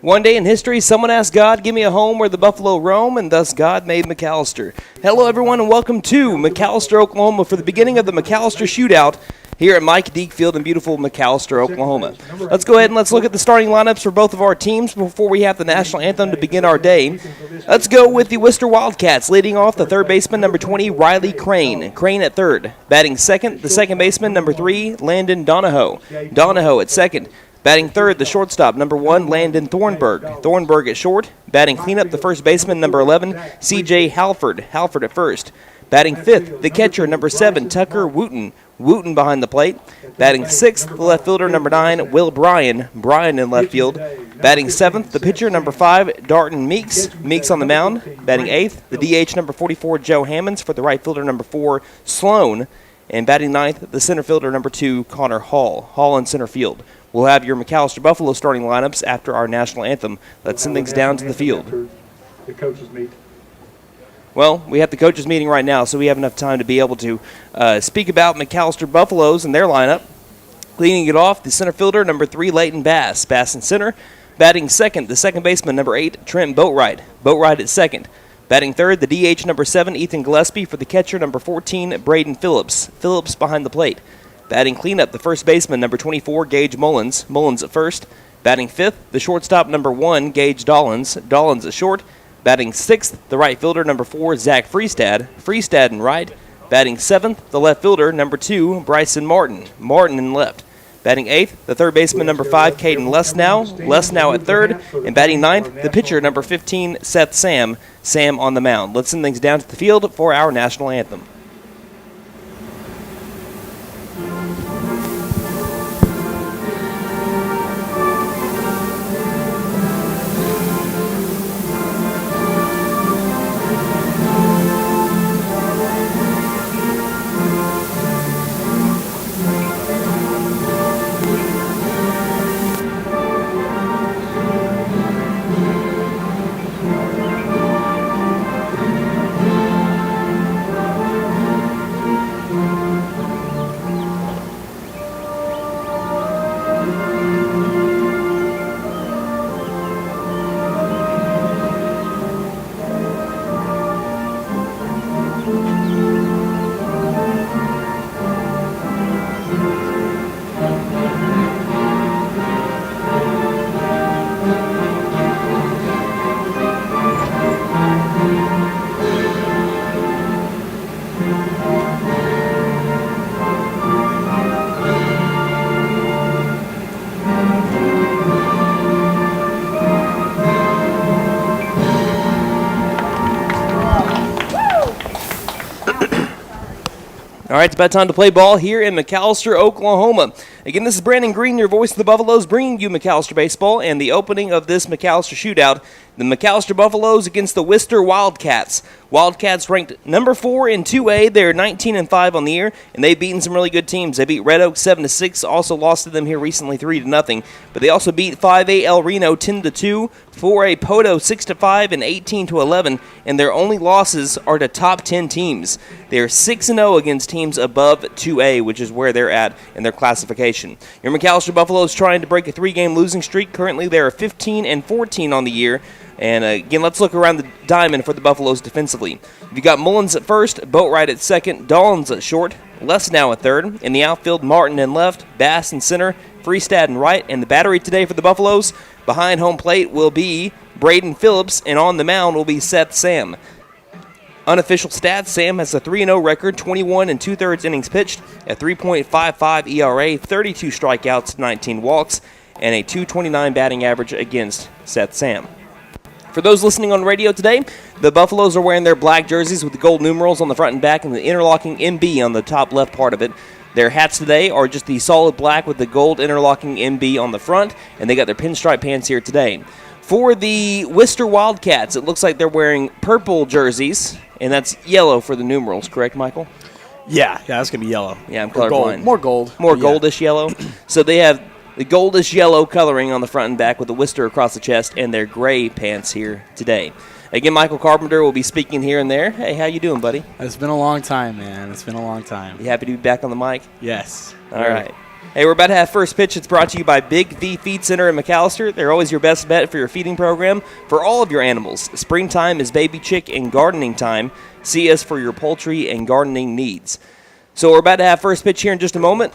One day in history, someone asked God, give me a home where the buffalo roam, and thus God made McAlester. Hello, everyone, and welcome to McAlester, Oklahoma, for the beginning of the McAlester Shootout here at Mike Deek Field in beautiful McAlester, Oklahoma. Let's go ahead and let's look at the starting lineups for both of our teams before we have the national anthem to begin our day. Let's go with the Wister Wildcats, leading off the third baseman, number 20, Riley Crane. Crane at third. Batting second, the second baseman, number 3, Landon Donahoe. Donahoe at second. Batting third, the shortstop, number 1, Landon Thornburg. Thornburg at short. Batting cleanup, the first baseman, number 11, C.J. Halford. Halford at first. Batting fifth, the catcher, number 7, Tucker Wooten. Wooten behind the plate. Batting sixth, the left fielder, number 9, Will Bryan. Bryan in left field. Batting seventh, the pitcher, number 5, Darton Meeks. Meeks on the mound. Batting eighth, the DH, number 44, Joe Hammonds. For the right fielder, number 4, Sloan. And batting ninth, the center fielder, number 2, Connor Hall. Hall in center field. We'll have your McAlester Buffalo starting lineups after our national anthem. Let's send things down to the field. The coaches meet. Well, we have the coaches meeting right now, so we have enough time to be able to speak about McAlester Buffaloes and their lineup. Leading it off, the center fielder, number 3, Leighton Bass. Bass in center. Batting second, the second baseman, number 8, Trent Boatwright. Boatwright at second. Batting third, the DH, number 7, Ethan Gillespie. For the catcher, number 14, Braden Phillips. Phillips behind the plate. Batting cleanup, the first baseman, number 24, Gage Mullins. Mullins at first. Batting fifth, the shortstop, number 1, Gage Dollins. Dollins at short. Batting sixth, the right fielder, number 4, Zach Freestad. Freestad in right. Batting seventh, the left fielder, number 2, Bryson Martin. Martin in left. Batting eighth, the third baseman, number 5, Caden Lesnow. Lesnow at third. And batting ninth, the pitcher, number 15, Seth Sam. Sam on the mound. Let's send things down to the field for our national anthem. All right, it's about time to play ball here in McAlester, Oklahoma. Again, this is Brandon Green, your voice of the Buffaloes, bringing you McAlester baseball and the opening of this McAlester Shootout. The McAlester Buffaloes against the Wister Wildcats. Wildcats ranked number 4 in 2A. They're 19-5 on the year, and they've beaten some really good teams. They beat Red Oak 7-6, also lost to them here recently 3-0. But they also beat 5A El Reno 10-2, 4A Poto 6-5, and 18-11. And their only losses are to top 10 teams. They're 6-0 against teams above 2A, which is where they're at in their classification. Your McAlester Buffaloes trying to break a 3-game losing streak. Currently, they are 15-14 on the year. And again, let's look around the diamond for the Buffaloes defensively. You got Mullins at first, Boatwright at second, Dollins at short, Lesnow at third. In the outfield, Martin in left, Bass in center, Freestad in right. And the battery today for the Buffaloes, behind home plate will be Braden Phillips, and on the mound will be Seth Sam. Unofficial stats, Sam has a 3-0 record, 21 2/3 innings pitched, a 3.55 ERA, 32 strikeouts, 19 walks, and a 229 batting average against Seth Sam. For those listening on radio today, the Buffaloes are wearing their black jerseys with the gold numerals on the front and back and the interlocking MB on the top left part of it. Their hats today are just the solid black with the gold interlocking MB on the front, and they got their pinstripe pants here today. For the Wister Wildcats, it looks like they're wearing purple jerseys, and that's yellow for the numerals, correct, Michael? Yeah, that's going to be yellow. Yeah, I'm colorblind. More gold. More goldish yellow. So they have the goldish yellow coloring on the front and back with the Wister across the chest, and their gray pants here today. Again, Michael Carpenter will be speaking here and there. Hey, how you doing, buddy? It's been a long time, man. It's been a long time. You happy to be back on the mic? Yes. All right. Hey, we're about to have first pitch. It's brought to you by Big V Feed Center in McAlester. They're always your best bet for your feeding program for all of your animals. Springtime is baby chick and gardening time. See us for your poultry and gardening needs. So we're about to have first pitch here in just a moment,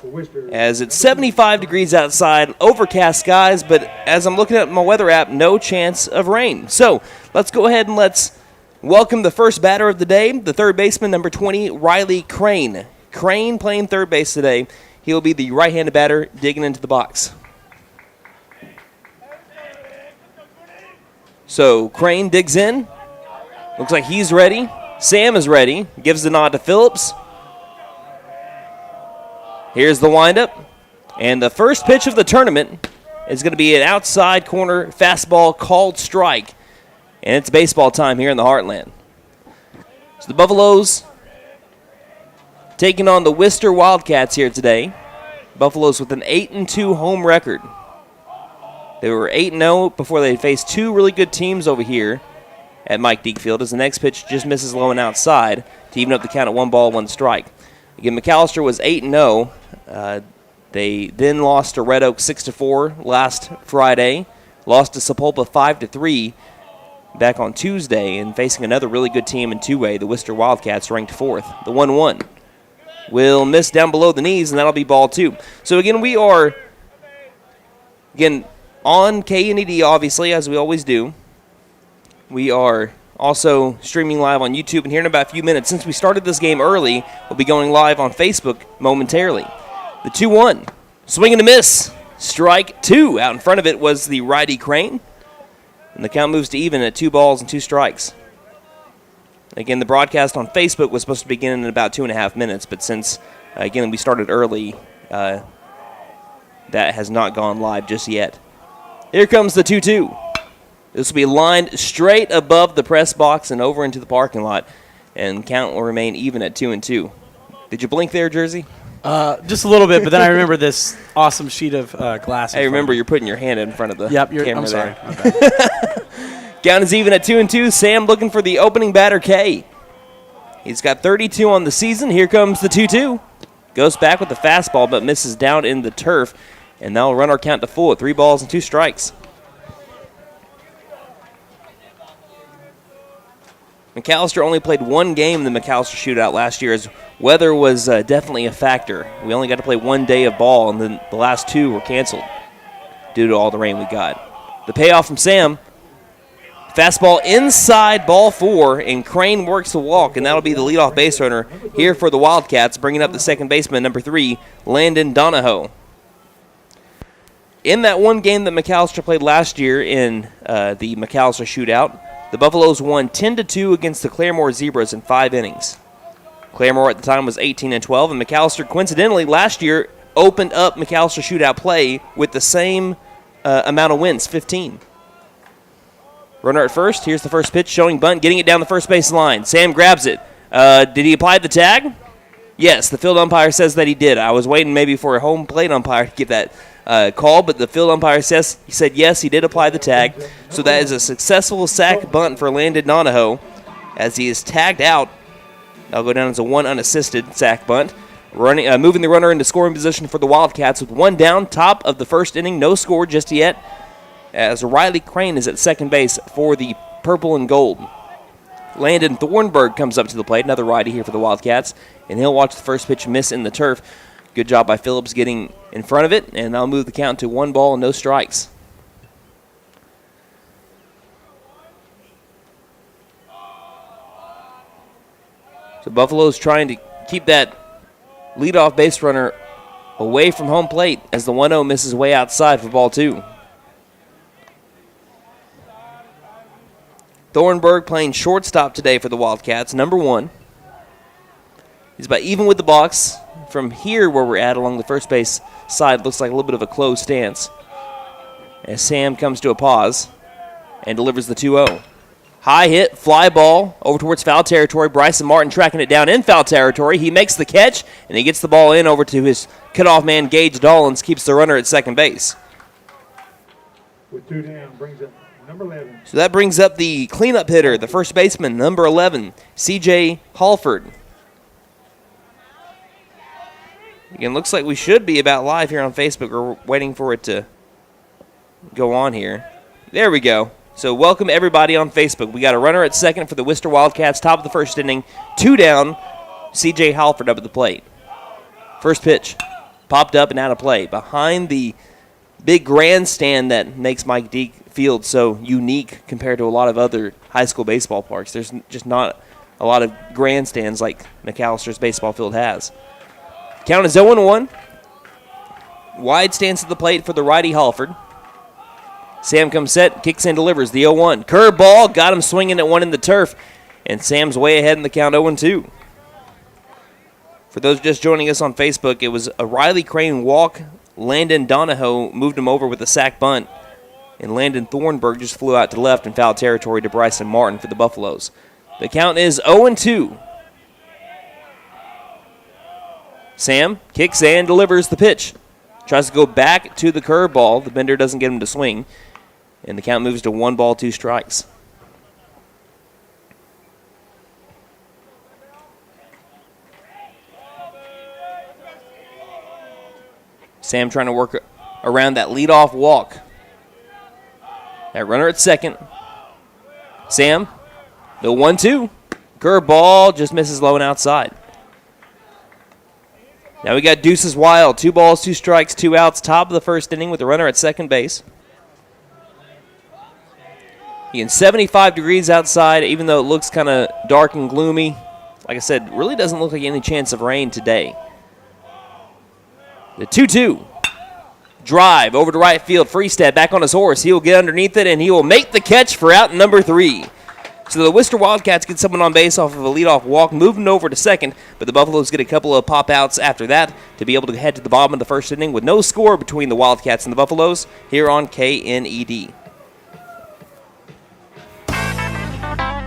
as it's 75 degrees outside, overcast skies, but as I'm looking at my weather app, no chance of rain. So let's go ahead and let's welcome the first batter of the day, the third baseman, number 20, Riley Crane. Crane playing third base today. He'll be the right-handed batter digging into the box. So Crane digs in. Looks like he's ready. Sam is ready. Gives the nod to Phillips. Here's the windup. And the first pitch of the tournament is going to be an outside corner fastball called strike. And it's baseball time here in the Heartland. So the Buffaloes taking on the Wister Wildcats here today. Buffaloes with an 8-2 home record. They were 8-0 before they faced two really good teams over here at Mike Deke Field, as the next pitch just misses low and outside to even up the count at 1-1 Again, McAlester was 8-0. They then lost to Red Oak 6-4 last Friday. Lost to Sepulpa 5-3 back on Tuesday, and facing another really good team in 2A, the Wister Wildcats, ranked 4th. The 1-1 will miss down below the knees, and that'll be ball 2. So again, we are on KNED, obviously, as we always do. We are also streaming live on YouTube, and here in about a few minutes, since we started this game early, we'll be going live on Facebook momentarily. The 2-1, swing and a miss, strike 2. Out in front of it was the righty Crane, and the count moves to even at 2 balls and 2 strikes. Again, the broadcast on Facebook was supposed to begin in about 2.5 minutes, but since, again, we started early, that has not gone live just yet. Here comes the 2-2. This will be lined straight above the press box and over into the parking lot, and count will remain even at 2-2. Did you blink there, Jersey? Just a little bit, but then I remember this awesome sheet of glass. Hey, remember you're putting your hand in front of the camera I'm sorry. there. Count is even at 2-2. Sam looking for the opening batter, K. He's got 32 on the season. Here comes the 2-2. Goes back with the fastball, but misses down in the turf, and that'll run our count to full at 3 balls and 2 strikes. McAlester only played one game in the McAlester Shootout last year, as weather was definitely a factor. We only got to play one day of ball, and then the last 2 were canceled due to all the rain we got. The payoff from Sam, fastball inside ball 4, and Crane works the walk, and that'll be the leadoff base runner here for the Wildcats, bringing up the second baseman, number 3, Landon Donahoe. In that one game that McAlester played last year in the McAlester Shootout, the Buffaloes won 10-2 against the Claremore Zebras in 5 innings. Claremore at the time was 18-12, and McAlester, coincidentally, last year opened up McAlester Shootout play with the same amount of wins, 15. Runner at first. Here's the first pitch, showing bunt, getting it down the first base line. Sam grabs it. Did he apply the tag? Yes, the field umpire says that he did. I was waiting maybe for a home plate umpire to give that call, but the field umpire said yes, he did apply the tag. So that is a successful sack bunt for Landon Donahoe, as he is tagged out. That'll go down as a 1 unassisted sack bunt. Moving the runner into scoring position for the Wildcats with 1 down, top of the first inning, no score just yet. as Riley Crane is at second base for the purple and gold. Landon Thornburg comes up to the plate, another righty here for the Wildcats, and he'll watch the first pitch miss in the turf. Good job by Phillips getting in front of it, and I'll move the count to 1 ball and no strikes. So Buffalo's trying to keep that leadoff base runner away from home plate as the 1-0 misses way outside for ball 2. Thornburg playing shortstop today for the Wildcats, number 1. He's about even with the box. From here where we're at along the first base side, looks like a little bit of a closed stance. As Sam comes to a pause and delivers the 2-0. High hit, fly ball over towards foul territory. Bryson Martin tracking it down in foul territory. He makes the catch, and he gets the ball in over to his cutoff man, Gage Dollins, keeps the runner at second base. With 2 down, brings up number 11. So that brings up the cleanup hitter, the first baseman, number 11, C.J. Halford. Again, looks like we should be about live here on Facebook. We're waiting for it to go on here. There we go. So welcome everybody on Facebook. We got a runner at second for the Wister Wildcats, top of the first inning. 2 down, C.J. Halford up at the plate. First pitch, popped up and out of play. Behind the big grandstand that makes Mike Deke Field so unique compared to a lot of other high school baseball parks. There's just not a lot of grandstands like McAllister's baseball field has. Count is 0-1. Wide stance at the plate for the righty Halford. Sam comes set, kicks in, delivers the 0-1. Curve ball, got him swinging at one in the turf, and Sam's way ahead in the count 0-2. For those just joining us on Facebook, it was a Riley Crane walk. Landon Donahoe moved him over with a sack bunt, and Landon Thornburg just flew out to left in foul territory to Bryson Martin for the Buffaloes. The count is 0-2. Sam kicks and delivers the pitch. Tries to go back to the curveball. The bender doesn't get him to swing. And the count moves to 1 ball, 2 strikes. Sam trying to work around that leadoff walk. That runner at second. Sam, the 1-2. Curveball just misses low and outside. Now we got Deuces Wild. 2 balls, 2 strikes, 2 outs. Top of the first inning with the runner at second base. Again, 75 degrees outside, even though it looks kind of dark and gloomy. Like I said, really doesn't look like any chance of rain today. The 2-2. Drive over to right field. Freestad back on his horse. He will get underneath it, and he will make the catch for out number 3. So the Wister Wildcats get someone on base off of a leadoff walk, moving over to second, but the Buffaloes get a couple of pop-outs after that to be able to head to the bottom of the first inning with no score between the Wildcats and the Buffaloes here on KNED.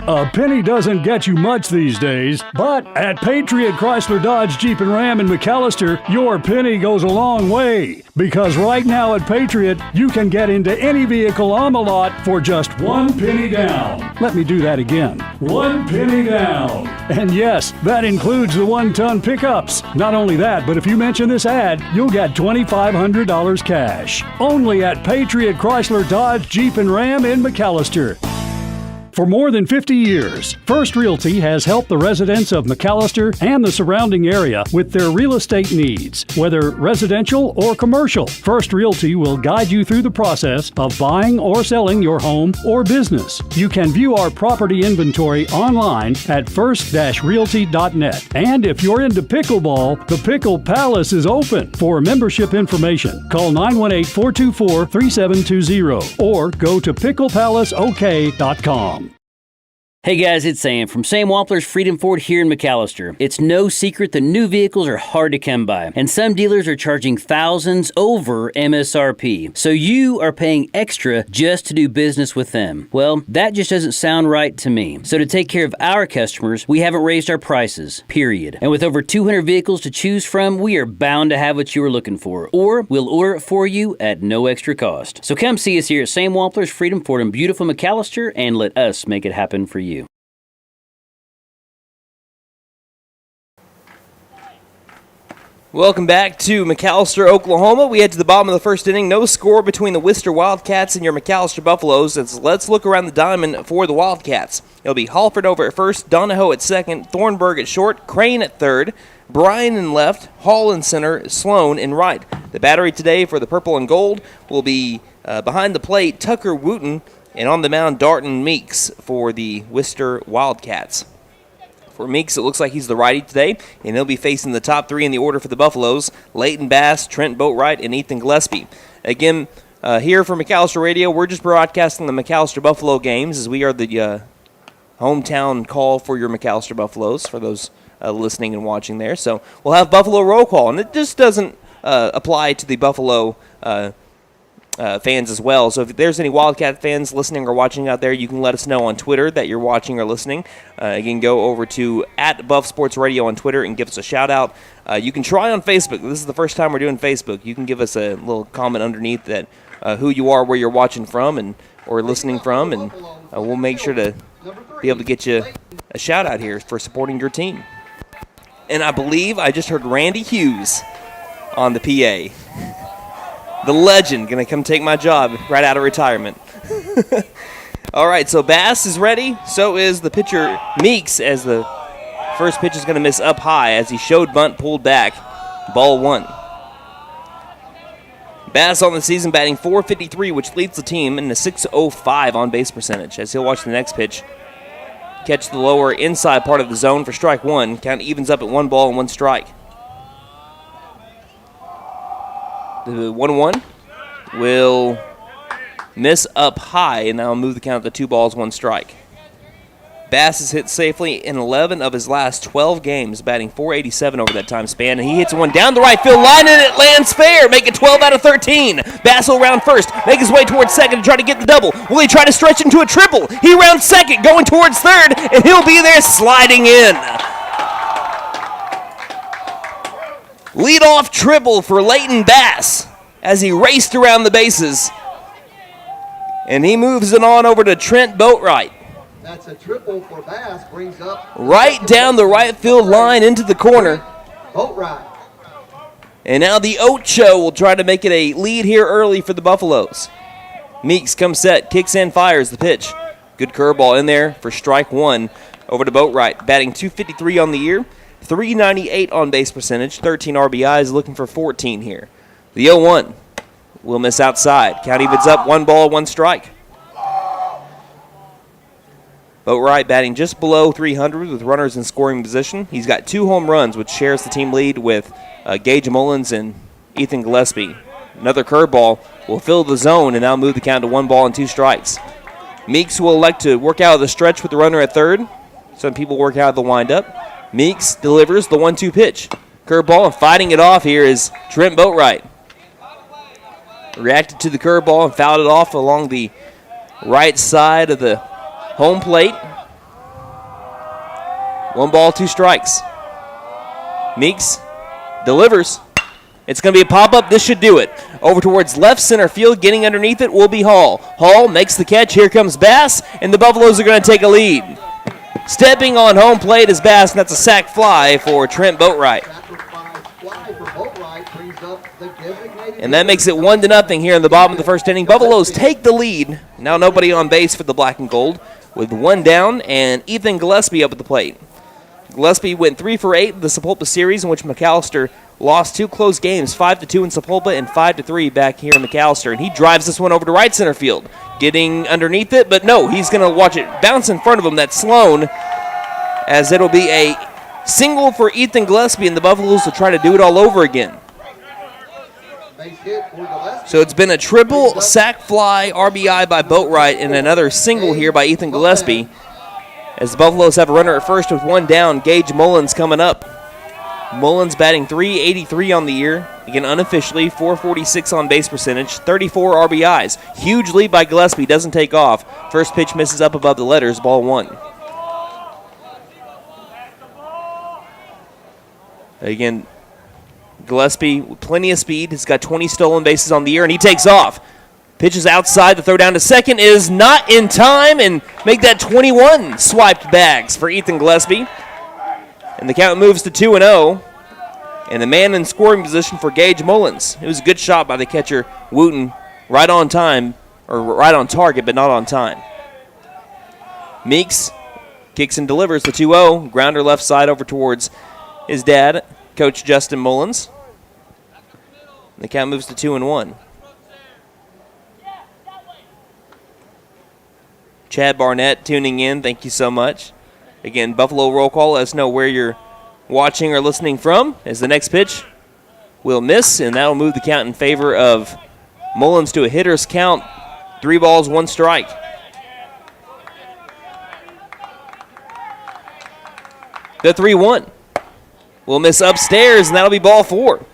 A penny doesn't get you much these days, but at Patriot Chrysler Dodge Jeep and Ram in McAlester, your penny goes a long way. Because right now at Patriot, you can get into any vehicle on the lot for just 1 penny down. Let me do that again. 1 penny down. And yes, that includes the 1-ton pickups. Not only that, but if you mention this ad, you'll get $2,500 cash. Only at Patriot Chrysler Dodge Jeep and Ram in McAlester. For more than 50 years, First Realty has helped the residents of McAlester and the surrounding area with their real estate needs. Whether residential or commercial, First Realty will guide you through the process of buying or selling your home or business. You can view our property inventory online at first-realty.net. And if you're into pickleball, the Pickle Palace is open. For membership information, call 918-424-3720 or go to picklepalaceok.com. Hey guys, it's Sam from Sam Wampler's Freedom Ford here in McAlester. It's no secret that new vehicles are hard to come by, and some dealers are charging thousands over MSRP. So you are paying extra just to do business with them. Well, that just doesn't sound right to me. So to take care of our customers, we haven't raised our prices, period. And with over 200 vehicles to choose from, we are bound to have what you are looking for, or we'll order it for you at no extra cost. So come see us here at Sam Wampler's Freedom Ford in beautiful McAlester and let us make it happen for you. Welcome back to McAlester, Oklahoma. We head to the bottom of the first inning. No score between the Wister Wildcats and your McAlester Buffaloes. Let's look around the diamond for the Wildcats. It'll be Halford over at first, Donahoe at second, Thornburg at short, Crane at third, Bryan in left, Hall in center, Sloan in right. The battery today for the purple and gold will be behind the plate, Tucker Wooten, and on the mound, Darton Meeks for the Wister Wildcats. For Meeks, it looks like he's the righty today, and he'll be facing the top three in the order for the Buffaloes, Leighton Bass, Trent Boatwright, and Ethan Gillespie. Again, here for McAlester Radio, we're just broadcasting the McAlester Buffalo games, as we are the hometown call for your McAlester Buffaloes, for those listening and watching there. So we'll have Buffalo roll call, and it just doesn't apply to the Buffalo fans as well. So if there's any Wildcat fans listening or watching out there, you can let us know on Twitter that you're watching or listening. Again, go over to @BuffSportsRadio on Twitter and give us a shout-out. You can try on Facebook. This is the first time we're doing Facebook. You can give us a little comment underneath that who you are, where you're watching from, and or listening from, and we'll make sure to be able to get you a shout-out here for supporting your team. And I believe I just heard Randy Hughes on the PA. The legend, going to come take my job right out of retirement. All right, so Bass is ready. So is the pitcher Meeks, as the first pitch is going to miss up high as he showed bunt, pulled back. Ball one. Bass on the season batting .453, which leads the team in a .605 on base percentage. As he'll watch the next pitch catch the lower inside part of the zone for strike one. Count evens up at 1 ball and 1 strike. The 1-1 will miss up high, and that'll move the count to 2 balls, 1 strike. Bass has hit safely in 11 of his last 12 games, batting .487 over that time span, and he hits one down the right field line, and it lands fair, make it 12 out of 13. Bass will round first, make his way towards second to try to get the double. Will he try to stretch into a triple? He rounds second, going towards third, and he'll be there sliding in. Leadoff triple for Leighton Bass as he raced around the bases. And he moves it on over to Trent Boatwright. That's a triple for Bass, brings up right down the right field line into the corner. Boatwright. And now the Ocho will try to make it a lead here early for the Buffaloes. Meeks comes set, kicks in, fires the pitch. Good curveball in there for strike one over to Boatwright. Batting .253 on the year. .398 on base percentage, 13 RBIs, looking for 14 here. The 0-1 will miss outside. Count evens up, 1 ball, 1 strike. Boatwright batting just below .300 with runners in scoring position. He's got 2 home runs, which shares the team lead with Gage Mullins and Ethan Gillespie. Another curveball will fill the zone and now move the count to 1 ball and 2 strikes. Meeks will elect to work out of the stretch with the runner at third. Some people work out of the windup. Meeks delivers the 1-2 pitch. Curveball, and fighting it off here is Trent Boatwright. Reacted to the curveball and fouled it off along the right side of the home plate. 1 ball, 2 strikes. Meeks delivers. It's going to be a pop-up. This should do it. Over towards left center field. Getting underneath it will be Hall. Hall makes the catch. Here comes Bass, and the Buffaloes are going to take a lead. Stepping on home plate is Bass, and that's a sac fly for Trent Boatwright. And that makes it 1-0 here in the bottom of the first inning. Buffaloes take the lead. Now nobody on base for the black and gold with 1 down, and Ethan Gillespie up at the plate. Gillespie went 3 for 8 in the Sapulpa series, in which McAlester lost 2 close games, 5-2 in Sapulpa and 5-3 back here in McAlester. And he drives this one over to right center field, getting underneath it, but no, he's going to watch it bounce in front of him. That's Sloan, as it'll be a single for Ethan Gillespie, and the Buffaloes will try to do it all over again. So it's been a triple, sac fly, RBI by Boatwright, and another single here by Ethan Gillespie. As the Buffaloes have a runner at first with 1 down, Gage Mullins coming up. Mullins batting .383 on the year. Again, unofficially, .446 on base percentage, 34 RBIs. Huge lead by Gillespie, doesn't take off. First pitch misses up above the letters, ball 1. Again, Gillespie with plenty of speed. He's got 20 stolen bases on the year, and he takes off. Pitches outside. The throw down to second is not in time, and make that 21 swiped bags for Ethan Gillespie. And the count moves to 2-0. And the man in scoring position for Gage Mullins. It was a good shot by the catcher, Wooten, right on time, or right on target, but not on time. Meeks kicks and delivers the 2-0. Grounder left side over towards his dad, Coach Justin Mullins. The count moves to 2-1. Chad Barnett tuning in. Thank you so much. Again, Buffalo roll call. Let us know where you're watching or listening from. As the next pitch will miss, and that will move the count in favor of Mullins to a hitter's count. 3 balls, 1 strike. The 3-1 will miss upstairs, and that'll be ball 4.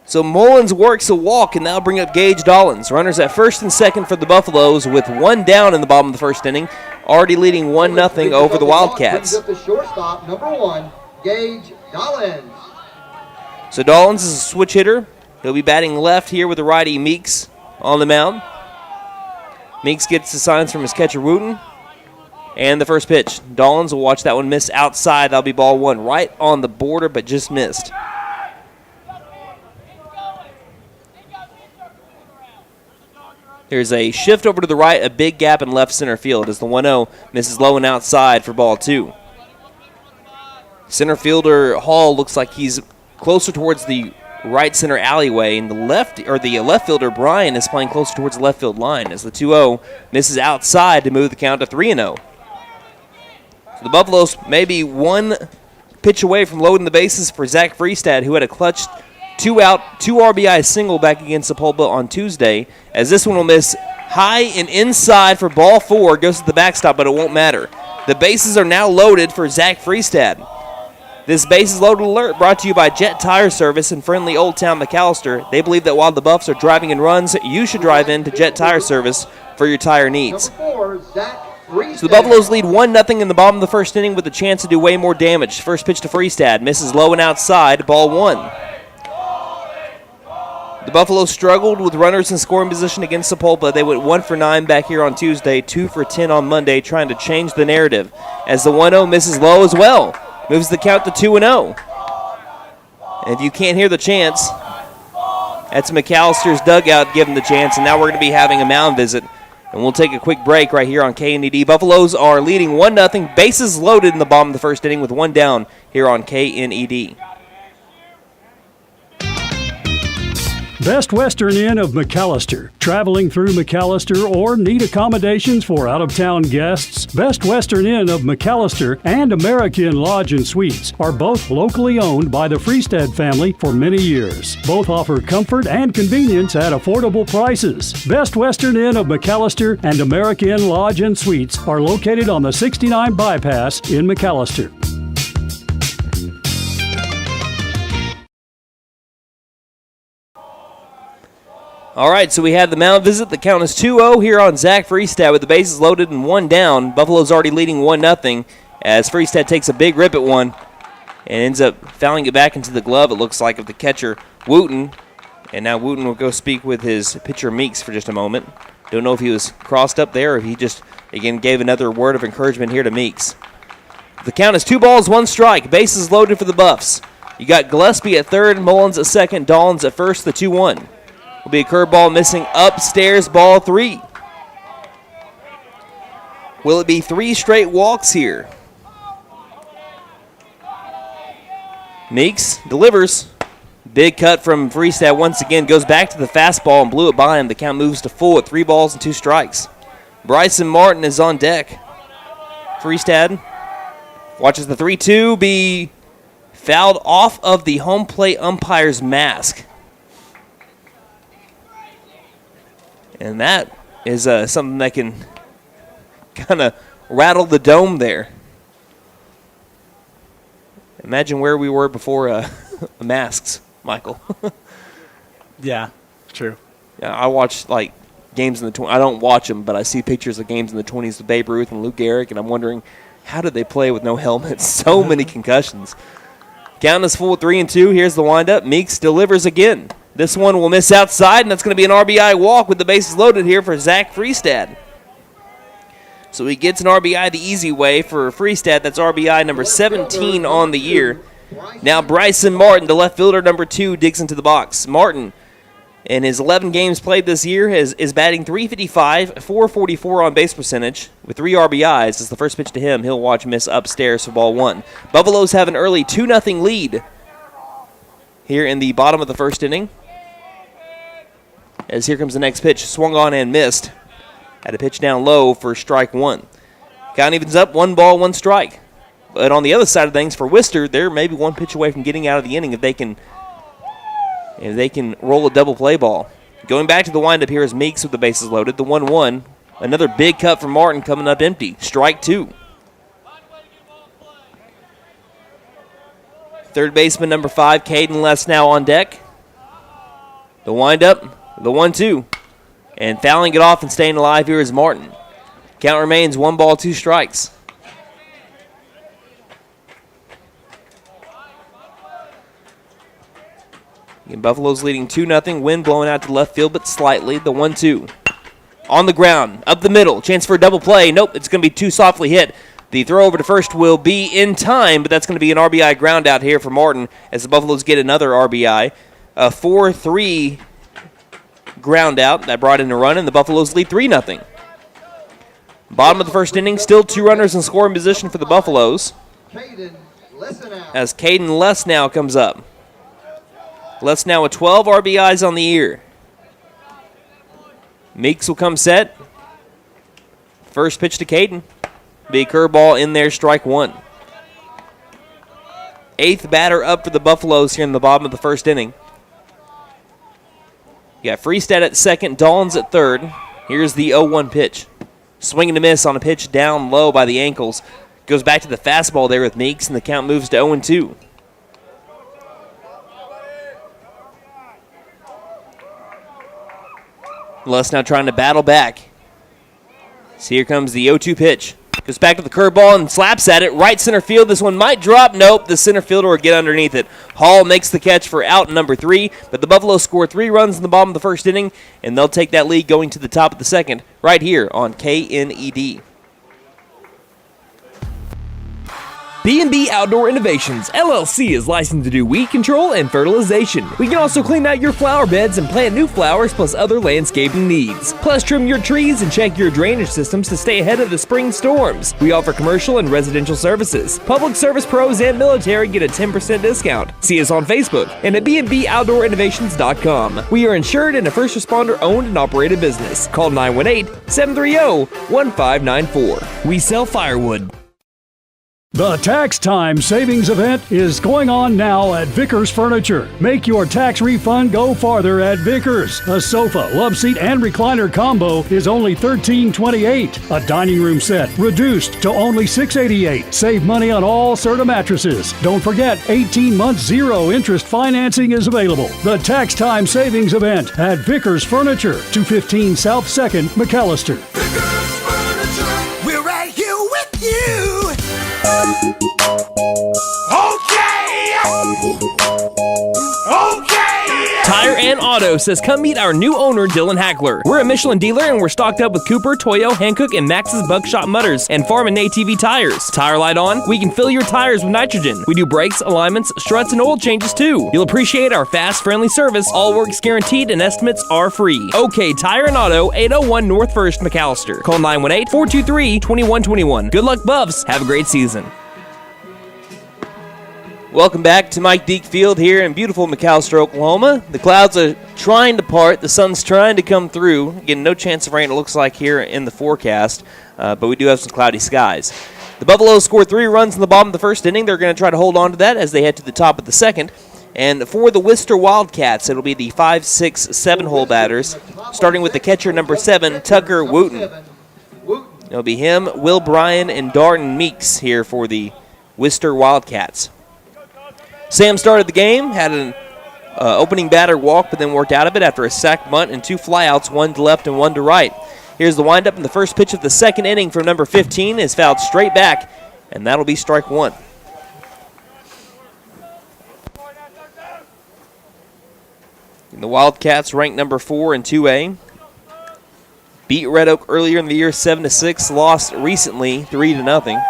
So Mullins works a walk, and that'll bring up Gage Dollins. Runners at first and second for the Buffaloes with 1 down in the bottom of the first inning, already leading 1-0 over the Wildcats. Brings up the shortstop, number 1, Gage Dollins. So Dollins is a switch hitter. He'll be batting left here with the righty Meeks on the mound. Meeks gets the signs from his catcher Wooten. And the first pitch. Dollins will watch that one miss outside. That'll be ball 1, right on the border, but just missed. There's a shift over to the right, a big gap in left center field as the 1-0 misses low and outside for ball 2. Center fielder Hall looks like he's closer towards the right center alleyway, and the left fielder Bryan is playing closer towards the left field line as the 2-0 misses outside to move the count to 3-0. So the Buffaloes may be 1 pitch away from loading the bases for Zach Freestad, who had a clutch 2-out, 2 RBI single back against Sepulveda on Tuesday, as this one will miss high and inside for ball 4. Goes to the backstop, but it won't matter. The bases are now loaded for Zach Freestad. This bases loaded alert brought to you by Jet Tire Service in friendly Old Town McAlester. They believe that while the Buffs are driving in runs, you should drive in to Jet Tire Service for your tire needs. Number 4, Zach Freestad. So the Buffaloes lead 1-0 in the bottom of the first inning with a chance to do way more damage. First pitch to Freestad, misses low and outside, ball 1. The Buffaloes struggled with runners in scoring position against Sepulveda. They went 1 for 9 back here on Tuesday, 2 for 10 on Monday, trying to change the narrative. As the 1-0 misses low as well, moves the count to 2-0. And if you can't hear the chants, that's McAllister's dugout giving the chance, and now we're going to be having a mound visit. And we'll take a quick break right here on KNED. Buffaloes are leading 1-0, bases loaded in the bottom of the first inning with 1 down here on KNED. Best Western Inn of McAlester. Traveling through McAlester or need accommodations for out-of-town guests? Best Western Inn of McAlester and American Lodge and Suites are both locally owned by the Freestad family for many years. Both offer comfort and convenience at affordable prices. Best Western Inn of McAlester and American Lodge and Suites are located on the 69 bypass in McAlester. All right, so we had the mound visit. The count is 2-0 here on Zach Freestad with the bases loaded and 1 down. Buffalo's already leading 1-0 as Freestad takes a big rip at one and ends up fouling it back into the glove, it looks like, of the catcher, Wooten. And now Wooten will go speak with his pitcher, Meeks, for just a moment. Don't know if he was crossed up there or if he just, again, gave another word of encouragement here to Meeks. The count is 2 balls, 1 strike. Bases loaded for the Buffs. You got Gillespie at third, Mullins at second, Dollins at first, the 2-1. Will be a curveball missing upstairs, ball 3. Will it be 3 straight walks here? Meeks delivers. Big cut from Freestad once again. Goes back to the fastball and blew it by him. The count moves to full at 3 balls and 2 strikes. Bryson Martin is on deck. Freestad watches the 3-2 be fouled off of the home plate umpire's mask. And that is something that can kind of rattle the dome there. Imagine where we were before masks, Michael. Yeah, true. Yeah, I watch games in the 20s. I don't watch them, but I see pictures of games in the 20s with Babe Ruth and Lou Gehrig, and I'm wondering, how did they play with no helmets? So many concussions. Count is full 3-2. Here's the windup. Meeks delivers again. This one will miss outside, and that's going to be an RBI walk with the bases loaded here for Zach Freestad. So he gets an RBI the easy way for Freestad. That's RBI number 17 on the year. Now Bryson Martin, the left fielder, number 2, digs into the box. Martin, in his 11 games played this year, is batting .355, .444 on base percentage, with 3 RBIs. As the first pitch to him, he'll watch miss upstairs for ball 1. Buffaloes have an early 2-0 lead here in the bottom of the first inning. As here comes the next pitch, swung on and missed. Had a pitch down low for strike 1. Count evens up, 1 ball, 1 strike. But on the other side of things, for Wister, they're maybe 1 pitch away from getting out of the inning if they can roll a double play ball. Going back to the windup here is Meeks with the bases loaded. The 1-1. Another big cut from Martin coming up empty. Strike 2. Third baseman number 5, Caden Less now on deck. The windup, the 1-2. And fouling it off and staying alive here is Martin. Count remains 1 ball, 2 strikes. Again, Buffaloes leading 2-0. Wind blowing out to left field, but slightly. The 1-2. On the ground, up the middle. Chance for a double play. Nope, it's going to be too softly hit. The throw over to first will be in time, but that's going to be an RBI ground out here for Martin as the Buffaloes get another RBI. A 4-3 ground out that brought in a run, and the Buffaloes lead 3-0. Bottom of the first inning, still 2 runners in scoring position for the Buffaloes. As Caden Less now comes up. Less now with 12 RBIs on the year. Meeks will come set. First pitch to Caden. Big curveball in there, strike 1. 8th batter up for the Buffaloes here in the bottom of the first inning. You got Freestad at second, Dollins at third. Here's the 0-1 pitch. Swing and a miss on a pitch down low by the ankles. Goes back to the fastball there with Meeks, and the count moves to 0-2. Les now trying to battle back. So here comes the 0-2 pitch. Goes back to the curveball and slaps at it. Right center field. This one might drop. Nope. The center fielder will get underneath it. Hall makes the catch for out number 3. But the Buffaloes score 3 runs in the bottom of the first inning, and they'll take that lead going to the top of the second right here on KNED. B&B Outdoor Innovations, LLC is licensed to do weed control and fertilization. We can also clean out your flower beds and plant new flowers plus other landscaping needs. Plus trim your trees and check your drainage systems to stay ahead of the spring storms. We offer commercial and residential services. Public service pros and military get a 10% discount. See us on Facebook and at bnboutdoorinnovations.com. We are insured and a first responder owned and operated business. Call 918-730-1594. We sell firewood. The Tax Time Savings Event is going on now at Vickers Furniture. Make your tax refund go farther at Vickers. A sofa, love seat, and recliner combo is only $13.28. A dining room set reduced to only $6.88. Save money on all Serta mattresses. Don't forget, 18 months zero interest financing is available. The Tax Time Savings Event at Vickers Furniture, 215 South 2nd, McAlester. Vickers Furniture, we're right here with you. Tire and Auto says come meet our new owner, Dylan Hackler. We're a Michelin dealer and we're stocked up with Cooper, Toyo, Hankook, and Max's Buckshot Mutters and Farm and ATV tires. Tire light on? We can fill your tires with nitrogen. We do brakes, alignments, struts, and oil changes too. You'll appreciate our fast, friendly service. All work's guaranteed and estimates are free. OK Tire and Auto, 801 North 1st, McAlester. Call 918-423-2121. Good luck, Buffs. Have a great season. Welcome back to Mike Deek Field here in beautiful McAlester, Oklahoma. The clouds are trying to part. The sun's trying to come through. Again, no chance of rain, it looks like, here in the forecast, but we do have some cloudy skies. The Buffaloes scored 3 runs in the bottom of the first inning. They're going to try to hold on to that as they head to the top of the second. And for the Wister Wildcats, it'll be the 5, 6, 7-hole batters, starting with the catcher number 7, Tucker Wooten. It'll be him, Will Bryan, and Darton Meeks here for the Wister Wildcats. Sam started the game, had an opening batter walk, but then worked out of it after a sac bunt and 2 flyouts, 1 to left and 1 to right. Here's the windup, and the first pitch of the second inning from number 15 is fouled straight back, and that'll be strike 1. And the Wildcats ranked number 4 in 2A. Beat Red Oak earlier in the year 7-6, lost recently 3-0.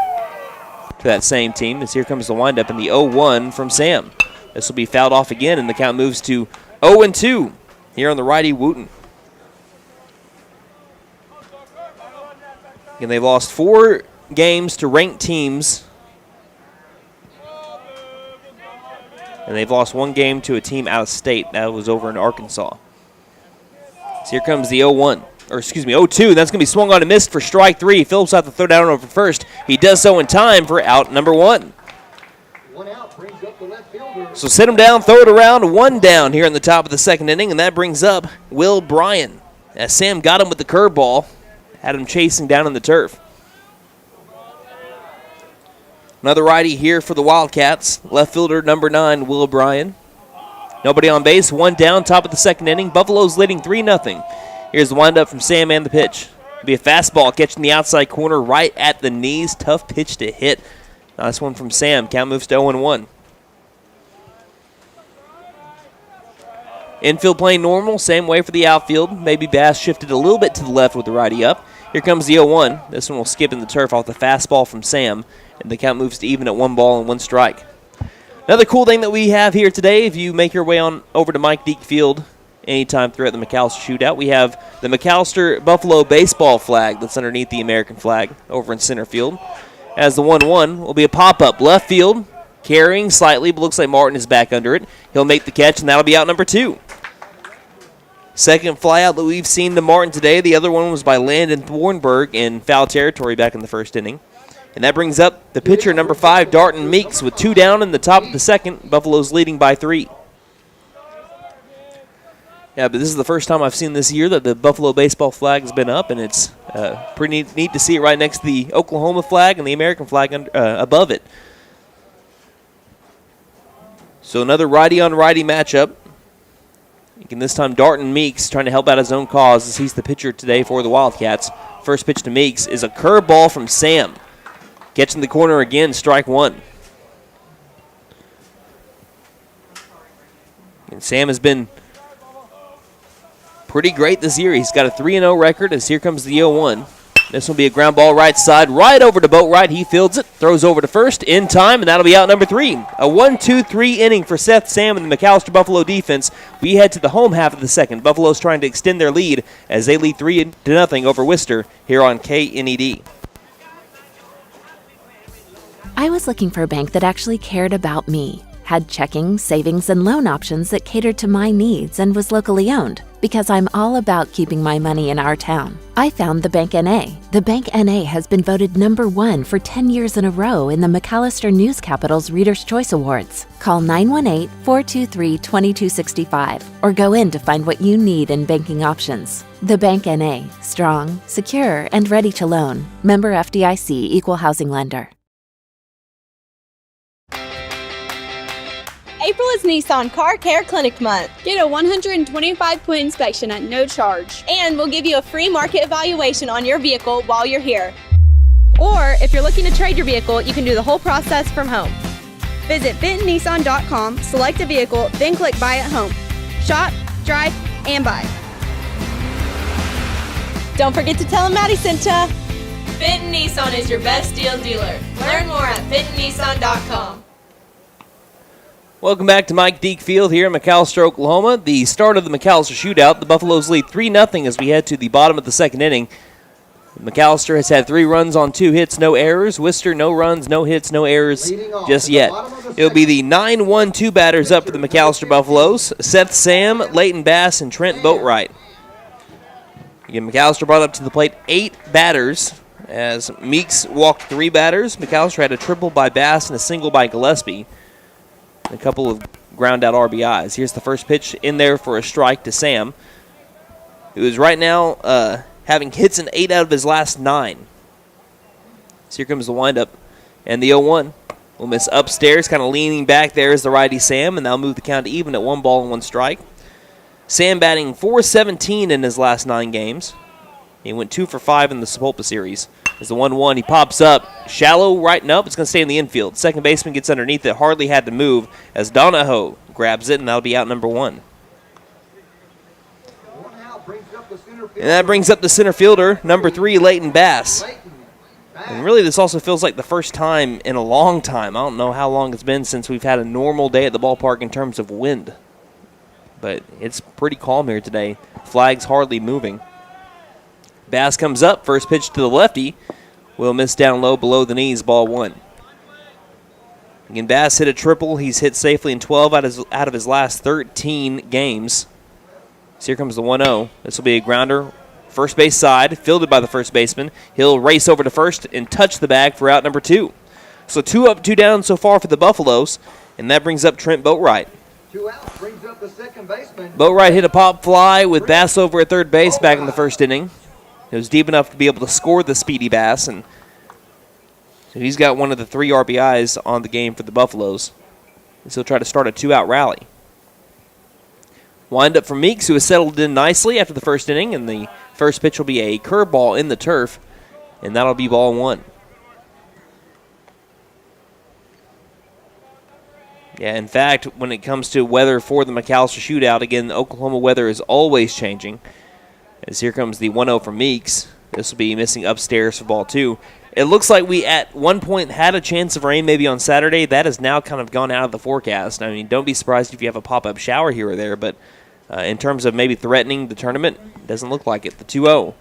that same team, as here comes the windup in the 0-1 from Sam. This will be fouled off again, and the count moves to 0-2 here on the righty Wooten. And they've lost 4 games to ranked teams, and they've lost 1 game to a team out of state. That was over in Arkansas. So here comes the 0-1. Or excuse me, 0-2. That's going to be swung on and missed for strike 3. Phillips out to throw down over first. He does so in time for out number 1. 1 out brings up the left fielder. So sit him down, throw it around, 1 down here in the top of the second inning, and that brings up Will Bryan. As Sam got him with the curveball, had him chasing down in the turf. Another righty here for the Wildcats. Left fielder number 9, Will Bryan. Nobody on base, 1 down, top of the second inning. Buffaloes leading 3-0. Here's the windup from Sam and the pitch. It'll be a fastball catching the outside corner right at the knees. Tough pitch to hit. Nice one from Sam. Count moves to 0-1. Infield playing normal. Same way for the outfield. Maybe Bass shifted a little bit to the left with the righty up. Here comes the 0-1. This one will skip in the turf off the fastball from Sam. And the count moves to even at 1 ball and 1 strike. Another cool thing that we have here today, if you make your way on over to Mike Deek Field anytime throughout the McAlester Shootout, we have the McAlester Buffalo baseball flag that's underneath the American flag over in center field. As the 1-1 will be a pop-up left field, carrying slightly, but looks like Martin is back under it. He'll make the catch, and that'll be out number 2. Second flyout that we've seen to Martin today. The other one was by Landon Thornburg in foul territory back in the first inning. And that brings up the pitcher, number 5, Darton Meeks, with 2 down in the top of the second. Buffaloes leading by 3. Yeah, but this is the first time I've seen this year that the Buffalo baseball flag has been up, and it's pretty neat to see it right next to the Oklahoma flag and the American flag above it. So another righty-on-righty matchup. And this time Darton Meeks trying to help out his own cause as he's the pitcher today for the Wildcats. First pitch to Meeks is a curveball from Sam. Catching the corner again, strike 1. And Sam has been pretty great this year. He's got a 3-0 record as here comes the 0-1. This will be a ground ball right side, right over to Boatwright. He fields it, throws over to first in time, and that'll be out number 3. A 1-2-3 inning for Seth Sam and the McAlester Buffalo defense. We head to the home half of the second. Buffalo's trying to extend their lead as they lead 3-0 over Wister here on KNED. I was looking for a bank that actually cared about me, had checking, savings, and loan options that catered to my needs and was locally owned, because I'm all about keeping my money in our town. I found the Bank NA. The Bank NA has been voted number 1 for 10 years in a row in the McAlester News Capital's Reader's Choice Awards. Call 918-423-2265 or go in to find what you need in banking options. The Bank NA, strong, secure, and ready to loan. Member FDIC, Equal Housing Lender. April is Nissan Car Care Clinic Month. Get a 125-point inspection at no charge. And we'll give you a free market evaluation on your vehicle while you're here. Or if you're looking to trade your vehicle, you can do the whole process from home. Visit BentonNissan.com, select a vehicle, then click Buy at Home. Shop, drive, and buy. Don't forget to tell them Maddie sent ya. Benton Nissan is your best deal dealer. Learn more at BentonNissan.com. Welcome back to Mike Deek Field here in McAlester, Oklahoma. The start of the McAlester Shootout. The Buffaloes lead 3-0 as we head to the bottom of the second inning. McAlester has had 3 runs on 2 hits, no errors. Wister, no runs, no hits, no errors just yet. It'll be the 9-1-2 batters up for the McAlester Buffaloes. Seth Sam, Leighton Bass, and Trent Boatwright. Again, McAlester brought up to the plate 8 batters as Meeks walked 3 batters. McAlester had a triple by Bass and a single by Gillespie. A couple of ground-out RBIs. Here's the first pitch in there for a strike to Sam, who is right now having hits in 8 out of his last 9. So here comes the windup, and the 0-1 will miss upstairs, kind of leaning back there is the righty Sam, and they'll move the count to even at 1 ball and 1 strike. Sam batting .417 in his last 9 games. He went 2 for 5 in the Sapulpa series. As the 1-1, he pops up, shallow right, nope, it's going to stay in the infield. Second baseman gets underneath it, hardly had to move, as Donahoe grabs it, and that'll be out number 1. And that brings up the center fielder, number 3, Leighton Bass. And really, this also feels like the first time in a long time. I don't know how long it's been since we've had a normal day at the ballpark in terms of wind. But it's pretty calm here today. Flags hardly moving. Bass comes up. First pitch to the lefty. Will miss down low below the knees. Ball 1. Again, Bass hit a triple. He's hit safely in 12 out of his last 13 games. So here comes the 1-0. This will be a grounder. First base side, fielded by the first baseman. He'll race over to first and touch the bag for out number 2. So 2 up, 2 down so far for the Buffaloes, and that brings up Trent Boatwright. 2 outs brings up the second baseman. Boatwright hit a pop fly with Bass over at third base back in the first inning. It was deep enough to be able to score the speedy Bass, and so he's got one of the 3 RBIs on the game for the Buffaloes. So he'll try to start a 2-out rally. Wind up for Meeks, who has settled in nicely after the first inning, and the first pitch will be a curveball in the turf, and that'll be ball 1. Yeah, in fact, when it comes to weather for the McAlester Shootout, again, the Oklahoma weather is always changing. As here comes the 1-0 from Meeks. This will be missing upstairs for ball 2. It looks like we at one point had a chance of rain maybe on Saturday. That has now kind of gone out of the forecast. I mean, don't be surprised if you have a pop-up shower here or there, but in terms of maybe threatening the tournament, it doesn't look like it. The 2-0 will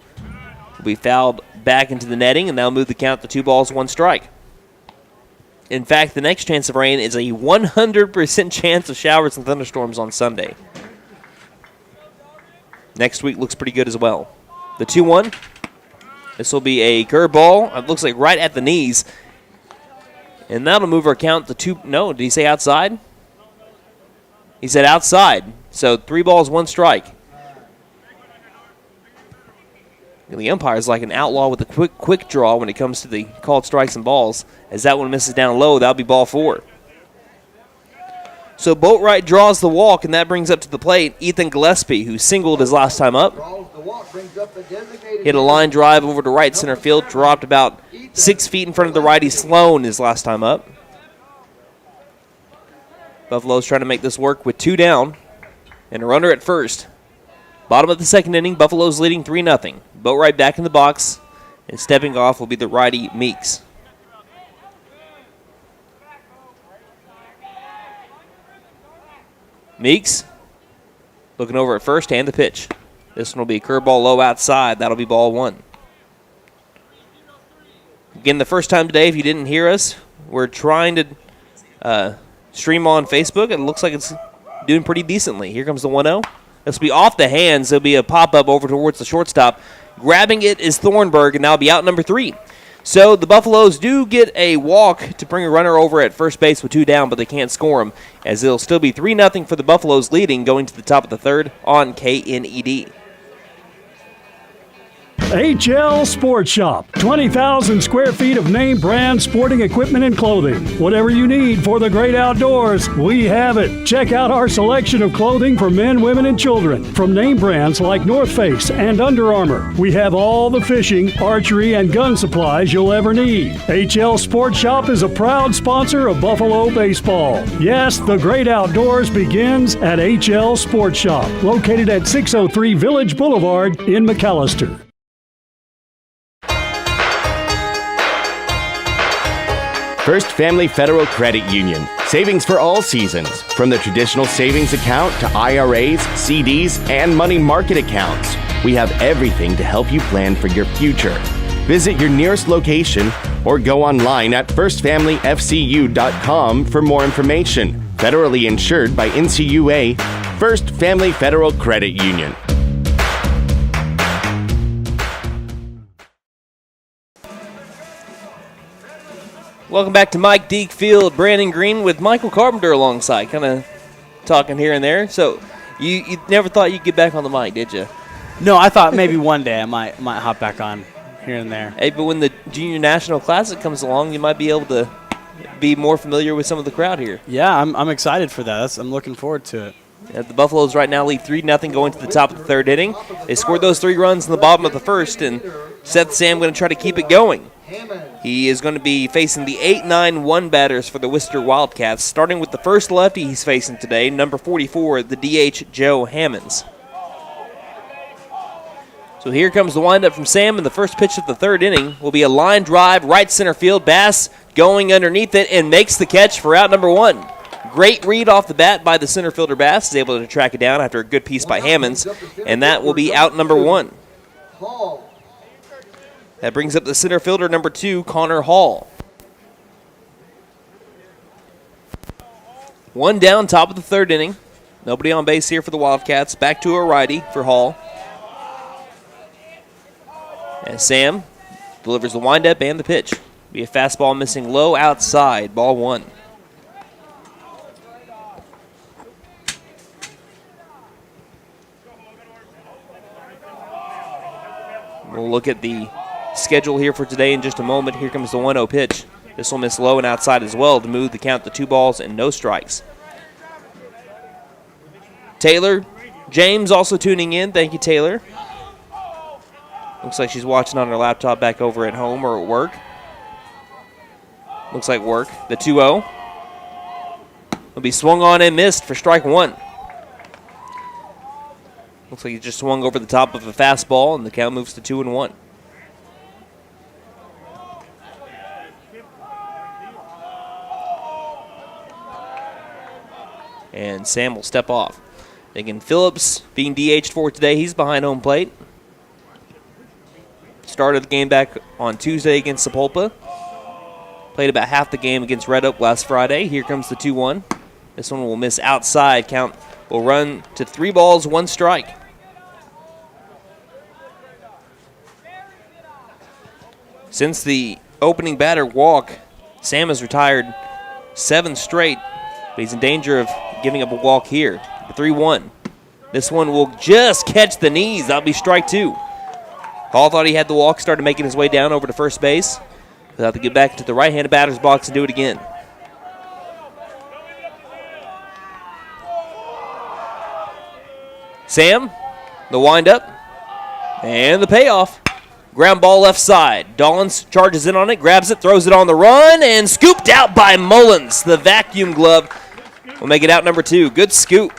be fouled back into the netting, and that'll move the count to 2 balls, 1 strike. In fact, the next chance of rain is a 100% chance of showers and thunderstorms on Sunday. Next week looks pretty good as well. The 2-1. This will be a curveball. It looks like right at the knees. And that'll move our count to 2. No, did he say outside? He said outside. So 3 balls, 1 strike. And the umpire is like an outlaw with a quick draw when it comes to the called strikes and balls. As that one misses down low, that'll be ball 4. So Boatwright draws the walk, and that brings up to the plate Ethan Gillespie, who singled his last time up. Hit a line drive over to right center field, dropped about 6 feet in front of the righty Sloan his last time up. Buffalo's trying to make this work with 2 down and a runner at first. Bottom of the second inning, Buffalo's leading 3-0. Boatwright back in the box, and stepping off will be the righty Meeks. Meeks looking over at first, and the pitch. This one will be a curveball low outside. That'll be ball 1. Again, the first time today, if you didn't hear us, we're trying to stream on Facebook. It looks like it's doing pretty decently. Here comes the 1-0. This will be off the hands. There'll be a pop-up over towards the shortstop. Grabbing it is Thornburg, and now be out number 3. So the Buffaloes do get a walk to bring a runner over at first base with 2 down, but they can't score him, as it'll still be 3-0 for the Buffaloes leading going to the top of the 3rd on KNED. HL Sports Shop. 20,000 square feet of name brand sporting equipment and clothing. Whatever you need for the great outdoors, we have it. Check out our selection of clothing for men, women, and children. From name brands like North Face and Under Armour, we have all the fishing, archery, and gun supplies you'll ever need. HL Sports Shop is a proud sponsor of Buffalo baseball. Yes, the great outdoors begins at HL Sports Shop, located at 603 Village Boulevard in McAlester. First Family Federal Credit Union. Savings for all seasons. From the traditional savings account to IRAs, CDs, and money market accounts. We have everything to help you plan for your future. Visit your nearest location or go online at firstfamilyfcu.com for more information. Federally insured by NCUA. First Family Federal Credit Union. Welcome back to Mike Deke Field, Brandon Green with Michael Carpenter alongside, kind of talking here and there. So you never thought you'd get back on the mic, did you? No, I thought maybe one day I might hop back on here and there. Hey, but when the Junior National Classic comes along, you might be able to be more familiar with some of the crowd here. Yeah, I'm excited for that. I'm looking forward to it. The Buffaloes right now lead 3-0 going to the top of the 3rd inning. They scored those 3 runs in the bottom of the 1st, and Seth Sam going to try to keep it going. He is going to be facing the 8-9-1 batters for the Wister Wildcats, starting with the first lefty he's facing today, number 44, the DH Joe Hammonds. So here comes the windup from Sam, and the first pitch of the third inning will be a line drive, right center field. Bass going underneath it and makes the catch for out number 1. Great read off the bat by the center fielder. Bass is able to track it down after a good piece by Hammonds, and that will be out number 1. That brings up the center fielder number 2, Connor Hall. 1 down, top of the third inning. Nobody on base here for the Wildcats. Back to a righty for Hall. And Sam delivers the windup and the pitch. Be a fastball missing low outside, ball 1. We'll look at the schedule here for today in just a moment. Here comes the 1-0 pitch. This will miss low and outside as well to move the count to 2 balls and no strikes. Taylor James also tuning in. Thank you, Taylor. Looks like she's watching on her laptop back over at home or at work. Looks like work. The 2-0 will be swung on and missed for strike 1. Looks like he just swung over the top of a fastball, and the count moves to 2-1. And Sam will step off. Again, Phillips being DH'd for today. He's behind home plate. Started the game back on Tuesday against Sapulpa. Played about half the game against Red Oak last Friday. Here comes the 2-1. This one will miss outside. Count will run to 3 balls, 1 strike. Since the opening batter walk, Sam has retired 7 straight, but he's in danger of giving up a walk here. The 3-1. This one will just catch the knees. That'll be strike 2. Hall thought he had the walk, started making his way down over to first base. He'll have to get back to the right-handed batter's box and do it again. Sam, the windup, and the payoff. Ground ball left side. Dollins charges in on it, grabs it, throws it on the run, and scooped out by Mullins. The vacuum glove will make it out number 2. Good scoop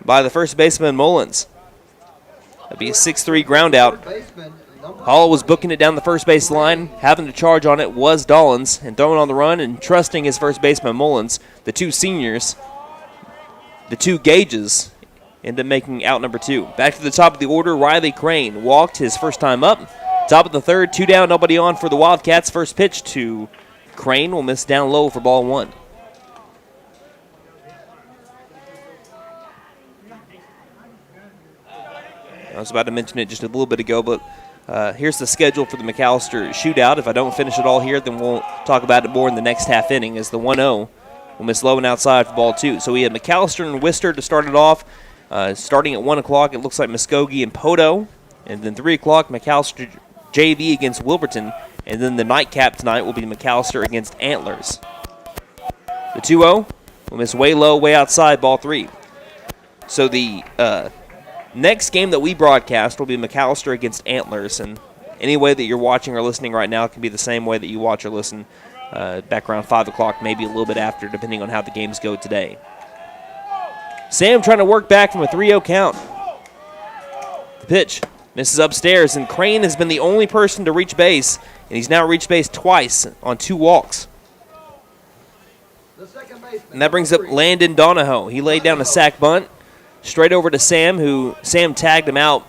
by the first baseman, Mullins. That'll be a 6-3 ground out. Hall was booking it down the first base line. Having to charge on it was Dollins, and throwing on the run and trusting his first baseman, Mullins. The 2 seniors, the 2 gauges, end up making out number 2. Back to the top of the order, Riley Crane walked his first time up. Top of the third, 2 down, nobody on for the Wildcats. First pitch to Crane will miss down low for ball 1. I was about to mention it just a little bit ago, but here's the schedule for the McAlester Shootout. If I don't finish it all here, then we'll talk about it more in the next half inning, as the 1-0 will miss low and outside for ball 2. So we have McAlester and Wister to start it off. Starting at 1 o'clock, it looks like Muskogee and Poto. And then 3 o'clock, McAlester JV against Wilburton. And then the nightcap tonight will be McAlester against Antlers. The 2-0 will miss way low, way outside, ball 3. So the next game that we broadcast will be McAlester against Antlers. And any way that you're watching or listening right now can be the same way that you watch or listen back around 5 o'clock, maybe a little bit after, depending on how the games go today. Sam trying to work back from a 3-0 count. The pitch misses upstairs, and Crane has been the only person to reach base, and he's now reached base twice on 2 walks. And that brings up Landon Donahoe. He laid down a sack bunt straight over to Sam, who Sam tagged him out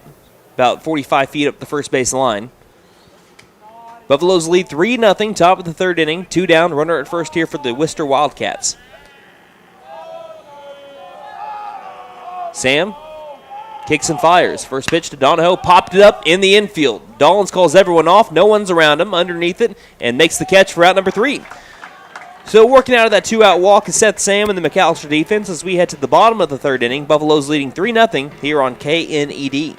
about 45 feet up the first base line. Buffaloes lead 3-0, top of the third inning. 2 down, runner at first here for the Wister Wildcats. Sam kicks and fires. First pitch to Donahoe, popped it up in the infield. Dollins calls everyone off. No one's around him underneath it and makes the catch for out number 3. So working out of that 2-out walk is Seth Sam and the McAlester defense as we head to the bottom of the third inning. Buffaloes leading 3-0 here on KNED.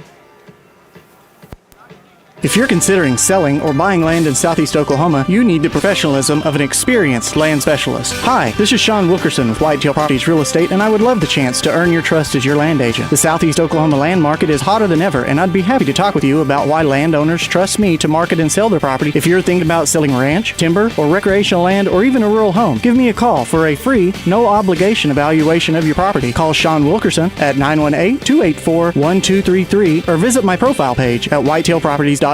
If you're considering selling or buying land in Southeast Oklahoma, you need the professionalism of an experienced land specialist. Hi, this is Sean Wilkerson with Whitetail Properties Real Estate, and I would love the chance to earn your trust as your land agent. The Southeast Oklahoma land market is hotter than ever, and I'd be happy to talk with you about why landowners trust me to market and sell their property. If you're thinking about selling ranch, timber, or recreational land, or even a rural home, give me a call for a free, no-obligation evaluation of your property. Call Sean Wilkerson at 918-284-1233 or visit my profile page at whitetailproperties.com.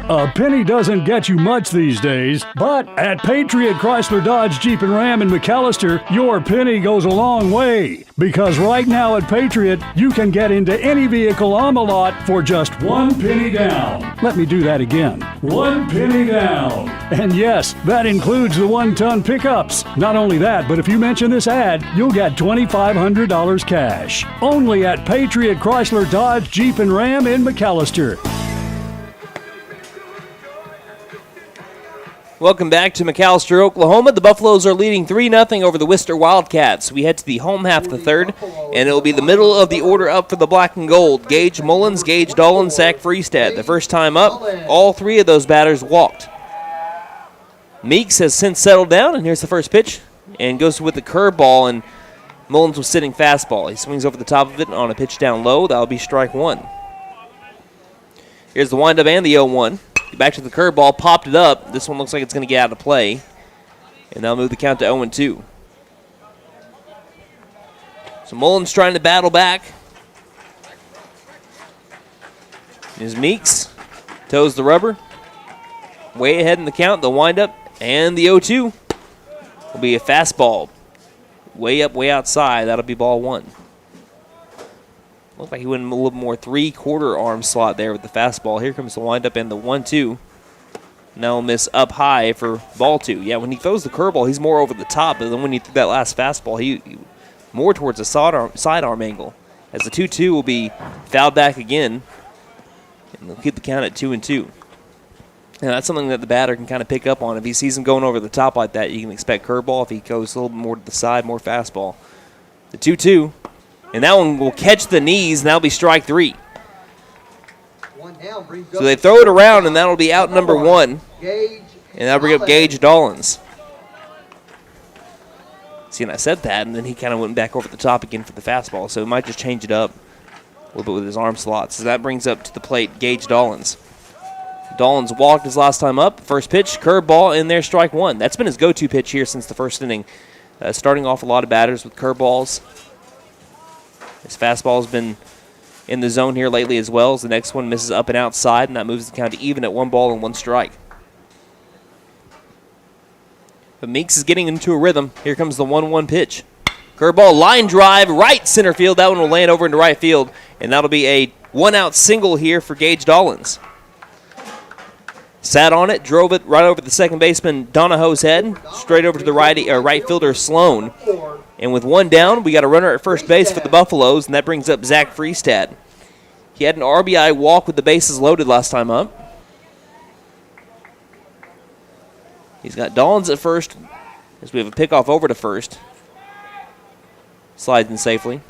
A penny doesn't get you much these days, but at Patriot Chrysler Dodge Jeep and Ram in McAlester, your penny goes a long way. Because right now at Patriot, you can get into any vehicle on the lot for just 1 penny down. Let me do that again. 1 penny down. And yes, that includes the 1-ton pickups. Not only that, but if you mention this ad, you'll get $2,500 cash. Only at Patriot Chrysler Dodge Jeep and Ram in McAlester. Welcome back to McAlester, Oklahoma. The Buffaloes are leading 3-0 over the Wister Wildcats. We head to the home half of the third, and it will be the middle of the order up for the black and gold. Gage Mullins, Gage Dolan, Zach Freestad. The first time up, all three of those batters walked. Meeks has since settled down, and here's the first pitch, and goes with the curveball, and Mullins was sitting fastball. He swings over the top of it on a pitch down low. That'll be strike one. Here's the windup and the 0-1. Back to the curveball, popped it up. This one looks like it's going to get out of play. And they'll move the count to 0-2. So Mullins trying to battle back. Here's Meeks. Toes the rubber. Way ahead in the count, the windup, and the 0-2 will be a fastball. Way up, way outside. That'll be ball one. Looked like he went a little more 3/4 arm slot there with the fastball. Here comes the windup and the 1-2. Now he'll miss up high for ball two. Yeah, when he throws the curveball, he's more over the top. But then when he threw that last fastball, he more towards a sidearm angle. As the 2-2 will be fouled back again. And they'll keep the count at 2-2. And that's something that the batter can kind of pick up on. If he sees him going over the top like that, you can expect curveball. If he goes a little more to the side, more fastball. The 2-2. And that one will catch the knees, and that'll be strike three. So they throw it around, and that'll be out number one. And that'll bring up Gage Dollins. See, and I said that, and then he kind of went back over the top again for the fastball. So he might just change it up a little bit with his arm slots. So that brings up to the plate Gage Dollins. Dollins walked his last time up. First pitch, curveball in there, strike one. That's been his go-to pitch here since the first inning. Starting off a lot of batters with curveballs. His fastball's been in the zone here lately as well, as the next one misses up and outside, and that moves the count to even at 1 ball and 1 strike. But Meeks is getting into a rhythm. Here comes the 1-1 pitch. Curveball, line drive, right center field. That one will land over into right field, and that'll be a 1-out single here for Gage Dollins. Sat on it, drove it right over the second baseman Donahoe's head, straight over to the right fielder Sloan. And with one down, we got a runner at first base for the Buffaloes, and that brings up Zach Freestad. He had an RBI walk with the bases loaded last time up. He's got Dollins at first, as we have a pickoff over to first. Slides in safely.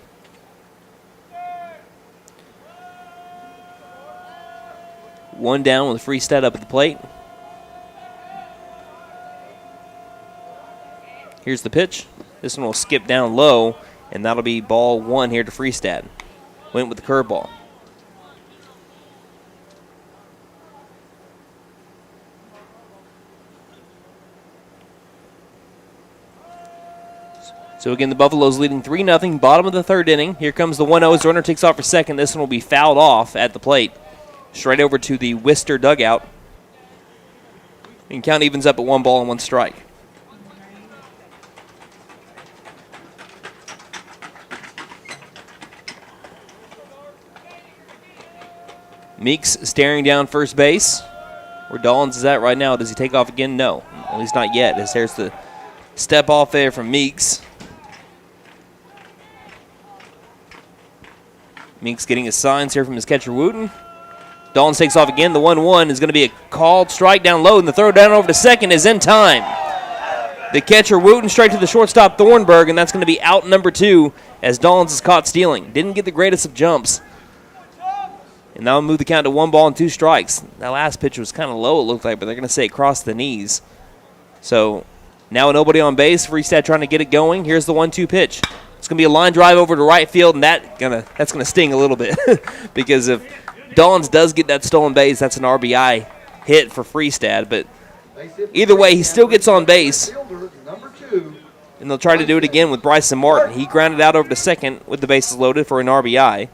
One down with Freestad up at the plate. Here's the pitch. This one will skip down low, and that'll be ball one here to Freestad. Went with the curveball. So again, the Buffaloes leading 3-0, bottom of the third inning. Here comes the 1-0. His runner takes off for second. This one will be fouled off at the plate. Straight over to the Wister dugout. And count evens up at 1 ball and 1 strike. Meeks staring down first base. Where Dollins is at right now. Does he take off again? No. At least not yet. As there's the step off there from Meeks. Meeks getting his signs here from his catcher Wooten. Dollins takes off again. The 1-1 is going to be a called strike down low, and the throw down over to second is in time. The catcher Wooten straight to the shortstop Thornburg, and that's going to be out number 2 as Dollins is caught stealing. Didn't get the greatest of jumps. And that'll move the count to 1 ball and 2 strikes. That last pitch was kind of low, it looked like, but they're going to say across the knees. So now nobody on base. Freestad trying to get it going. Here's the 1-2 pitch. It's going to be a line drive over to right field, and that's going to sting a little bit because if Dawns does get that stolen base, that's an RBI hit for Freestad. But either way, he still gets on base. And they'll try to do it again with Bryson Martin. He grounded out over to second with the bases loaded for an RBI.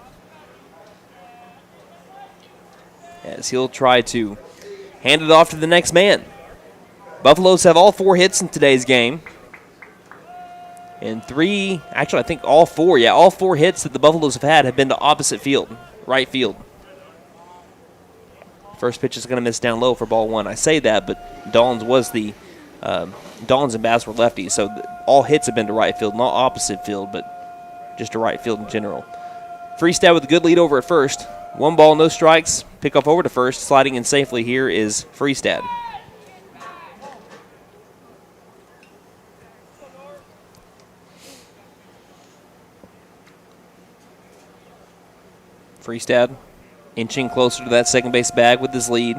As he'll try to hand it off to the next man. Buffaloes have all 4 hits in today's game. And I think all 4. Yeah, all 4 hits that the Buffaloes have been to opposite field, right field. First pitch is going to miss down low for ball 1. I say that, but Dawns and Bass were lefties, so all hits have been to right field, not opposite field, but just to right field in general. Freestad with a good lead over at first. 1 ball, no strikes. Pick off over to first. Sliding in safely here is Freestad. Freestad inching closer to that second base bag with his lead.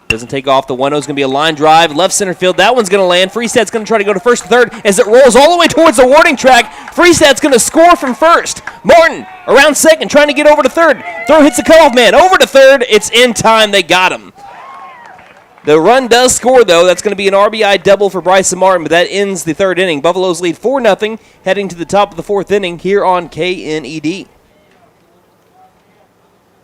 Doesn't take off. The 1-0 is going to be a line drive. Left center field. That one's going to land. Freestad's going to try to go to first and third as it rolls all the way towards the warning track. Freestad's going to score from first. Martin around second trying to get over to third. Throw hits the cutoff man. Over to third. It's in time. They got him. The run does score, though. That's going to be an RBI double for Bryson Martin, but that ends the 3rd inning. Buffaloes lead 4-0 heading to the top of the 4th inning here on KNED.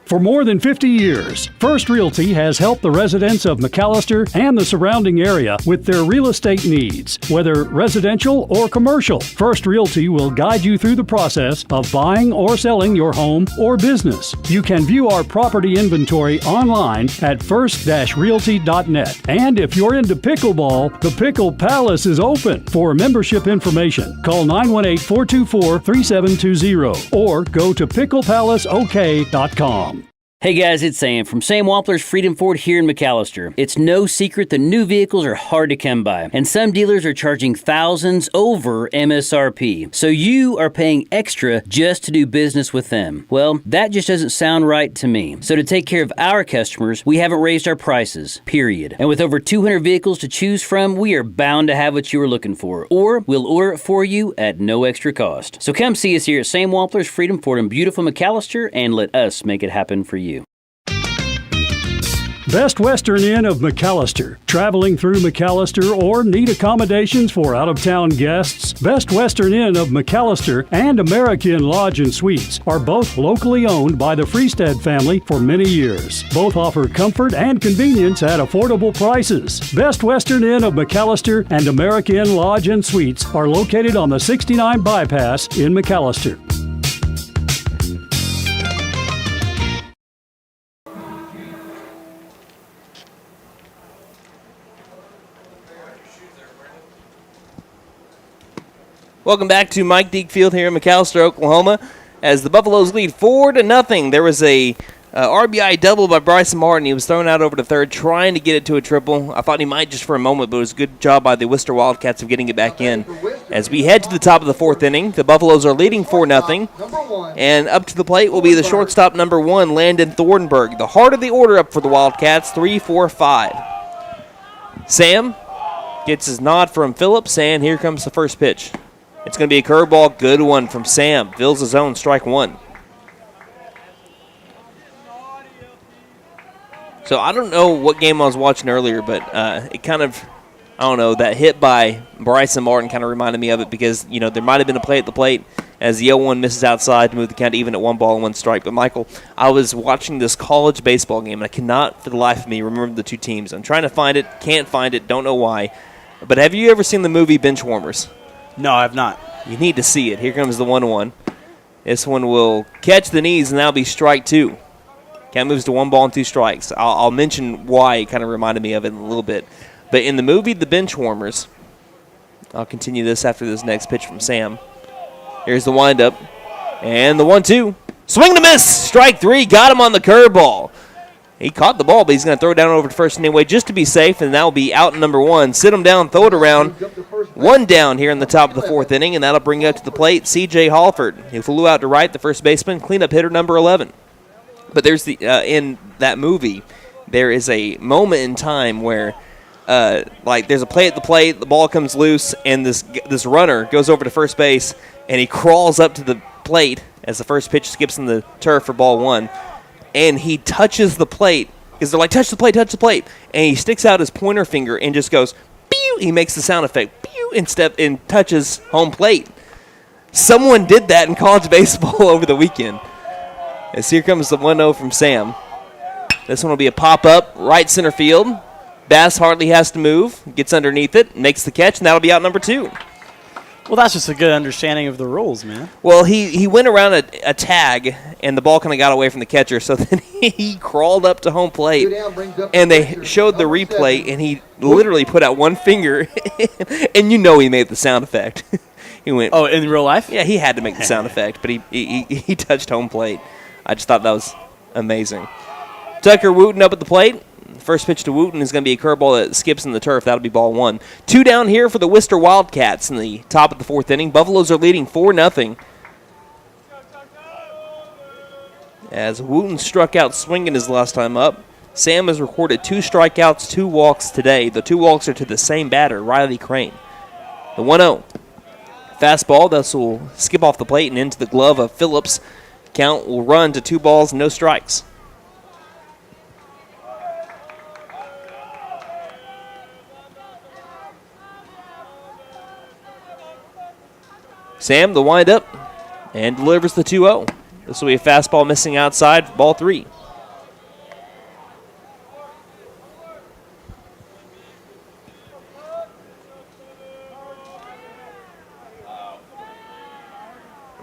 For more than 50 years, First Realty has helped the residents of McAlester and the surrounding area with their real estate needs. Whether residential or commercial, First Realty will guide you through the process of buying or selling your home or business. You can view our property inventory online at first-realty.net. And if you're into pickleball, the Pickle Palace is open. For membership information, call 918-424-3720 or go to picklepalaceok.com. Hey guys, it's Sam from Sam Wampler's Freedom Ford here in McAlester. It's no secret that new vehicles are hard to come by, and some dealers are charging thousands over MSRP. So you are paying extra just to do business with them. Well, that just doesn't sound right to me. So to take care of our customers, we haven't raised our prices, period. And with over 200 vehicles to choose from, we are bound to have what you are looking for, or we'll order it for you at no extra cost. So come see us here at Sam Wampler's Freedom Ford in beautiful McAlester and let us make it happen for you. Best Western Inn of McAlester. Traveling through McAlester or need accommodations for out-of-town guests? Best Western Inn of McAlester and American Lodge and Suites are both locally owned by the Freestad family for many years. Both offer comfort and convenience at affordable prices. Best Western Inn of McAlester and American Lodge and Suites are located on the 69 Bypass in McAlester. Welcome back to Mike Deek Field here in McAlester, Oklahoma, as the Buffaloes lead 4-0. There was a RBI double by Bryson Martin. He was thrown out over to third, trying to get it to a triple. I thought he might just for a moment, but it was a good job by the Wister Wildcats of getting it back in. As we head to the top of the 4th inning, the Buffaloes are leading 4-0, and up to the plate will be the shortstop number 1, Landon Thornburg. The heart of the order up for the Wildcats, 3-4-5. Sam gets his nod from Phillips, and here comes the first pitch. It's going to be a curveball, good one from Sam. Fills his own, strike 1. So I don't know what game I was watching earlier, but it kind of, I don't know, that hit by Bryson Martin kind of reminded me of it because, you know, there might have been a play at the plate as the 0-1 misses outside to move the count even at 1 ball and 1 strike. But, Michael, I was watching this college baseball game, and I cannot for the life of me remember the two teams. I'm trying to find it, can't find it, don't know why. But have you ever seen the movie Benchwarmers? No, I have not. You need to see it. Here comes the 1-1. This one will catch the knees, and that'll be strike 2. Count moves to 1 ball and 2 strikes. I'll mention why it kind of reminded me of it in a little bit. But in the movie The Benchwarmers, I'll continue this after this next pitch from Sam. Here's the windup. And the 1-2. Swing and a miss. Strike 3. Got him on the curveball. He caught the ball, but he's going to throw it down over to first anyway just to be safe, and that will be out number 1. Sit him down, throw it around. 1 down here in the top of the 4th inning, and that'll bring you up to the plate C.J. Halford. He flew out to right, the first baseman, cleanup hitter number 11. But there's in that movie, there is a moment in time where, there's a play at the plate, the ball comes loose, and this runner goes over to first base, and he crawls up to the plate as the first pitch skips in the turf for ball one, and he touches the plate, because they're like, touch the plate, and he sticks out his pointer finger and just goes, pew! He makes the sound effect, pew! And touches home plate. Someone did that in college baseball over the weekend. As here comes the 1-0 from Sam. This one will be a pop-up, right center field. Bass hardly has to move, gets underneath it, makes the catch, and that'll be out number 2. Well, that's just a good understanding of the rules, man. Well, he went around a tag, and the ball kind of got away from the catcher, so then he crawled up to home plate, and they showed the replay, and he literally put out one finger, and he made the sound effect. He went. Oh, in real life? Yeah, he had to make the sound effect, but he touched home plate. I just thought that was amazing. Tucker Wooten up at the plate. First pitch to Wooten is going to be a curveball that skips in the turf. That'll be ball 1. 2 down here for the Wister Wildcats in the top of the 4th inning. Buffaloes are leading 4-0. As Wooten struck out swinging his last time up. Sam has recorded 2 strikeouts, 2 walks today. The 2 walks are to the same batter, Riley Crane. The 1-0. Fastball, this will skip off the plate and into the glove of Phillips. Count will run to 2 balls, no strikes. Sam, the windup, and delivers the 2-0. This will be a fastball missing outside for ball 3.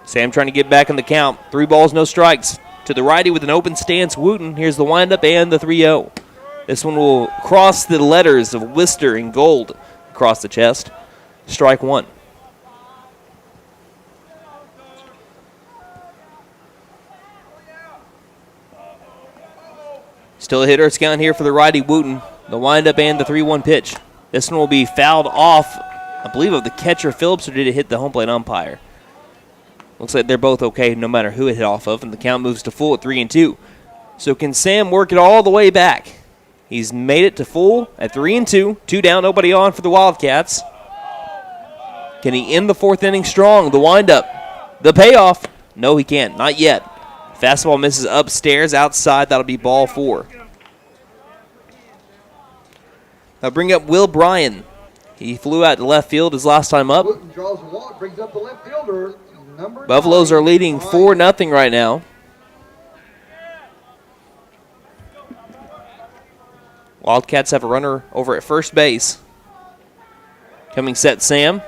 Sam trying to get back in the count. 3 balls, no strikes. To the righty with an open stance, Wooten. Here's the windup and the 3-0. This one will cross the letters of Wister in gold across the chest. Strike 1. Still a hitter count here for the righty Wooten. The windup and the 3-1 pitch. This one will be fouled off, I believe, of the catcher Phillips, or did it hit the home plate umpire? Looks like they're both okay no matter who it hit off of, and the count moves to full at 3-2. So can Sam work it all the way back? He's made it to full at 3-2. 2 down, nobody on for the Wildcats. Can he end the 4th inning strong? The windup. The payoff. No, he can't. Not yet. Fastball misses upstairs, outside. That'll be ball 4. I'll bring up Will Bryan. He flew out to left field his last time up. Draws a walk, brings up the left fielder. Buffaloes are leading 4-0 right now. Wildcats have a runner over at first base. Coming set, Sam.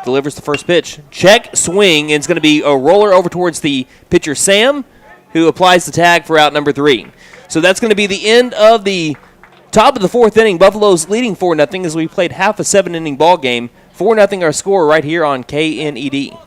Delivers the first pitch. Check, swing, and it's going to be a roller over towards the pitcher, Sam, who applies the tag for out number 3. So that's going to be the end of the top of the 4th inning. Buffaloes leading 4-0 as we played half a 7-inning ball game. 4-0 our score right here on KNED.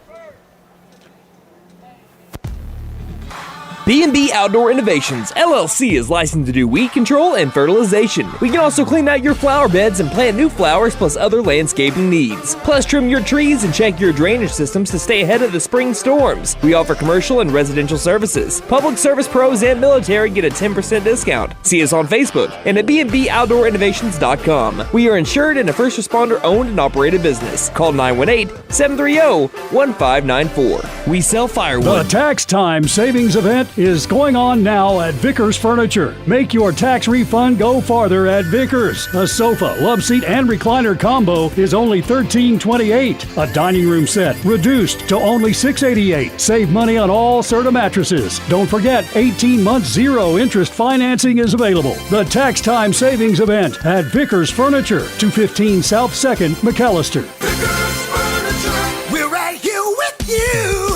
B&B Outdoor Innovations, LLC is licensed to do weed control and fertilization. We can also clean out your flower beds and plant new flowers plus other landscaping needs. Plus trim your trees and check your drainage systems to stay ahead of the spring storms. We offer commercial and residential services. Public service pros and military get a 10% discount. See us on Facebook and at bnbouttdoorinnovations.com. We are insured and a first responder owned and operated business. Call 918-730-1594. We sell firewood. The Tax Time Savings Event is going on now at Vickers Furniture. Make your tax refund go farther at Vickers. A sofa, love seat, and recliner combo is only $13.28. A dining room set reduced to only $6.88. Save money on all Serta mattresses. Don't forget, 18 months zero interest financing is available. The Tax Time Savings Event at Vickers Furniture, 215 South 2nd, McAlester. Vickers Furniture, we're right here with you.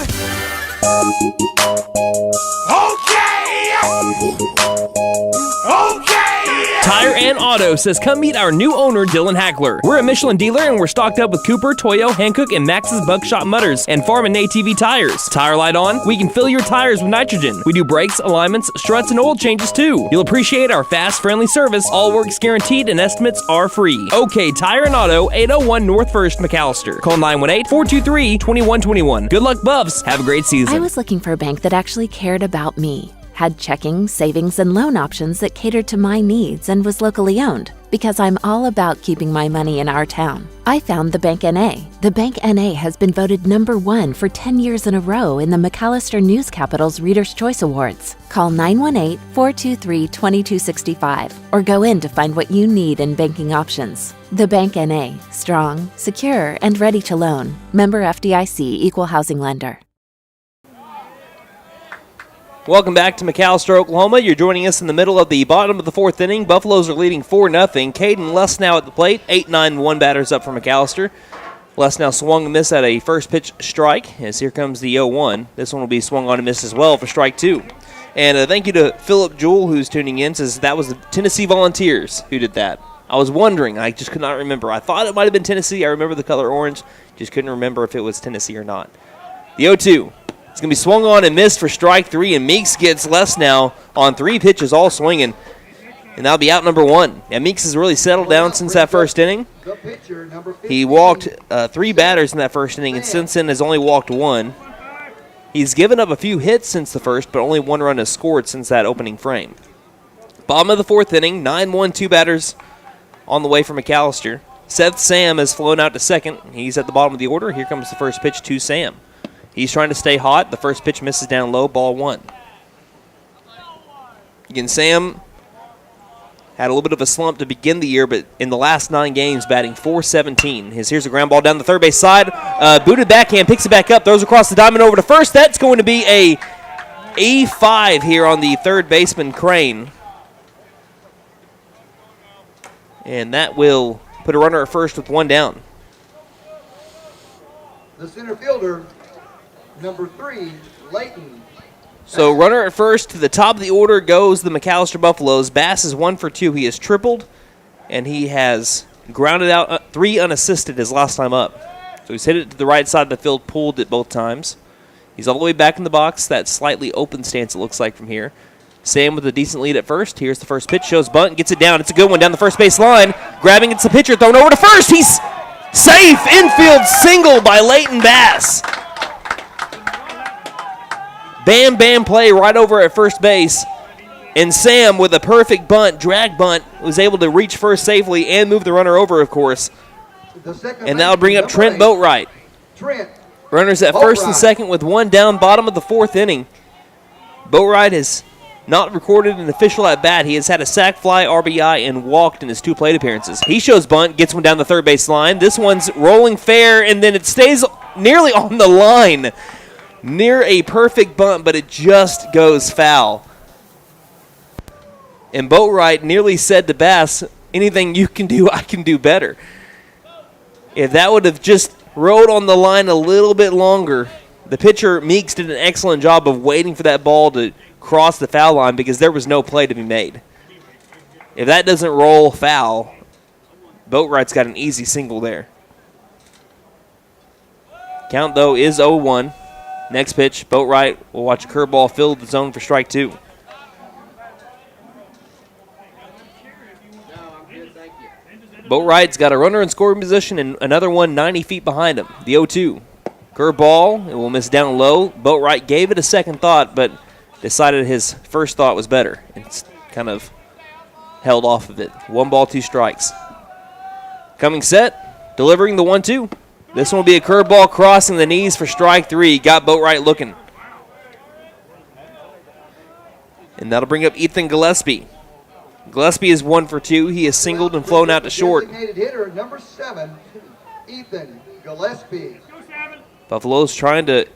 Tire and Auto says come meet our new owner, Dylan Hackler. We're a Michelin dealer and we're stocked up with Cooper, Toyo, Hankook, and Max's Buckshot Mutters and Farm and ATV tires. Tire light on? We can fill your tires with nitrogen. We do brakes, alignments, struts, and oil changes too. You'll appreciate our fast, friendly service. All work's guaranteed and estimates are free. OK Tire and Auto, 801 North 1st, McAlester. Call 918-423-2121. Good luck, Buffs. Have a great season. I was looking for a bank that actually cared about me. had checking, savings, and loan options that catered to my needs and was locally owned. Because I'm all about keeping my money in our town, I found the Bank NA. The Bank NA has been voted #1 for 10 years in a row in the McAlester News Capital's Reader's Choice Awards. Call 918-423-2265 or go in to find what you need in banking options. The Bank NA, strong, secure, and ready to loan. Member FDIC, Equal Housing Lender. Welcome back to McAlester, Oklahoma. You're joining us in the middle of the bottom of the fourth inning. Buffaloes are leading 4-0. Caden Lesnow at the plate. 8-9-1 batters up for McAlester. Lesnow swung and missed at a first pitch strike, as here comes the 0-1. This one will be swung on and missed as well for strike 2. And thank you to Philip Jewell, who's tuning in, says that was the Tennessee Volunteers who did that. I was wondering. I just could not remember. I thought it might have been Tennessee. I remember the color orange. Just couldn't remember if it was Tennessee or not. The 0-2. It's going to be swung on and missed for strike 3, and Meeks gets Lesnow on 3 pitches, all swinging. And that'll be out number 1. And Meeks has really settled down since that first inning. He walked 3 batters in that first inning, and since then has only walked 1. He's given up a few hits since the first, but only 1 run has scored since that opening frame. Bottom of the fourth inning, 9-1, 2 batters on the way for McAlester. Seth Sam has flown out to second. He's at the bottom of the order. Here comes the first pitch to Sam. He's trying to stay hot. The first pitch misses down low, ball 1. Again, Sam had a little bit of a slump to begin the year, but in the last 9 games, batting .417. Here's a ground ball down the third base side. Booted backhand, picks it back up, throws across the diamond over to first. That's going to be a E5 here on the third baseman, Crane. And that will put a runner at first with 1 down. The center fielder, number 3, Layton. So runner at first, to the top of the order goes the McAlester Buffaloes. Bass is 1 for 2. He has tripled, and he has grounded out 3 unassisted his last time up. So he's hit it to the right side of the field, pulled it both times. He's all the way back in the box. That slightly open stance it looks like from here. Sam with a decent lead at first. Here's the first pitch, shows bunt, gets it down. It's a good one down the first base line. Grabbing, it's the pitcher, thrown over to first. He's safe. Infield single by Leighton Bass. Bam, bam play right over at first base. And Sam, with a perfect bunt, drag bunt, was able to reach first safely and move the runner over, of course. And that'll bring up Trent Boatwright. Runners at first and second with 1 down, bottom of the fourth inning. Boatwright has not recorded an official at-bat. He has had a sac fly, RBI, and walked in his 2 plate appearances. He shows bunt, gets one down the third base line. This one's rolling fair, and then it stays nearly on the line. Near a perfect bunt, but it just goes foul. And Boatwright nearly said to Bass, anything you can do, I can do better. If that would have just rode on the line a little bit longer, the pitcher, Meeks, did an excellent job of waiting for that ball to cross the foul line because there was no play to be made. If that doesn't roll foul, Boatwright's got an easy single there. Count, though, is 0-1. Next pitch, Boatwright will watch a curveball fill the zone for strike 2. Boatwright's got a runner in scoring position and another one 90 feet behind him. The 0-2. Curveball, it will miss down low. Boatwright gave it a second thought, but decided his first thought was better. It's kind of held off of it. 1 ball, 2 strikes. Coming set, delivering the 1-2. This one will be a curveball crossing the knees for strike 3. Got Boatwright looking. And that'll bring up Ethan Gillespie. Gillespie is 1 for 2. He is singled and flown out to short. Designated hitter, number 7, Ethan Gillespie. Buffaloes trying to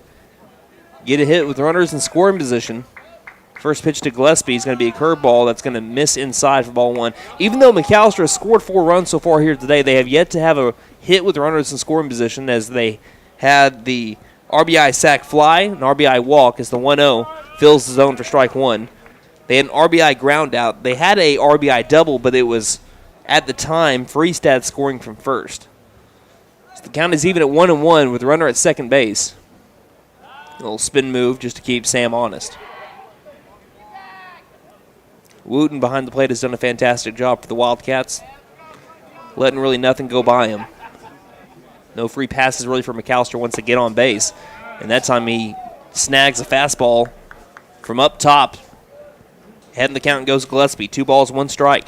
get a hit with runners in scoring position. First pitch to Gillespie is going to be a curveball that's going to miss inside for ball 1. Even though McAlester has scored 4 runs so far here today, they have yet to have a hit with runners in scoring position, as they had the RBI sac fly, an RBI walk as the 1-0 fills the zone for strike 1. They had an RBI ground out. They had a RBI double, but it was, at the time, Freestad scoring from first. So the count is even at 1-1 with the runner at second base. A little spin move just to keep Sam honest. Wooten behind the plate has done a fantastic job for the Wildcats, letting really nothing go by him. No free passes really for McAlester once they get on base. And that time he snags a fastball from up top Head in the count goes Gillespie. 2 balls, 1 strike.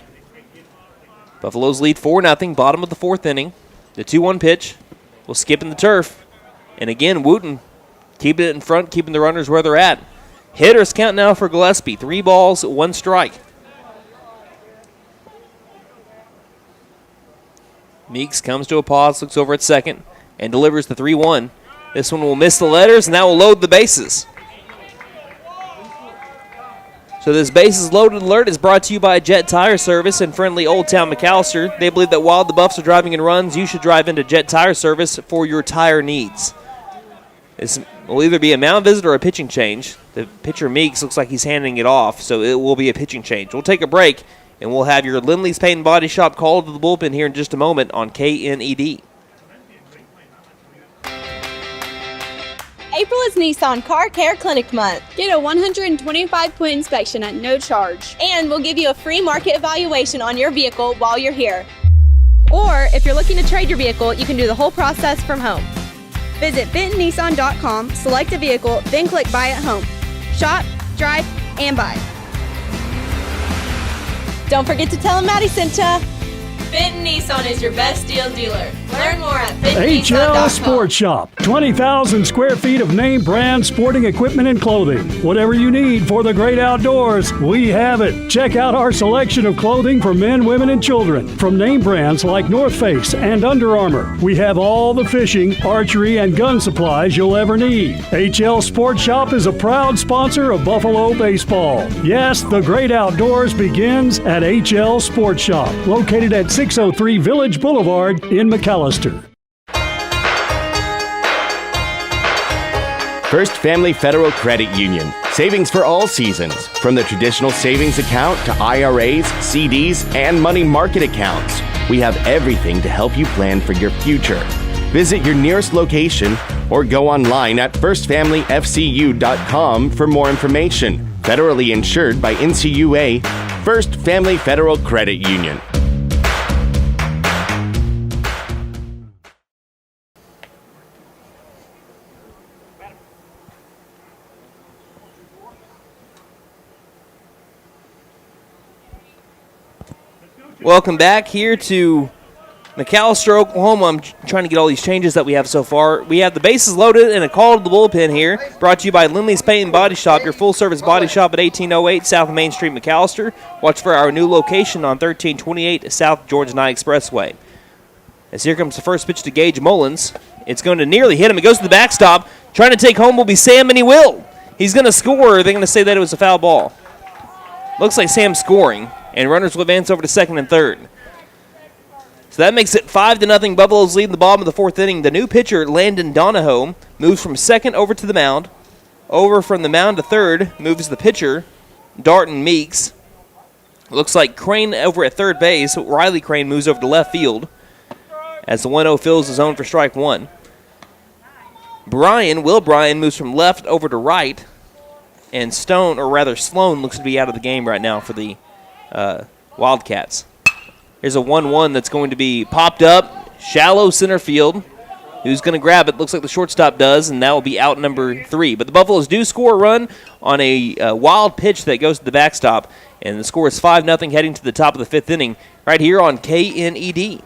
Buffaloes lead 4-0, bottom of the 4th inning. The 2-1 pitch will skip in the turf. And again, Wooten keeping it in front, keeping the runners where they're at. Hitters count now for Gillespie. 3 balls, 1 strike. Meeks comes to a pause, looks over at second, and delivers the 3-1. This one will miss the letters, and that will load the bases. So this bases loaded alert is brought to you by Jet Tire Service in friendly Old Town McAlester. They believe that while the Buffs are driving in runs, you should drive into Jet Tire Service for your tire needs. This will either be a mound visit or a pitching change. The pitcher Meeks looks like he's handing it off, so it will be a pitching change. We'll take a break, and we'll have your Lindley's Paint and Body Shop call to the bullpen here in just a moment on KNED. April is Nissan Car Care Clinic Month. Get a 125-point inspection at no charge. And we'll give you a free market evaluation on your vehicle while you're here. Or if you're looking to trade your vehicle, you can do the whole process from home. Visit BentonNissan.com, select a vehicle, then click Buy at Home. Shop, drive, and buy. Don't forget to tell them Maddie sent ya. Benton Nissan is your best deal dealer. Learn more at HL BentonNissan.com. Sports Shop. 20,000 square feet of name brand sporting equipment and clothing. Whatever you need for the great outdoors, we have it. Check out our selection of clothing for men, women, and children. From name brands like North Face and Under Armour, we have all the fishing, archery, and gun supplies you'll ever need. HL Sports Shop is a proud sponsor of Buffalo baseball. Yes, the great outdoors begins at HL Sports Shop, located at 603 Village Boulevard in McAlester. First Family Federal Credit Union. Savings for all seasons. From the traditional savings account to IRAs, CDs, and money market accounts. We have everything to help you plan for your future. Visit your nearest location or go online at firstfamilyfcu.com for more information. Federally insured by NCUA. First Family Federal Credit Union. Welcome back here to McAlester, Oklahoma. I'm trying to get all these changes that we have so far. We have the bases loaded and a call to the bullpen here, brought to you by Lindley's Paint and Body Shop, your full-service body shop at 1808 South Main Street, McAlester. Watch for our new location on 1328 South Georgia 9 Expressway. As here comes the first pitch to Gage Mullins. It's going to nearly hit him. It goes to the backstop. Trying to take home will be Sam, and he will. He's going to score. They're going to say that it was a foul ball. Looks like Sam's scoring, and runners will advance over to second and third. So that makes it 5-0. Buffaloes lead in the bottom of the 4th inning. The new pitcher, Landon Donahoe, moves from second over to the mound. Over from the mound to third moves the pitcher, Darton Meeks. Looks like Crane over at third base. Riley Crane moves over to left field as the 1-0 fills the zone for strike one. Will Bryan moves from left over to right. And Sloan looks to be out of the game right now for the Wildcats. Here's a 1-1 that's going to be popped up, shallow center field. Who's going to grab it? Looks like the shortstop does, and that will be out number 3. But the Buffaloes do score a run on a wild pitch that goes to the backstop, and the score is 5-0 heading to the top of the 5th inning right here on KNED.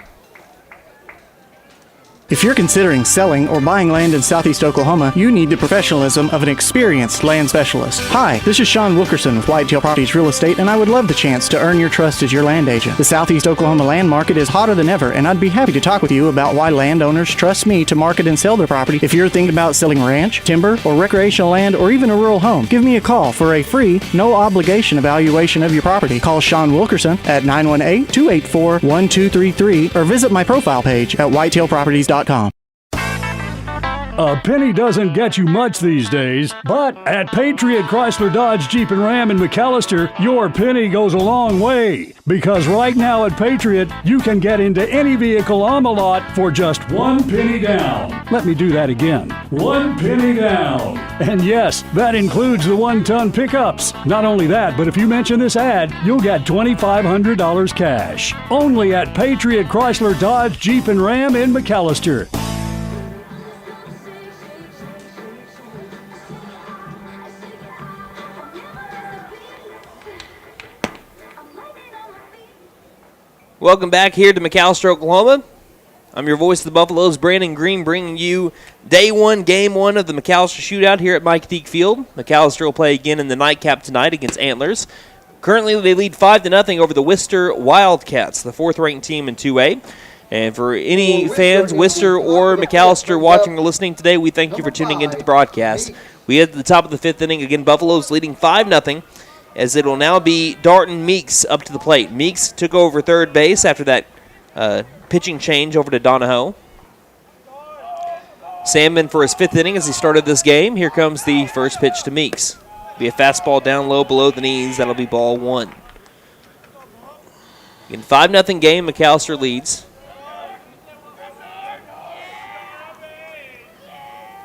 If you're considering selling or buying land in Southeast Oklahoma, you need the professionalism of an experienced land specialist. Hi, this is Sean Wilkerson with Whitetail Properties Real Estate, and I would love the chance to earn your trust as your land agent. The Southeast Oklahoma land market is hotter than ever, and I'd be happy to talk with you about why landowners trust me to market and sell their property. If you're thinking about selling ranch, timber, or recreational land, or even a rural home, give me a call for a free, no-obligation evaluation of your property. Call Sean Wilkerson at 918-284-1233 or visit my profile page at whitetailproperties.com. A penny doesn't get you much these days, but at Patriot Chrysler Dodge Jeep and Ram in McAlester, your penny goes a long way. Because right now at Patriot, you can get into any vehicle on the lot for just 1 penny down. Let me do that again. 1 penny down. And yes, that includes the 1-ton pickups. Not only that, but if you mention this ad, you'll get $2,500 cash. Only at Patriot Chrysler Dodge Jeep and Ram in McAlester. Welcome back here to McAlester, Oklahoma. I'm your voice of the Buffaloes, Brandon Green, bringing you day one, game one of the McAlester Shootout here at Mike Teague Field. McAlester will play again in the nightcap tonight against Antlers. Currently, they lead 5-0 over the Wister Wildcats, the fourth-ranked team in 2A. And for any fans, Wister or McAlester watching or listening today, we thank you for tuning into the broadcast. We head to the top of the fifth inning. Again, Buffaloes leading 5-0, as it will now be Darton Meeks up to the plate. Meeks took over third base after that pitching change over to Donahoe. Sandman for his fifth inning as he started this game. Here comes the first pitch to Meeks. Be a fastball down low below the knees. That'll be ball one. In 5-0 game, McAlester leads.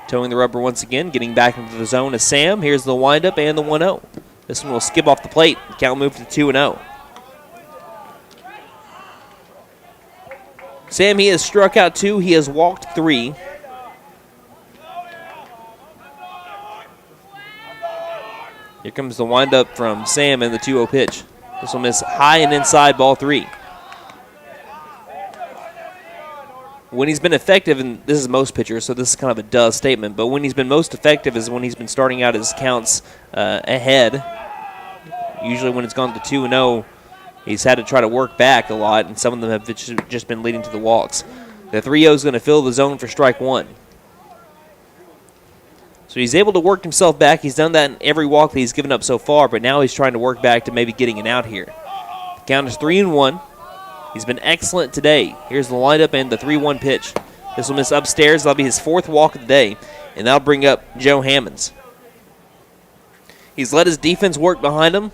Towing the rubber once again, getting back into the zone is Sam. Here's the windup and the 1-0. This one will skip off the plate. The count moved to 2-0. Sam, he has struck out 2. He has walked 3. Here comes the windup from Sam and the 2-0 pitch. This will miss high and inside, ball 3. When he's been effective, and this is most pitchers, so this is kind of a duh statement, but when he's been most effective is when he's been starting out his counts ahead. Usually when it's gone to 2-0, he's had to try to work back a lot, and some of them have just been leading to the walks. The 3-0 is going to fill the zone for strike one. So he's able to work himself back. He's done that in every walk that he's given up so far, but now he's trying to work back to maybe getting an out here. The count is 3-1. He's been excellent today. Here's the lineup and the 3-1 pitch. This will miss upstairs. That'll be his fourth walk of the day, and that'll bring up Joe Hammonds. He's let his defense work behind him.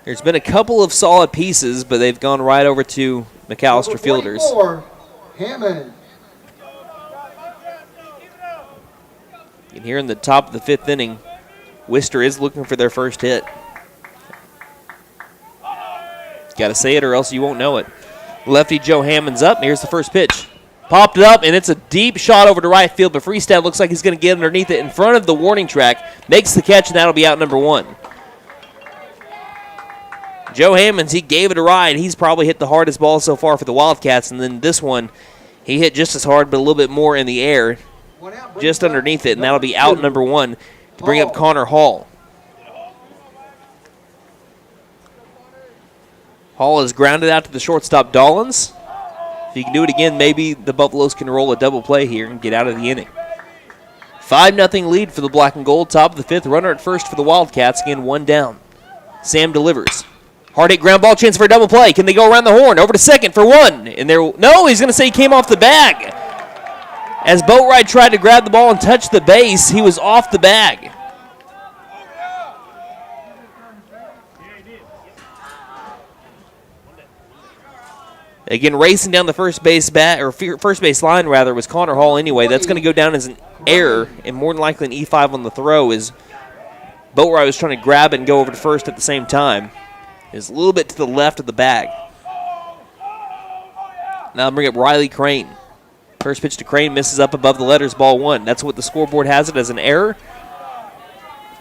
There's been a couple of solid pieces, but they've gone right over to McAlester fielders. Hammond. And here in the top of the fifth inning, Wister is looking for their first hit. Got to say it or else you won't know it. Lefty Joe Hammond's up, and here's the first pitch. Popped it up, and it's a deep shot over to right field, but Freestad looks like he's going to get underneath it in front of the warning track. Makes the catch, and that'll be out number 1. Joe Hammonds, he gave it a ride. He's probably hit the hardest ball so far for the Wildcats, and then this one, he hit just as hard, but a little bit more in the air, just underneath it, and that'll be out number 1 to bring up Connor Hall. Hall is grounded out to the shortstop, Dollins. If he can do it again, maybe the Buffaloes can roll a double play here and get out of the inning. 5-0 lead for the black and gold. Top of the fifth, runner at first for the Wildcats. Again, 1 down. Sam delivers. Hard hit ground ball, chance for a double play. Can they go around the horn? Over to second for 1. And no, he's going to say he came off the bag. As Boatwright tried to grab the ball and touch the base, he was off the bag. Again, racing down the first base line was Connor Hall anyway. That's going to go down as an error, and more than likely an E5 on the throw as Boatwright was trying to grab it and go over to first at the same time. It's a little bit to the left of the bag. Now I'll bring up Riley Crane. First pitch to Crane misses up above the letters, ball 1. That's what the scoreboard has it as an error.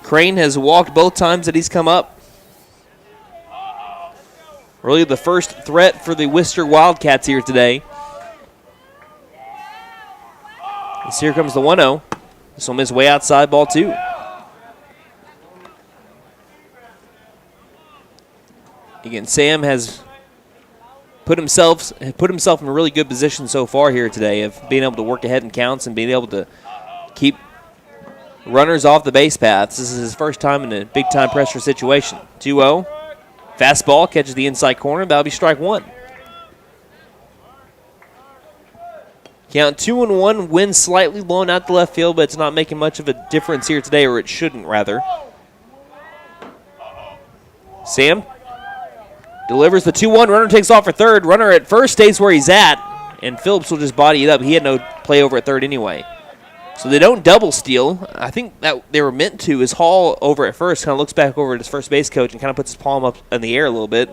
Crane has walked both times that he's come up. Really the first threat for the Wister Wildcats here today. As here comes the 1-0. This will miss way outside, ball 2. Again, Sam has put himself in a really good position so far here today of being able to work ahead in counts and being able to keep runners off the base paths. This is his first time in a big-time pressure situation. 2-0. Fastball catches the inside corner. That'll be strike 1. Count 2-1. Wind slightly blown out to left field, but it's not making much of a difference here today, or it shouldn't, rather. Sam delivers the 2-1. Runner takes off for third. Runner at first stays where he's at, and Phillips will just body it up. He had no play over at third anyway. So they don't double steal. I think that they were meant to, as Hall over at first kind of looks back over at his first base coach and kind of puts his palm up in the air a little bit.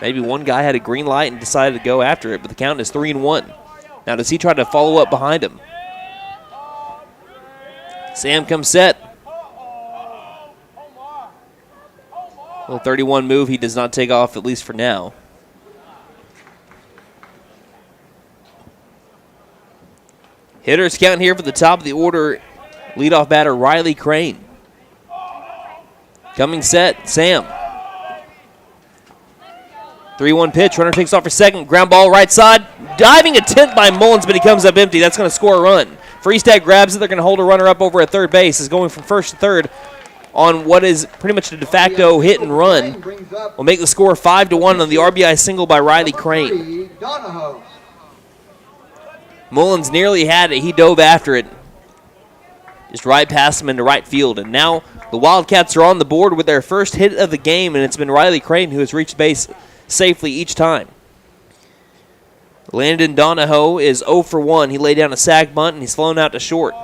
Maybe one guy had a green light and decided to go after it, but the count is 3-1. Now does he try to follow up behind him? Sam comes set. Little 31 move. He does not take off, at least for now. Hitters count here for the top of the order. Leadoff batter Riley Crane. Coming set, Sam. 3-1 pitch. Runner takes off for second. Ground ball right side. Diving attempt by Mullins, but he comes up empty. That's going to score a run. Freestad grabs it. They're going to hold a runner up over at third base. Is going from first to third on what is pretty much a de facto hit and run. Will make the score 5-1 on the RBI single by Riley Crane. Mullins nearly had it. He dove after it. Just right past him into right field. And now the Wildcats are on the board with their first hit of the game, and it's been Riley Crane who has reached base safely each time. Landon Donahoe is 0 for 1. He laid down a sac bunt, and he's flown out to short.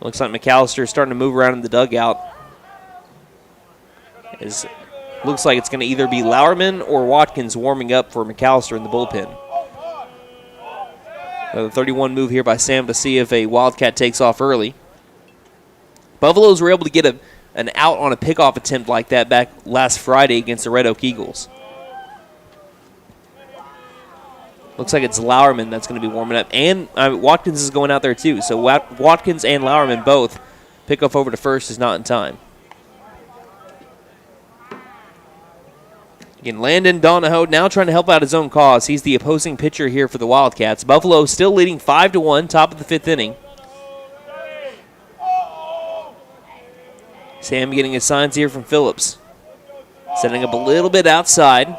Looks like McAlester is starting to move around in the dugout. Looks like it's going to either be Lauerman or Watkins warming up for McAlester in the bullpen. Another 31 move here by Sam to see if a Wildcat takes off early. Buffaloes were able to get an out on a pickoff attempt like that back last Friday against the Red Oak Eagles. Looks like it's Lauerman that's going to be warming up. And Watkins is going out there too. So Watkins and Lauerman both. Pickoff over to first is not in time. Again, Landon Donahoe now trying to help out his own cause. He's the opposing pitcher here for the Wildcats. Buffalo still leading 5-1, top of the fifth inning. Sam getting his signs here from Phillips. Setting up a little bit outside.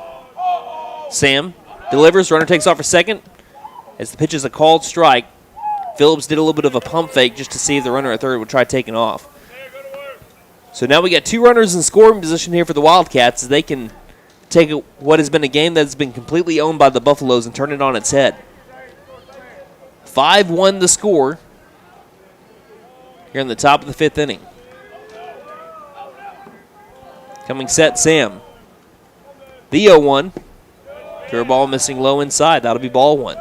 Sam delivers, runner takes off for second. As the pitch is a called strike, Phillips did a little bit of a pump fake just to see if the runner at third would try taking off. So now we got two runners in scoring position here for the Wildcats as they can take what has been a game that's been completely owned by the Buffaloes and turn it on its head. 5-1 the score here in the top of the fifth inning. Coming set, Sam. The 0-1. Curveball missing low inside. That'll be ball one.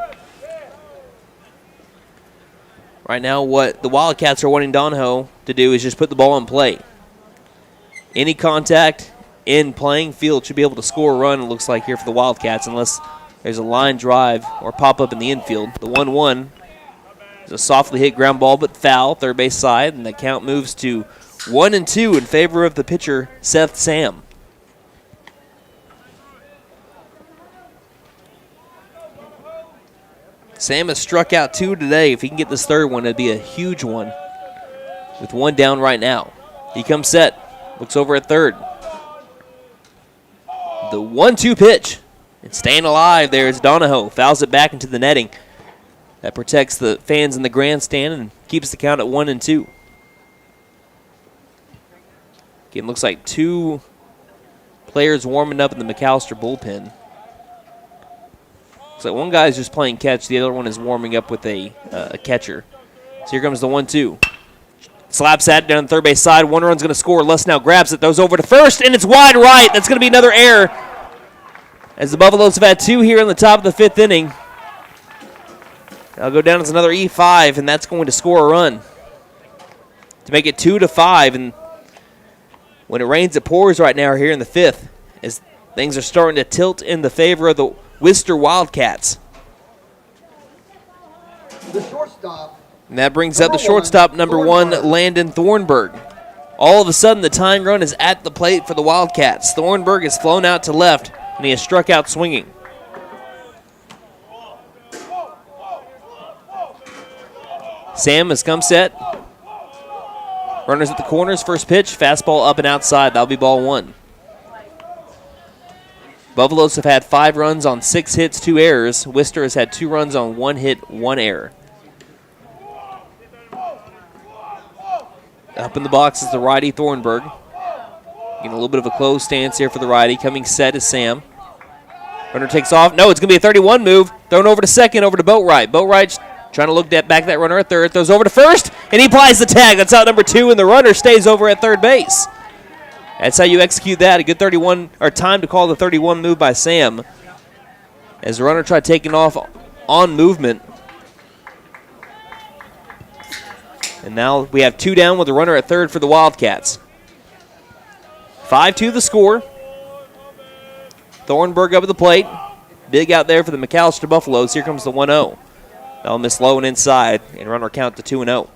Right now, what the Wildcats are wanting Donahoe to do is just put the ball in play. Any contact in playing field should be able to score a run, it looks like, here for the Wildcats, unless there's a line drive or pop-up in the infield. The 1-1 is a softly hit ground ball, but foul, third base side, and the count moves to 1-2 in favor of the pitcher, Seth Sam. Sam has struck out two today. If he can get this third one, it'd be a huge one with one down right now. He comes set, looks over at third. The 1-2 pitch. And staying alive there is Donahoe. Fouls it back into the netting. That protects the fans in the grandstand and keeps the count at 1-2. Again, looks like two players warming up in the McAlester bullpen. Looks like one guy's just playing catch. The other one is warming up with a catcher. So here comes the 1-2. Slaps that down the third base side. One run's going to score. Les now grabs it, throws over to first, and it's wide right. That's going to be another error. As the Buffaloes have had two here in the top of the fifth inning. That'll go down as another E5, and that's going to score a run to make it 2-5. And when it rains, it pours right now here in the fifth, as things are starting to tilt in the favor of the Wister Wildcats. The shortstop. And that brings up the shortstop, number one, Landon Thornburg. All of a sudden, the tying run is at the plate for the Wildcats. Thornburg has flown out to left, and he has struck out swinging. Sam has come set. Runners at the corners, first pitch, fastball up and outside. That'll be ball one. Buffaloes have had 5 runs on 6 hits, 2 errors. Wister has had 2 runs on 1 hit, 1 error. Up in the box is the righty Thornburg. Getting a little bit of a closed stance here for the righty. Coming set is Sam. Runner takes off. No, it's going to be a 31 move. Thrown over to second, over to Boatwright. Boatwright trying to look back that runner at third. Throws over to first, and he applies the tag. That's out number 2, and the runner stays over at third base. That's how you execute that. A good 31, or time to call the 31 move by Sam. As the runner tried taking off on movement. And now we have 2 down with the runner at third for the Wildcats. 5-2 the score. Thornburg up at the plate. Big out there for the McAlester Buffaloes. Here comes the 1-0. That'll miss low and inside and run our count to 2-0.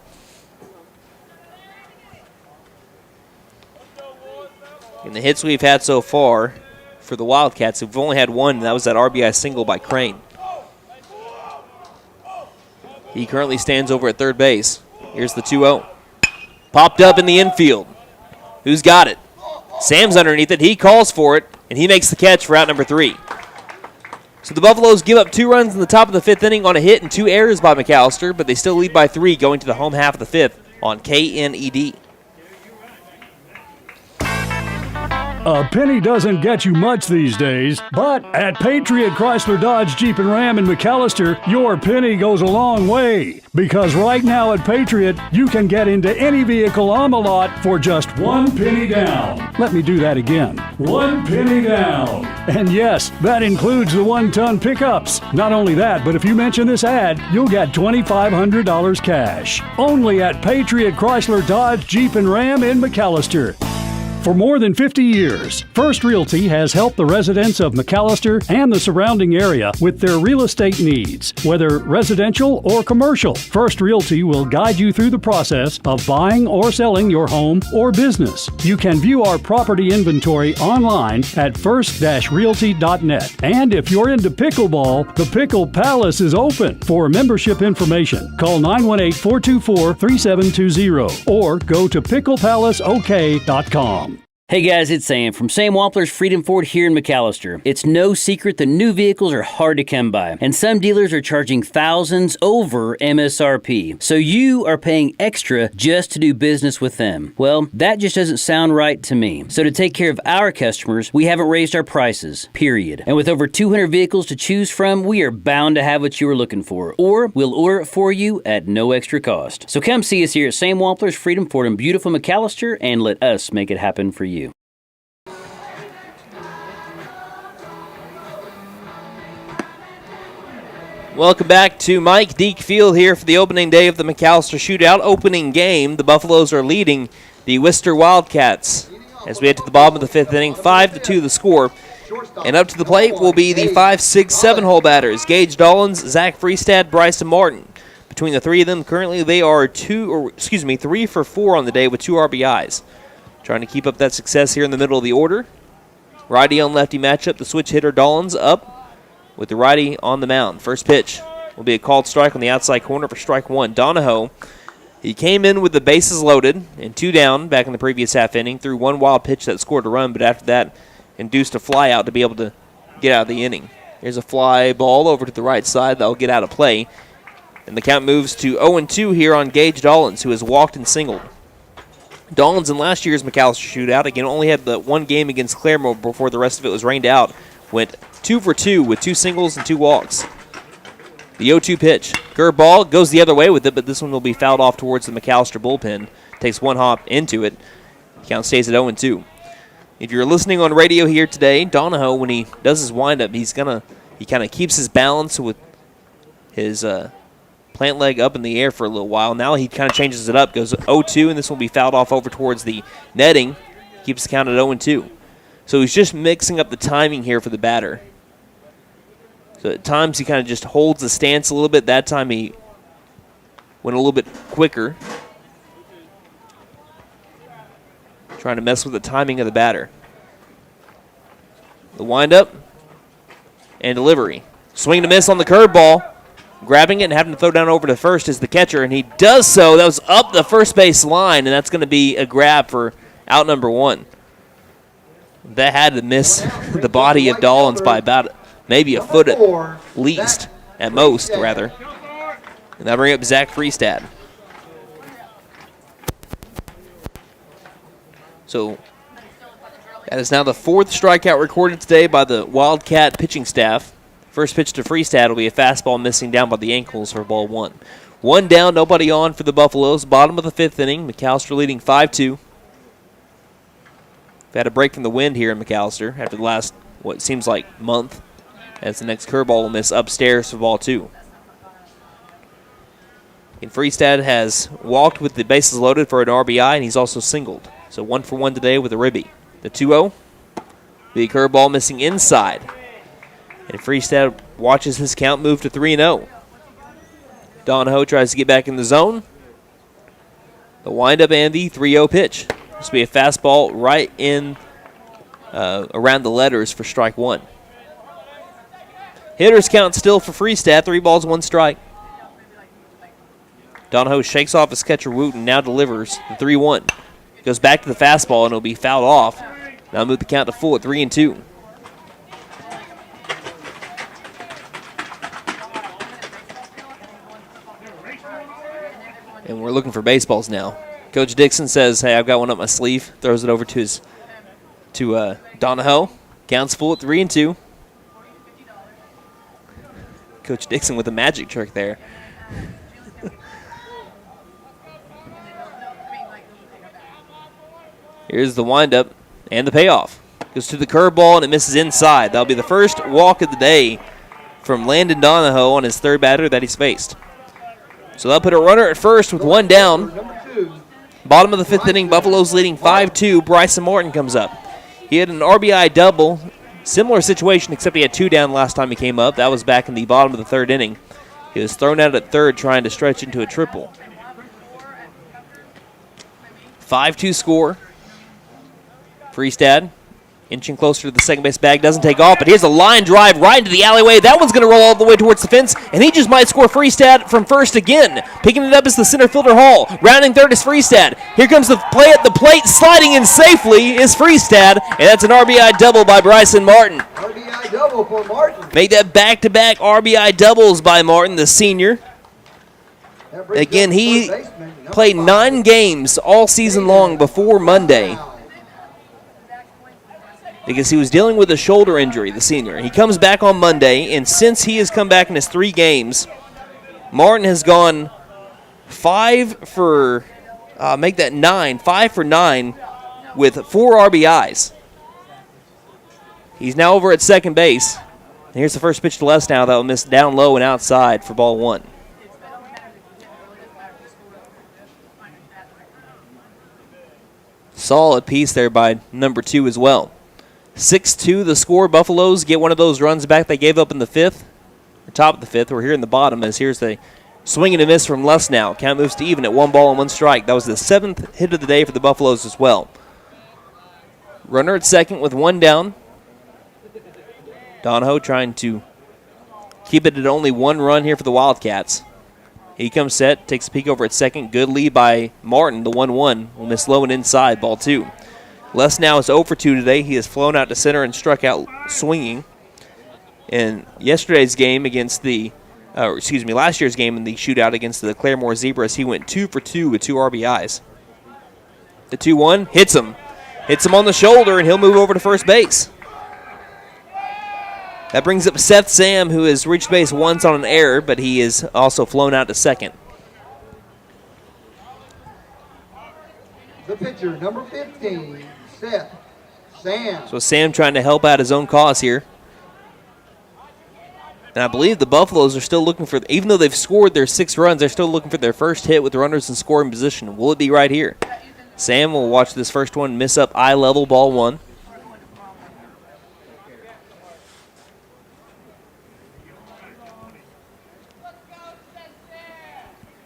In the hits we've had so far for the Wildcats, we've only had one, and that was that RBI single by Crane. He currently stands over at third base. Here's the 2-0. Popped up in the infield. Who's got it? Sam's underneath it. He calls for it, and he makes the catch for out number 3. So the Buffaloes give up 2 runs in the top of the 5th inning on a hit and 2 errors by McAlester, but they still lead by 3 going to the home half of the 5th on KNED. A penny doesn't get you much these days, but at Patriot Chrysler Dodge Jeep and Ram in McAlester, your penny goes a long way. Because right now at Patriot, you can get into any vehicle on the lot for just 1 penny down. Let me do that again. 1 penny down. And yes, that includes the 1-ton pickups. Not only that, but if you mention this ad, you'll get $2,500 cash. Only at Patriot Chrysler Dodge Jeep and Ram in McAlester. For more than 50 years, First Realty has helped the residents of McAlester and the surrounding area with their real estate needs. Whether residential or commercial, First Realty will guide you through the process of buying or selling your home or business. You can view our property inventory online at first-realty.net. And if you're into pickleball, the Pickle Palace is open. For membership information, call 918-424-3720 or go to picklepalaceok.com. Hey guys, it's Sam from Sam Wampler's Freedom Ford here in McAlester. It's no secret that new vehicles are hard to come by, and some dealers are charging thousands over MSRP. So you are paying extra just to do business with them. Well, that just doesn't sound right to me. So to take care of our customers, we haven't raised our prices, period. And with over 200 vehicles to choose from, we are bound to have what you are looking for, or we'll order it for you at no extra cost. So come see us here at Sam Wampler's Freedom Ford in beautiful McAlester and let us make it happen for you. Welcome back to Mike Deke Field here for the opening day of the McAlester Shootout. Opening game, the Buffaloes are leading the Wister Wildcats as we head to the bottom of the 5th inning, 5-2 the score. And up to the plate will be the 5, 6, 7-hole batters, Gage Dollins, Zach Freestad, Bryson Martin. Between the 3 of them, currently they are 3 for 4 on the day with 2 RBIs. Trying to keep up that success here in the middle of the order. Righty on lefty matchup, the switch hitter Dollins up with the righty on the mound. First pitch will be a called strike on the outside corner for strike 1. Donahoe, he came in with the bases loaded and 2 down back in the previous half inning, threw 1 wild pitch that scored a run, but after that induced a fly out to be able to get out of the inning. Here's a fly ball over to the right side that will get out of play. And the count moves to 0-2 here on Gage Dollins, who has walked and singled. Dollins in last year's McAlester Shootout, again, only had the 1 game against Claremore before the rest of it was rained out. Went 2 for 2 with 2 singles and 2 walks. The 0-2 pitch. Curveball goes the other way with it, but this one will be fouled off towards the McAlester bullpen. Takes 1 hop into it. Count stays at 0-2. If you're listening on radio here today, Donahoe, when he does his windup, he kind of keeps his balance with his plant leg up in the air for a little while. Now he kind of changes it up, goes 0-2, and this will be fouled off over towards the netting. Keeps the count at 0-2. So he's just mixing up the timing here for the batter. So at times he kind of just holds the stance a little bit. That time he went a little bit quicker. Trying to mess with the timing of the batter. The windup and delivery. Swing to miss on the curveball. Grabbing it and having to throw down over to first is the catcher, and he does so. That was up the first base line, and that's going to be a grab for out number 1. That had to miss the body of Dollins by about maybe a foot at least, at most, rather. And that bring up Zach Freestad. So that is now the 4th strikeout recorded today by the Wildcat pitching staff. First pitch to Freestad will be a fastball missing down by the ankles for ball 1. 1 down, nobody on for the Buffaloes. Bottom of the 5th inning, McAlester leading 5-2. We've had a break from the wind here in McAlester after the last, what seems like, month, as the next curveball will miss upstairs for ball 2. And Freestad has walked with the bases loaded for an RBI, and he's also singled. So 1 for 1 today with a ribby. The 2-0. The curveball missing inside. And Freestad watches his count move to 3-0. Donahoe tries to get back in the zone. The windup and the 3-0 pitch. This will be a fastball right in around the letters for strike one. Hitters count still for Freestad. 3 balls, 1 strike. Donahoe shakes off his catcher Wooten, now delivers the 3-1. Goes back to the fastball and it'll be fouled off. Now move the count to full at 3-2. And we're looking for baseballs now. Coach Dixon says, hey, I've got one up my sleeve. Throws it over to Donahoe. Counts full at 3-2. Coach Dixon with a magic trick there. Here's the windup and the payoff. Goes to the curveball and it misses inside. That'll be the first walk of the day from Landon Donahoe on his third batter that he's faced. So they'll put a runner at first with 1 down. Bottom of the 5th inning, Buffaloes leading 5-2. Bryson Martin comes up. He had an RBI double. Similar situation, except he had 2 down last time he came up. That was back in the bottom of the 3rd inning. He was thrown out at third trying to stretch into a triple. 5-2 score. Freestad inching closer to the second base bag, doesn't take off, but here's a line drive right into the alleyway. That one's going to roll all the way towards the fence, and he just might score. Freestad from first again. Picking it up is the center fielder Hall. Rounding third is Freestad. Here comes the play at the plate. Sliding in safely is Freestad, and that's an RBI double by Bryson Martin. RBI double for Martin. Make that back-to-back RBI doubles by Martin, the senior. Again, he played 9 games all season long before Monday, because he was dealing with a shoulder injury, the senior. He comes back on Monday, and since he has come back in his 3 games, Martin has gone 5 for 9 with 4 RBIs. He's now over at second base. And here's the first pitch to Les now that will miss down low and outside for ball 1. Solid piece there by number 2 as well. 6-2 the score. Buffaloes get one of those runs back they gave up in the 5th. Or top of the 5th. We're here in the bottom as here's the swing and a miss from Les now. Count moves to even at 1 ball and 1 strike. That was the 7th hit of the day for the Buffaloes as well. Runner at second with 1 down. Donahoe trying to keep it at only 1 run here for the Wildcats. He comes set, takes a peek over at second. Good lead by Martin, the 1-1. Will miss low and inside, ball 2. Les now is 0 for 2 today. He has flown out to center and struck out swinging. In yesterday's game against last year's game in the shootout against the Claremore Zebras, he went 2 for 2 with 2 RBIs. The 2-1 hits him. Hits him on the shoulder, and he'll move over to first base. That brings up Seth Sam, who has reached base once on an error, but he is also flown out to second. The pitcher, number 15, Seth Sam. So Sam trying to help out his own cause here. And I believe the Buffaloes are still looking for, even though they've scored their 6 runs, they're still looking for their first hit with runners in scoring position. Will it be right here? Sam will watch this first one miss up eye level, ball 1.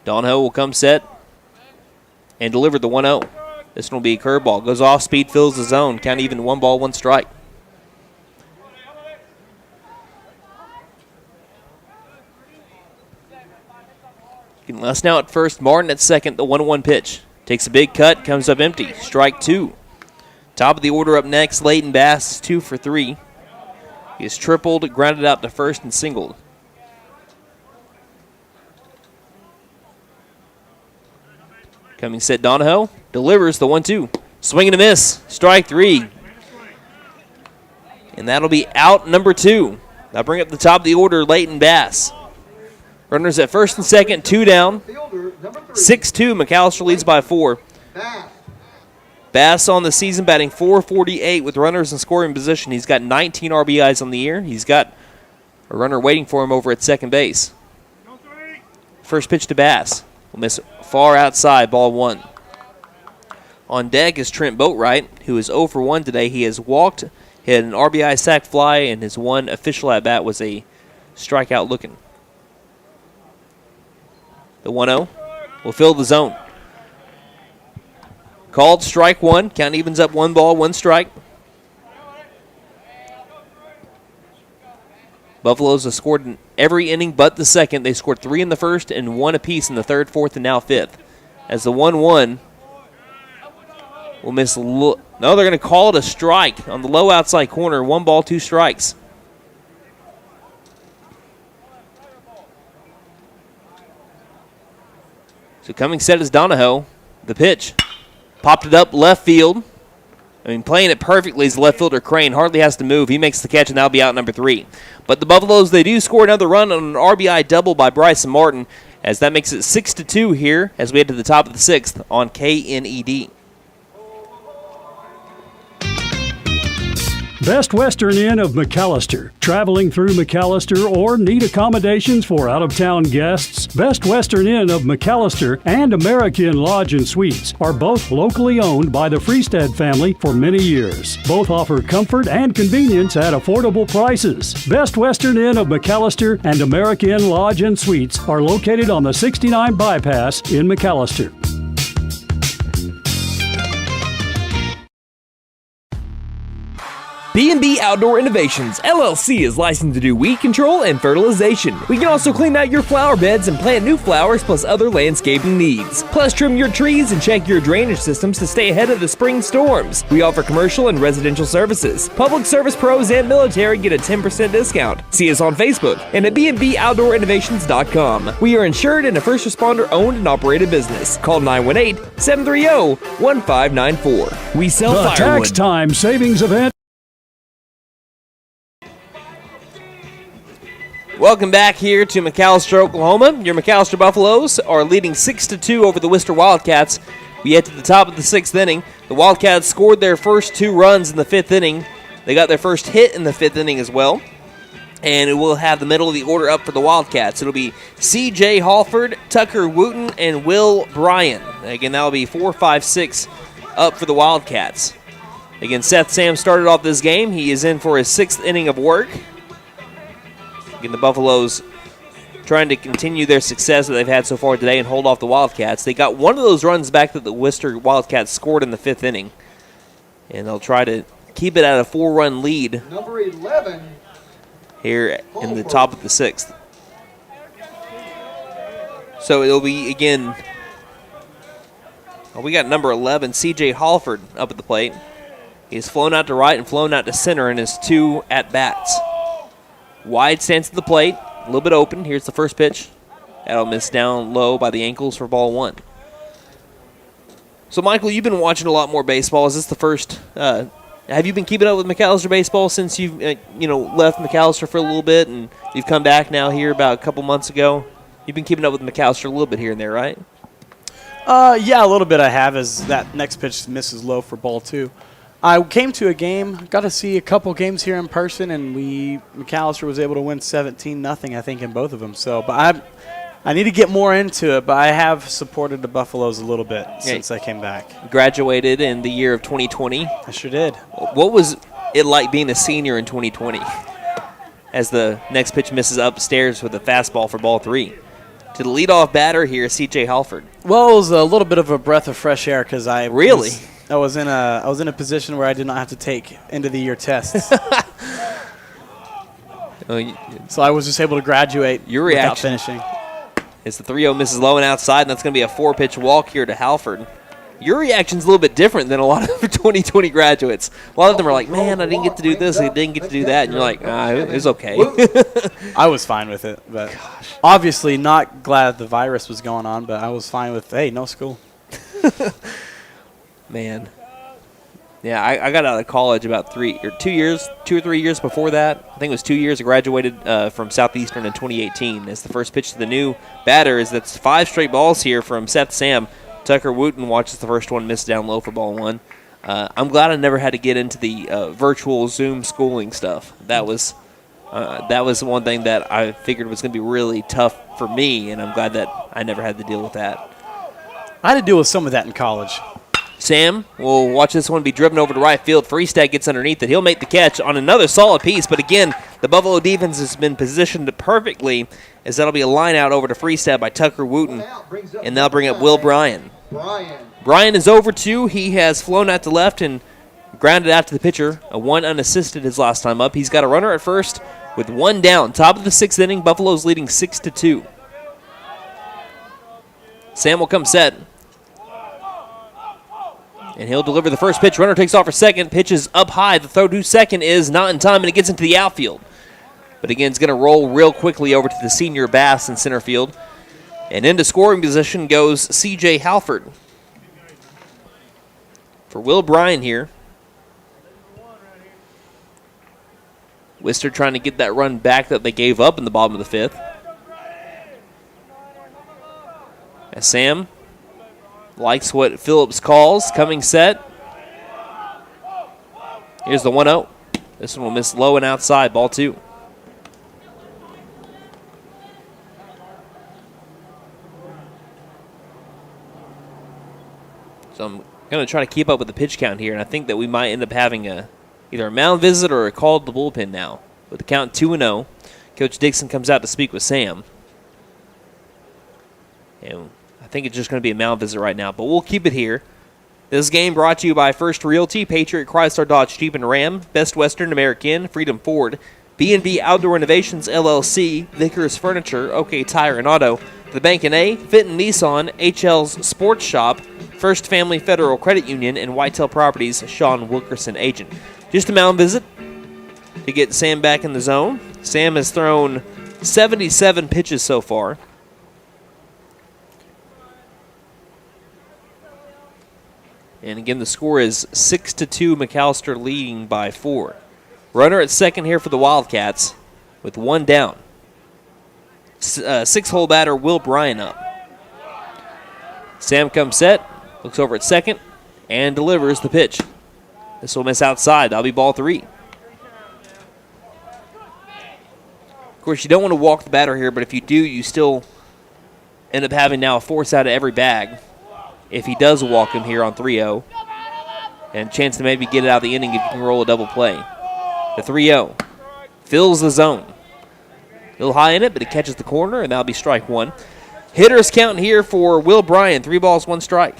Donahoe will come set and deliver the 1-0. This one will be a curveball. Goes off speed, fills the zone. Count even 1 ball, 1 strike. Les now at first, Martin at second, the 1-1 pitch. Takes a big cut, comes up empty. Strike 2. Top of the order up next, Leighton Bass is 2 for 3. He has tripled, grounded out to first, and singled. Coming set, Donahoe delivers the 1-2. Swing and a miss. Strike 3. And that'll be out number 2. Now bring up the top of the order, Leighton Bass. Runners at first and second, 2 down. 6-2, McAlester leads by 4. Bass on the season batting .448 with runners in scoring position. He's got 19 RBIs on the year. He's got a runner waiting for him over at second base. First pitch to Bass. Will miss far outside, ball 1. On deck is Trent Boatwright, who is 0 for 1 today. He has walked, hit an RBI sac fly, and his one official at-bat was a strikeout looking. The 1-0 will fill the zone. Called strike one. Count evens up 1 ball, 1 strike. Buffaloes have scored in every inning but the second. They scored 3 in the first and 1 apiece in the third, fourth, and now fifth. As the 1-1 will miss. No, they're going to call it a strike on the low outside corner. 1 ball, 2 strikes. So coming set is Donahoe. The pitch. Popped it up left field. Playing it perfectly is left fielder Crane. Hardly has to move. He makes the catch, and that'll be out number 3. But the Buffaloes, they do score another run on an RBI double by Bryson Martin, as that makes it 6-2 here as we head to the top of the 6th on KNED. Best Western Inn of McAlester. Traveling through McAlester or need accommodations for out-of-town guests? Best Western Inn of McAlester and American Lodge and Suites are both locally owned by the Freestead family for many years. Both offer comfort and convenience at affordable prices. Best Western Inn of McAlester and American Lodge and Suites are located on the 69 bypass in McAlester. B&B Outdoor Innovations, LLC is licensed to do weed control and fertilization. We can also clean out your flower beds and plant new flowers plus other landscaping needs. Plus trim your trees and check your drainage systems to stay ahead of the spring storms. We offer commercial and residential services. Public service pros and military get a 10% discount. See us on Facebook and at bnbouttoorinnovations.com. We are insured and a first responder owned and operated business. Call 918-730-1594. We sell the firewood. Tax Time Savings Event. Welcome back here to McAlester, Oklahoma. Your McAlester Buffaloes are leading 6-2 over the Wister Wildcats. We get to the top of the 6th inning. The Wildcats scored their first 2 runs in the 5th inning. They got their first hit in the 5th inning as well. And it will have the middle of the order up for the Wildcats. It'll be C.J. Halford, Tucker Wooten, and Will Bryan. Again, that'll be 4, 5, 6 up for the Wildcats. Again, Seth Sam started off this game. He is in for his 6th inning of work. Again, the Buffaloes trying to continue their success that they've had so far today and hold off the Wildcats. They got one of those runs back that the Wister Wildcats scored in the 5th inning. And they'll try to keep it at a 4-run lead. Number 11. Here in the top of the 6th. So it'll be, again, we got number 11, C.J. Halford, up at the plate. He's flown out to right and flown out to center in his 2 at-bats. Wide stance at the plate, a little bit open. Here's the first pitch. That'll miss down low by the ankles for ball 1. So, Michael, you've been watching a lot more baseball. Is this the first? Have you been keeping up with McAlester baseball since you've left McAlester for a little bit and you've come back now here about a couple months ago? You've been keeping up with McAlester a little bit here and there, right? Yeah, a little bit I have, as that next pitch misses low for ball 2. I came to a game, got to see a couple games here in person, and McAlester was able to win 17-0, I think, in both of them. So, but I need to get more into it, but I have supported the Buffaloes a little bit since I came back. Graduated in the year of 2020. I sure did. What was it like being a senior in 2020 as the next pitch misses upstairs with a fastball for ball 3? To the leadoff batter here, C.J. Halford. Well, it was a little bit of a breath of fresh air because I was in a position where I did not have to take end of the year tests. So I was just able to graduate without finishing. It's the 3-0 misses low and outside, and that's going to be a 4-pitch walk here to Halford. Your reaction's a little bit different than a lot of 2020 graduates. A lot of them are like, man, I didn't get to do this, I didn't get to do that. And you're like, it was okay. I was fine with it. But obviously not glad the virus was going on, but I was fine with, hey, no school. Man. Yeah, I got out of college about 2 or 3 years before that. I think it was 2 years. I graduated from Southeastern in 2018. As the first pitch to the new batter that's 5 straight balls here from Seth Sam. Tucker Wooten watches the first one miss down low for ball 1. I'm glad I never had to get into the virtual Zoom schooling stuff. That was one thing that I figured was going to be really tough for me, and I'm glad that I never had to deal with that. I had to deal with some of that in college. Sam will watch this one be driven over to right field. Freestad gets underneath it. He'll make the catch on another solid piece, but again, the Buffalo defense has been positioned perfectly, as that'll be a line out over to Freestad by Tucker Wooten, and they'll bring up Will Bryan. Bryan is over 2. He has flown out to left and grounded out to the pitcher. A 1 unassisted his last time up. He's got a runner at first with 1 down. Top of the 6th inning, Buffalo's leading 6-2. Sam will come set. And he'll deliver the first pitch. Runner takes off for second. Pitch is up high. The throw to second is not in time, and it gets into the outfield. But again, it's going to roll real quickly over to the senior Bass in center field. And into scoring position goes C.J. Halford. For Will Bryan here. Wister trying to get that run back that they gave up in the bottom of the 5th. As Sam likes what Phillips calls. Coming set. Here's the 1-0. This one will miss low and outside. Ball 2. So I'm going to try to keep up with the pitch count here, and I think that we might end up having either a mound visit or a call to the bullpen now. With the count 2-0, Coach Dixon comes out to speak with Sam. And I think it's just going to be a mound visit right now, but we'll keep it here. This game brought to you by First Realty, Patriot Chrysler Dodge Jeep and Ram, Best Western American, Freedom Ford, B&B Outdoor Innovations LLC, Vickers Furniture, OK Tire and Auto, The Bank & A, Fitton Nissan, HL's Sports Shop, First Family Federal Credit Union, and Whitetail Properties, Sean Wilkerson, agent. Just a mound visit to get Sam back in the zone. Sam has thrown 77 pitches so far. And again, the score is 6-2, McAlester leading by 4. Runner at second here for the Wildcats with 1 down. 6-hole batter Will Bryan up. Sam comes set, looks over at second, and delivers the pitch. This will miss outside. That'll be ball 3. Of course, you don't want to walk the batter here, but if you do, you still end up having now a force out of every bag if he does walk him here on 3-0. And a chance to maybe get it out of the inning if you can roll a double play. The 3-0 fills the zone. A little high in it, but it catches the corner, and that'll be strike 1. Hitters count here for Will Bryan. 3 balls, 1 strike.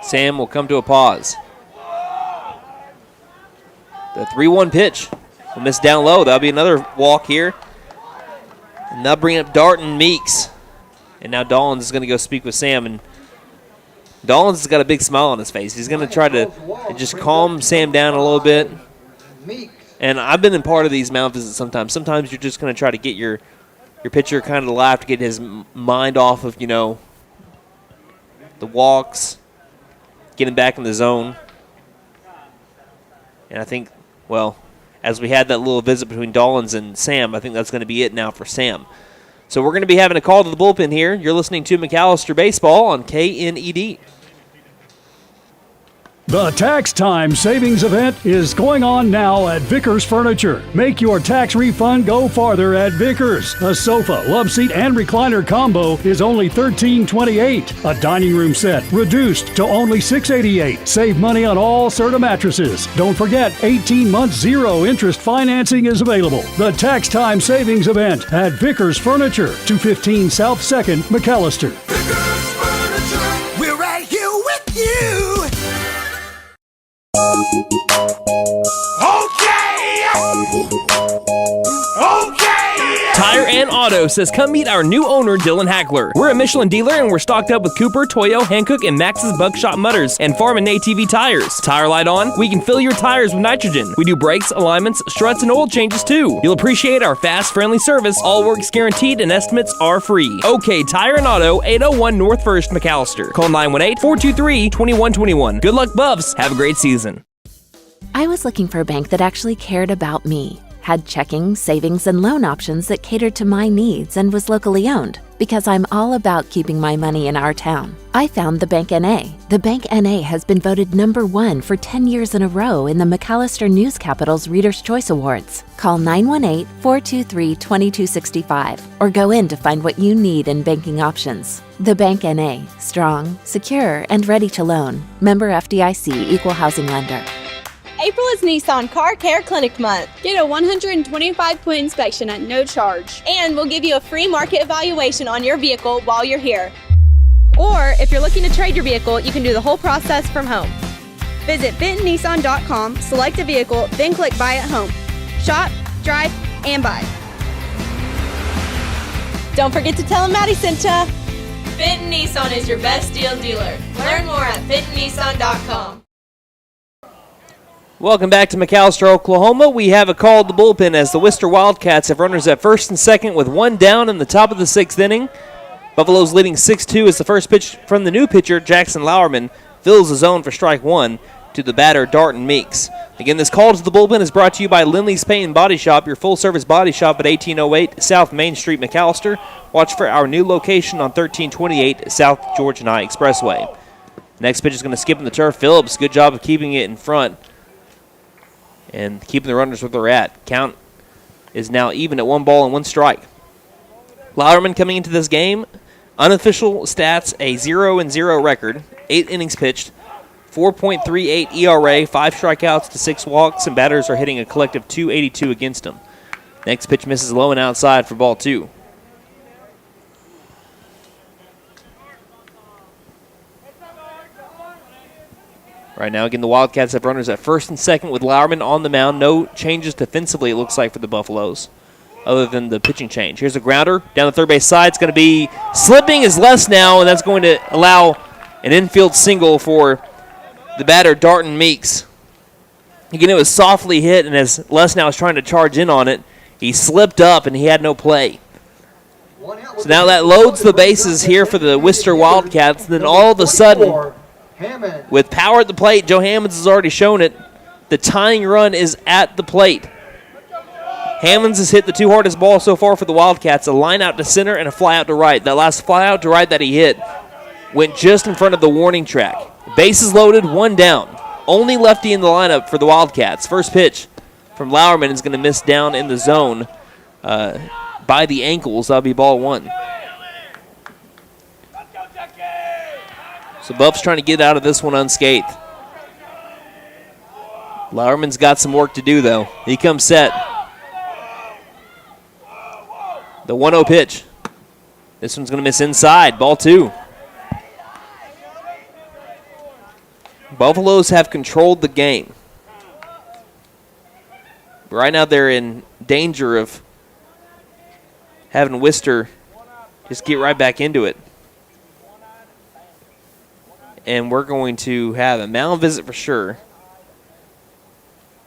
Sam will come to a pause. The 3-1 pitch will miss down low. That'll be another walk here. And they'll bring up Darton Meeks. And now Dollins is going to go speak with Sam. And Dollins has got a big smile on his face. He's going to try to just calm Sam down a little bit. And I've been in part of these mound visits sometimes. Sometimes you're just going to try to get your pitcher kind of laugh to get his mind off of, the walks, get him back in the zone. And I think, as we had that little visit between Dollins and Sam, I think that's going to be it now for Sam. So we're going to be having a call to the bullpen here. You're listening to McAlester Baseball on KNED. The Tax Time Savings Event is going on now at Vickers Furniture. Make your tax refund go farther at Vickers. A sofa, love seat, and recliner combo is only $13.28. A dining room set reduced to only $6.88. Save money on all Serta mattresses. Don't forget, 18 months zero interest financing is available. The Tax Time Savings Event at Vickers Furniture, 215 South 2nd, McAlester. Vickers Furniture, we're right here with you. Tire and Auto says come meet our new owner, Dylan Hackler. We're a Michelin dealer and we're stocked up with Cooper, Toyo, Hankook, and Max's Buckshot Mutters and Farm and ATV tires. Tire light on? We can fill your tires with nitrogen. We do brakes, alignments, struts, and oil changes too. You'll appreciate our fast, friendly service. All work's guaranteed and estimates are free. OK Tire and Auto, 801 North 1st, McAlester. Call 918-423-2121. Good luck, Buffs. Have a great season. I was looking for a bank that actually cared about me, had checking, savings, and loan options that catered to my needs and was locally owned because I'm all about keeping my money in our town. I found the Bank NA. The Bank NA has been voted #1 for 10 years in a row in the McAlester News Capital's Reader's Choice Awards. Call 918-423-2265 or go in to find what you need in banking options. The Bank NA, strong, secure, and ready to loan. Member FDIC, Equal Housing Lender. April is Nissan Car Care Clinic Month. Get a 125-point inspection at no charge. And we'll give you a free market evaluation on your vehicle while you're here. Or if you're looking to trade your vehicle, you can do the whole process from home. Visit bentonnissan.com, select a vehicle, then click Buy at Home. Shop, drive, and buy. Don't forget to tell them Maddie sent ya. Benton Nissan is your best deal dealer. Learn more at bentonnissan.com. Welcome back to McAlester, Oklahoma. We have a call at the bullpen as the Wister Wildcats have runners at first and second with one down in the top of the 6th inning. Buffaloes leading 6-2 as the first pitch from the new pitcher, Jackson Lauerman, fills the zone for strike one to the batter, Darton Meeks. Again, this call to the bullpen is brought to you by Lindley's Paint and Body Shop, your full-service body shop at 1808 South Main Street, McAlester. Watch for our new location on 1328 South Georgia and I Expressway. Next pitch is going to skip in the turf. Phillips, good job of keeping it in front and keeping the runners where they're at. Count is now even at 1 ball and 1 strike. Lauerman coming into this game, unofficial stats, a 0-0 record, 8 innings pitched, 4.38 ERA, 5 strikeouts to 6 walks, and batters are hitting a collective .282 against him. Next pitch misses low and outside for ball 2. Right now, again, the Wildcats have runners at first and second with Lauerman on the mound. No changes defensively, it looks like, for the Buffaloes, other than the pitching change. Here's a grounder down the third base side. It's going to be slipping is less now, and that's going to allow an infield single for the batter, Darton Meeks. Again, it was softly hit, and as Lesnow was trying to charge in on it, he slipped up, and he had no play. So now that loads the bases here for the Wister Wildcats. Then all of a sudden, with power at the plate, Joe Hammonds has already shown it. The tying run is at the plate. Hammonds has hit the 2 hardest balls so far for the Wildcats, a line out to center and a fly out to right. That last fly out to right that he hit went just in front of the warning track. Bases loaded, 1 down. Only lefty in the lineup for the Wildcats. First pitch from Lauerman is going to miss down in the zone by the ankles. That'll be ball 1. So Buff's trying to get out of this one unscathed. Lauerman's got some work to do, though. He comes set. The 1-0 pitch. This one's going to miss inside. Ball 2. Buffaloes have controlled the game. Right now they're in danger of having Wister just get right back into it. And we're going to have a mound visit for sure.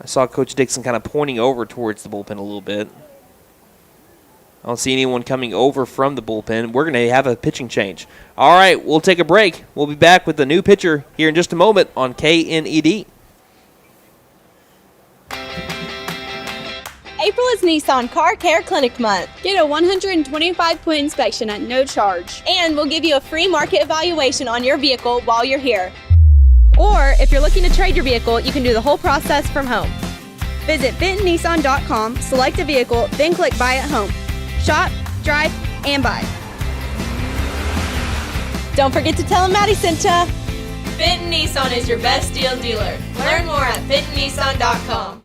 I saw Coach Dixon kind of pointing over towards the bullpen a little bit. I don't see anyone coming over from the bullpen. We're going to have a pitching change. All right, we'll take a break. We'll be back with the new pitcher here in just a moment on KNED. April is Nissan Car Care Clinic Month. Get a 125-point inspection at no charge. And we'll give you a free market evaluation on your vehicle while you're here. Or if you're looking to trade your vehicle, you can do the whole process from home. Visit bentonnissan.com, select a vehicle, then click Buy at Home. Shop, drive, and buy. Don't forget to tell them Maddie sent ya. Benton Nissan is your best deal dealer. Learn more at bentonnissan.com.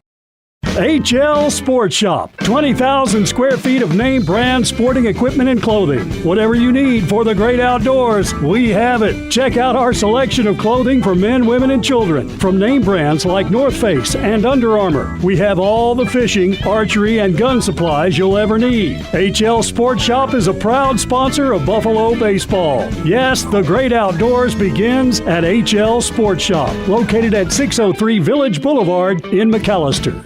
HL Sports Shop. 20,000 square feet of name brand sporting equipment and clothing. Whatever you need for the great outdoors, we have it. Check out our selection of clothing for men, women, and children. From name brands like North Face and Under Armour. We have all the fishing, archery, and gun supplies you'll ever need. HL Sports Shop is a proud sponsor of Buffalo baseball. Yes, the great outdoors begins at HL Sports Shop, located at 603 Village Boulevard in McAlester.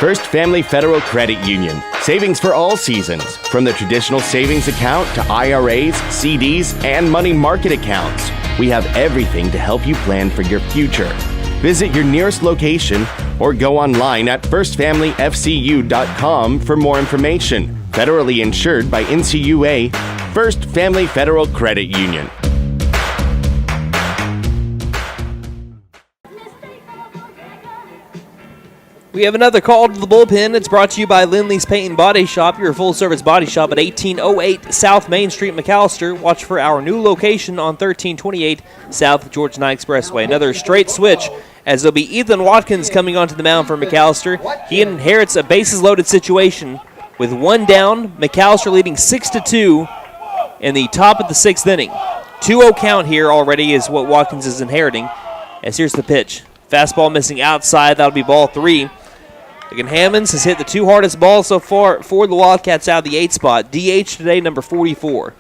First Family Federal Credit Union. Savings for all seasons. From the traditional savings account to IRAs, CDs, and money market accounts. We have everything to help you plan for your future. Visit your nearest location or go online at firstfamilyfcu.com for more information. Federally insured by NCUA, First Family Federal Credit Union. We have another call to the bullpen. It's brought to you by Lindley's Paint and Body Shop, your full-service body shop at 1808 South Main Street, McAlester. Watch for our new location on 1328 South Georgia 9 Expressway. Another straight switch as it'll be Ethan Watkins coming onto the mound for McAlester. He inherits a bases-loaded situation with one down. McAlester leading 6-2 in the top of the sixth inning. 2-0 count here already is what Watkins is inheriting. As here's the pitch. Fastball missing outside. That'll be ball 3. Again, Hammonds has hit the 2 hardest balls so far for the Wildcats out of the 8 spot. DH today, number 44.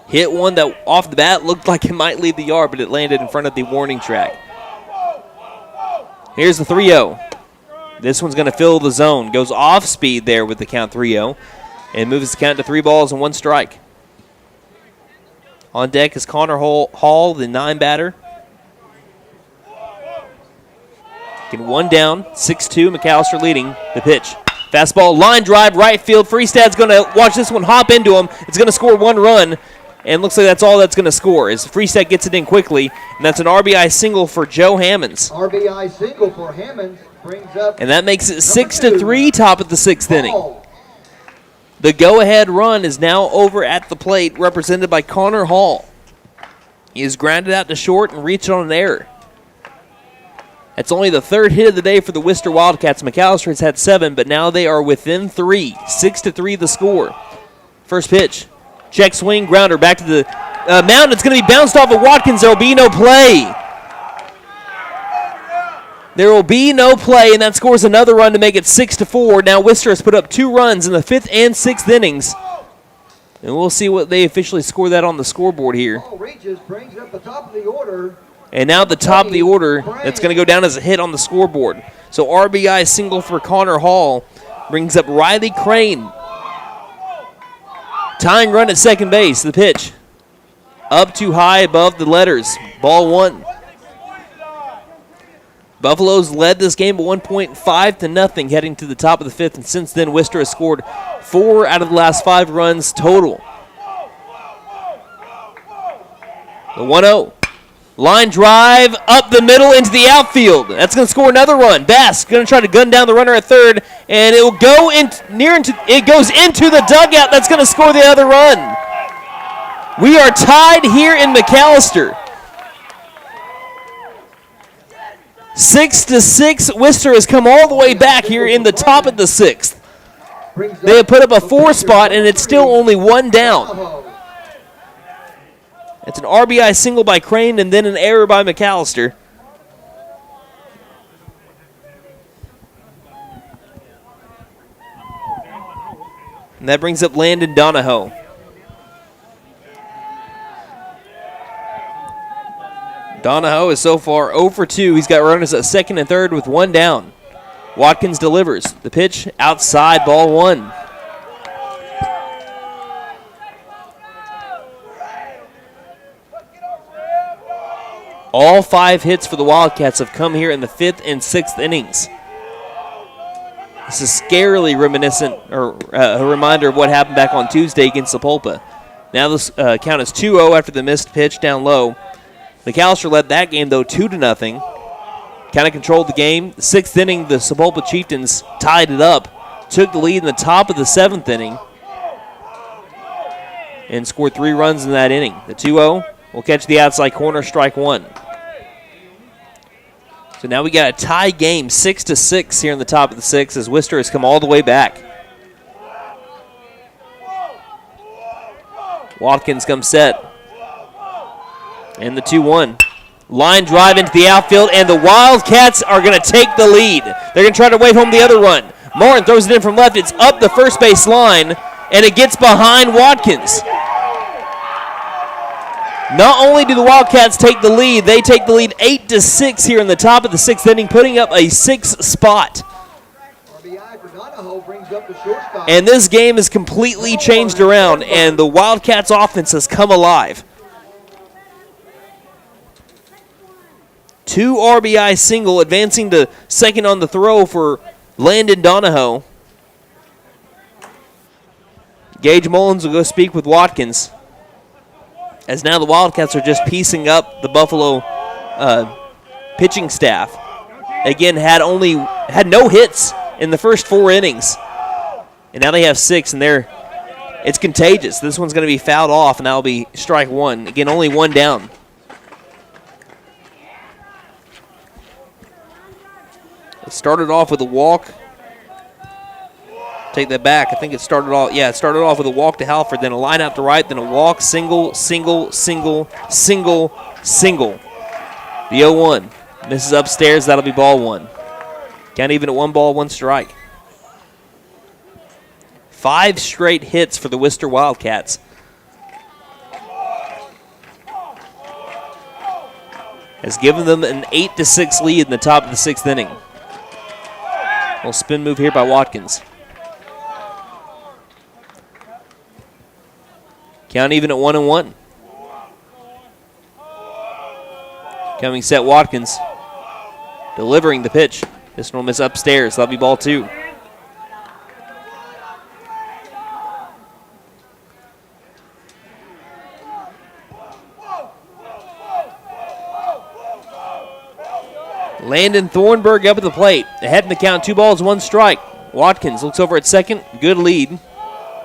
Hit one that off the bat looked like it might leave the yard, but it landed in front of the warning track. Here's the 3-0. This one's going to fill the zone. Goes off speed there with the count 3-0 and moves the count to 3 balls and 1 strike. On deck is Connor Hall, the 9 batter. Getting 1 down, 6-2, McAlester leading the pitch. Fastball, line drive, right field. Freestad's going to watch this one hop into him. It's going to score 1 run, and looks like that's all that's going to score as Freestad gets it in quickly, and that's an RBI single for Joe Hammonds. RBI single for Hammonds brings up. And that makes it 6-3, top of the 6th inning. The go-ahead run is now over at the plate, represented by Connor Hall. He is grounded out to short and reached on an error. That's only the 3rd hit of the day for the Wister Wildcats. McAlester has had 7, but now they are within 3. 6-3 the score. First pitch. Check swing, grounder back to the mound. It's going to be bounced off of Watkins. There will be no play. There will be no play, and that scores another run to make it 6-4. Now Wister has put up 2 runs in the 5th and 6th innings. And we'll see what they officially score that on the scoreboard here. Ball reaches, brings up the top of the order. And now the top of the order, that's going to go down as a hit on the scoreboard. So RBI single for Connor Hall brings up Riley Crane. Tying run at second base. The pitch. Up too high above the letters. Ball 1. Buffaloes led this game at 1.5-0 heading to the top of the 5th. And since then, Wister has scored 4 out of the last 5 runs total. The 1-0. Line drive up the middle into the outfield. That's going to score another run. Bass going to try to gun down the runner at third, and it will go it goes into the dugout. That's going to score the other run. We are tied here in McAlester. 6-6. Wister has come all the way back here in the top of the 6th. They have put up a 4 spot, and it's still only 1 down. It's an RBI single by Crane and then an error by McAlester. And that brings up Landon Donahoe. Donahoe is so far 0 for 2. He's got runners at second and third with 1 down. Watkins delivers. The pitch outside, ball 1. All 5 hits for the Wildcats have come here in the 5th and 6th innings. This is scarily reminiscent, or a reminder of what happened back on Tuesday against Sapulpa. Now this count is 2-0 after the missed pitch down low. McAlester led that game, though, 2-0. Kind of controlled the game. The 6th inning, the Sapulpa Chieftains tied it up, took the lead in the top of the 7th inning, and scored 3 runs in that inning. The 2-0 will catch the outside corner, strike 1. So now we got a tie game, 6-6 here in the top of the 6th as Wister has come all the way back. Watkins comes set. And the 2-1. Line drive into the outfield, and the Wildcats are going to take the lead. They're going to try to wave home the other run. Martin throws it in from left. It's up the first base line, and it gets behind Watkins. Not only do the Wildcats take the lead, they take the lead 8-6 here in the top of the 6th inning, putting up a 6th spot. And this game is completely changed around, and the Wildcats offense has come alive. 2 RBI single, advancing to second on the throw for Landon Donahoe. Gage Mullins will go speak with Watkins, as now the Wildcats are just piecing up the Buffalo pitching staff. Again, had no hits in the first 4 innings, and now they have 6, and it's contagious. This one's going to be fouled off, and that'll be strike 1. Again, only 1 down. It started off with a walk. Take that back. I think it started off with a walk to Halford, then a line out to right, then a walk, single. The 0-1. Misses upstairs. That'll be ball 1. Count even at 1 ball, 1 strike. 5 straight hits for the Wister Wildcats. Has given them an 8-6 lead in the top of the 6th inning. Little spin move here by Watkins. Count even at 1-1. Coming set Watkins. Delivering the pitch. This one will miss upstairs. That'll be ball 2. Landon Thornburg up at the plate. Ahead in the count, 2 balls, 1 strike. Watkins looks over at second. Good lead.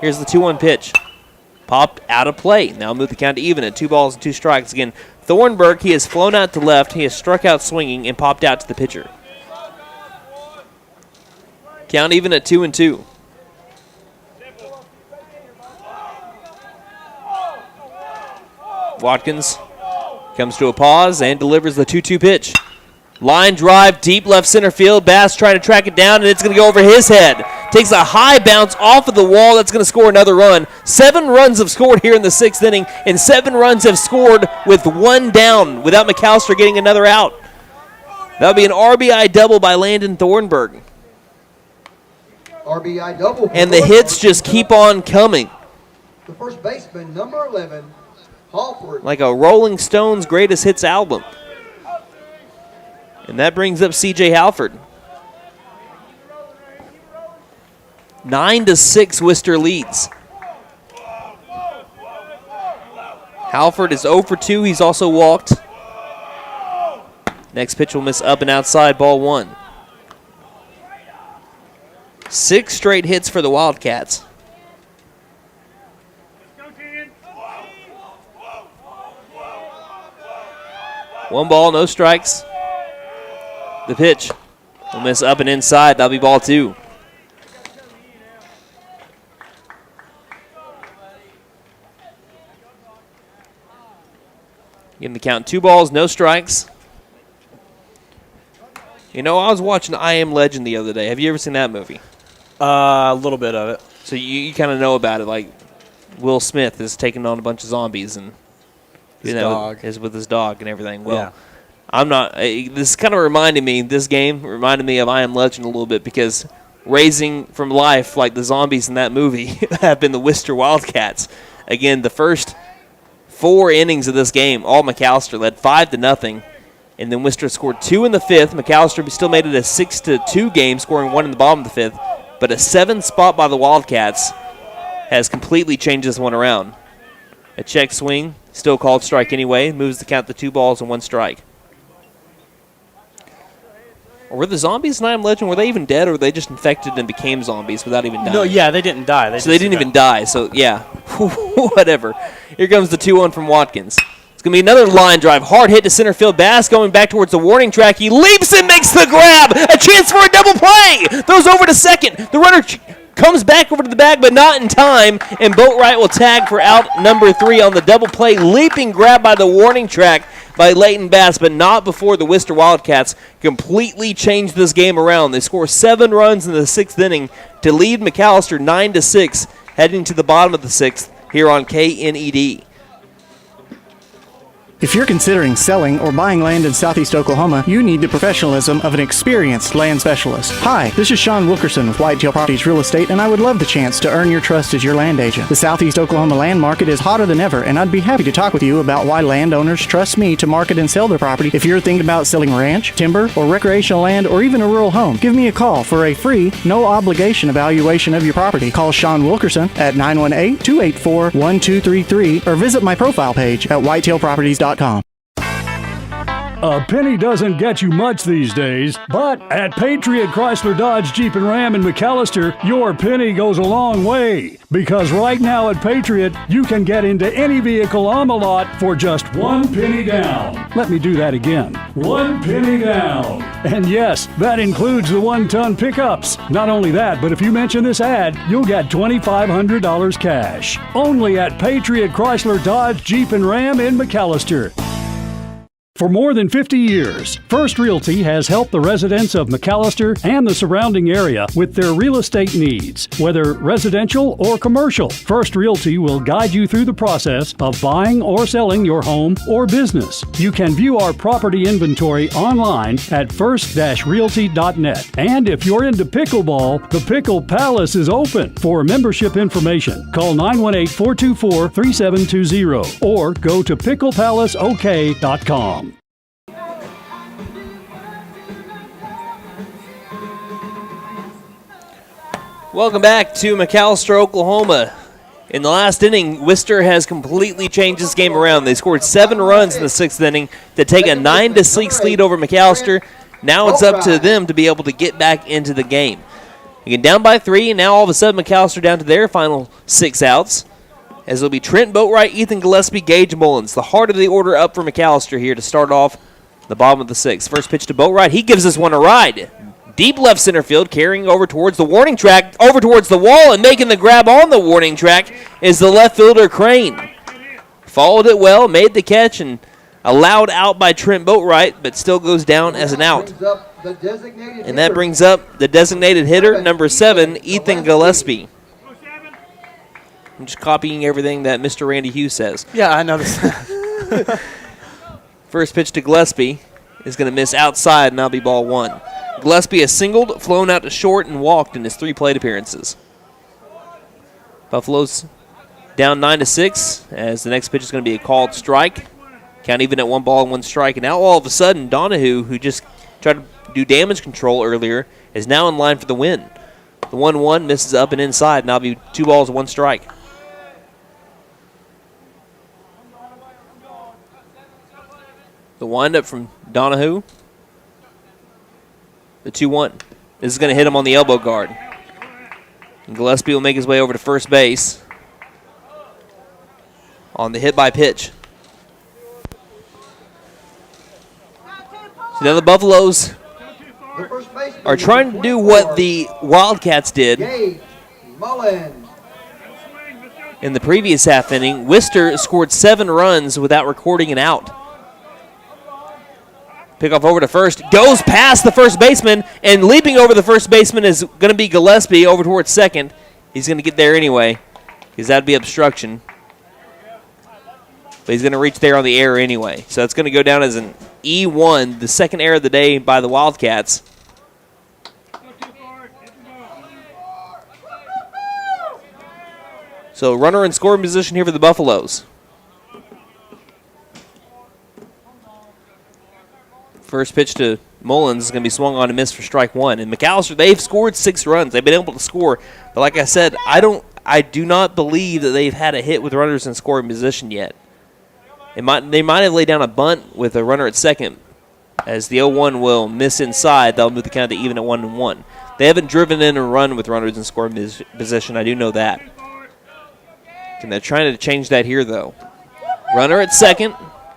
Here's the 2-1 pitch. Popped out of play. Now move the count to even at 2 balls and 2 strikes. Again, Thornburg, he has flown out to left. He has struck out swinging and popped out to the pitcher. Count even at 2-2. Watkins comes to a pause and delivers the 2-2 pitch. Line drive, deep left center field. Bass trying to track it down, and it's going to go over his head. Takes a high bounce off of the wall. That's going to score another run. 7 runs have scored here in the 6th inning, and 7 runs have scored with 1 down without McAlester getting another out. That would be an RBI double by Landon Thornburg. RBI double. And the hits just keep on coming. The first baseman, number 11, Halford. Like a Rolling Stones greatest hits album. And that brings up C.J. Halford. 9-6 Wister leads. Halford is 0 for 2. He's also walked. Next pitch will miss up and outside, ball 1. 6 straight hits for the Wildcats. One ball, no strikes. The pitch will miss up and inside. That'll be ball 2. Give the count 2 balls, no strikes. You know, I was watching I Am Legend the other day. Have you ever seen that movie? A little bit of it. So you kind of know about it. Like Will Smith is taking on a bunch of zombies and his dog is with his dog and everything. Well, yeah. I'm not. This kind of reminded me. This game reminded me of I Am Legend a little bit because raising from life like the zombies in that movie have been the Wister Wildcats. Again, the first 4 innings of this game, all McAlester led 5-0, and then Wister scored 2 in the 5th. McAlester still made it a 6-2 game, scoring 1 in the bottom of the 5th. But a 7 spot by the Wildcats has completely changed this one around. A check swing, still called strike anyway, moves the count to 2 balls and 1 strike. Or were the zombies in I Am Legend, were they even dead, or were they just infected and became zombies without even dying? No, yeah, they didn't die. They didn't even die, so yeah, whatever. Here comes the 2-1 from Watkins. It's going to be another line drive. Hard hit to center field. Bass going back towards the warning track. He leaps and makes the grab. A chance for a double play. Throws over to second. The runner comes back over to the bag, but not in time, and Boatwright will tag for out number 3 on the double play. Leaping grab by the warning track by Leighton Bass, but not before the Wister Wildcats completely changed this game around. They score 7 runs in the 6th inning to lead McAlester 9-6, heading to the bottom of the 6th here on KNED. If you're considering selling or buying land in Southeast Oklahoma, you need the professionalism of an experienced land specialist. Hi, this is Sean Wilkerson with Whitetail Properties Real Estate, and I would love the chance to earn your trust as your land agent. The Southeast Oklahoma land market is hotter than ever, and I'd be happy to talk with you about why landowners trust me to market and sell their property. If you're thinking about selling ranch, timber, or recreational land, or even a rural home, give me a call for a free, no-obligation evaluation of your property. Call Sean Wilkerson at 918-284-1233 or visit my profile page at whitetailproperties.com. A penny doesn't get you much these days, but at Patriot Chrysler Dodge Jeep and Ram in McAlester, your penny goes a long way. Because right now at Patriot, you can get into any vehicle on the lot for just 1 penny down. Let me do that again. 1 penny down. And yes, that includes the 1-ton pickups. Not only that, but if you mention this ad, you'll get $2,500 cash. Only at Patriot Chrysler Dodge Jeep and Ram in McAlester. For more than 50 years, First Realty has helped the residents of McAlester and the surrounding area with their real estate needs. Whether residential or commercial, First Realty will guide you through the process of buying or selling your home or business. You can view our property inventory online at first-realty.net. And if you're into pickleball, the Pickle Palace is open. For membership information, call 918-424-3720 or go to picklepalaceok.com. Welcome back to McAlester, Oklahoma. In the last inning, Wister has completely changed this game around. They scored 7 runs in the 6th inning to take a 9-6 lead over McAlester. Now it's up to them to be able to get back into the game. Again, down by 3, and now all of a sudden McAlester down to their final 6 outs. As it'll be Trent Boatwright, Ethan Gillespie, Gage Mullins. The heart of the order up for McAlester here to start off the bottom of the 6th. First pitch to Boatwright. He gives this one a ride. Deep left center field, carrying over towards the warning track, over towards the wall, and making the grab on the warning track is the left fielder Crane. Followed it well, made the catch, and allowed out by Trent Boatwright, but still goes down as an out. And that brings up the designated hitter, number 7, Ethan Gillespie. I'm just copying everything that Mr. Randy Hughes says. Yeah, I noticed. First pitch to Gillespie is going to miss outside, and that'll be ball 1. Gillespie has singled, flown out to short, and walked in his 3 plate appearances. Buffaloes down 9-6 as the next pitch is going to be a called strike. Count even at 1 ball and 1 strike. And now all of a sudden, Donahue, who just tried to do damage control earlier, is now in line for the win. The 1-1 misses up and inside, and that'll be 2 balls and 1 strike. The windup from Donahue. The 2-1. This is going to hit him on the elbow guard. And Gillespie will make his way over to first base on the hit by pitch. So now the Buffaloes are trying to do what the Wildcats did in the previous half inning. Wister scored 7 runs without recording an out. Pickoff over to first, goes past the first baseman, and leaping over the first baseman is going to be Gillespie over towards second. He's going to get there anyway, because that would be obstruction. But he's going to reach there on the error anyway. So that's going to go down as an E1, the second error of the day by the Wildcats. So runner in scoring position here for the Buffaloes. First pitch to Mullins is going to be swung on and missed for strike 1. And McAlester, they've scored 6 runs. They've been able to score. But like I said, I do not believe that they've had a hit with runners in scoring position yet. They might have laid down a bunt with a runner at second. As the 0-1 will miss inside, they'll move the count to even at 1-1. They haven't driven in a run with runners in scoring position. I do know that. And they're trying to change that here, though. Runner at second.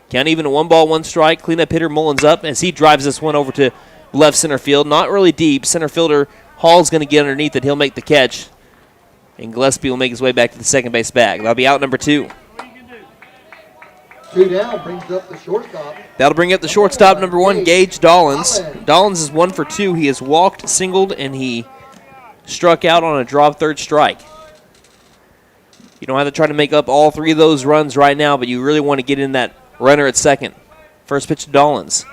Count even at 1 ball, 1 strike. Cleanup hitter Mullins up as he drives this one over to left center field. Not really deep. Center fielder Hall's going to get underneath it. He'll make the catch. And Gillespie will make his way back to the second base bag. That'll be out number 2. 2 down brings up the shortstop. That'll bring up the shortstop, number 1, Gage Dollins. Dollins is 1 for 2. He has walked, singled, and he struck out on a drop third strike. You don't have to try to make up all 3 of those runs right now, but you really want to get in that Runner at second. First pitch to Dollins.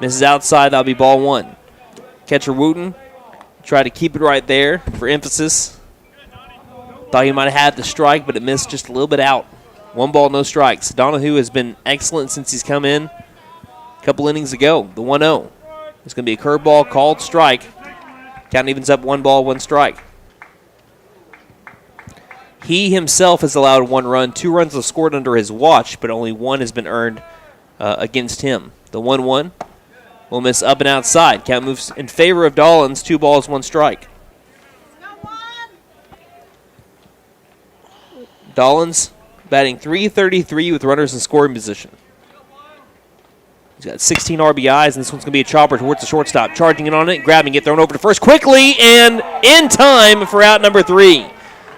Misses outside. That'll be ball one. Catcher Wooten tried to keep it right there for emphasis. Thought he might have had the strike, but it missed just a little bit out. 1 ball, no strikes. Donahue has been excellent since he's come in a couple innings ago. The 1-0. It's going to be a curveball called strike. Count evens up 1 ball, 1 strike. He himself has allowed 1 run. 2 runs have scored under his watch, but only 1 has been earned against him. The 1-1 will miss up and outside. Count moves in favor of Dollins. 2 balls, 1 strike. Dollins batting .333 with runners in scoring position. He's got 16 RBIs, and this one's going to be a chopper towards the shortstop. Charging in on it, grabbing it, thrown over to first quickly, and in time for out number 3.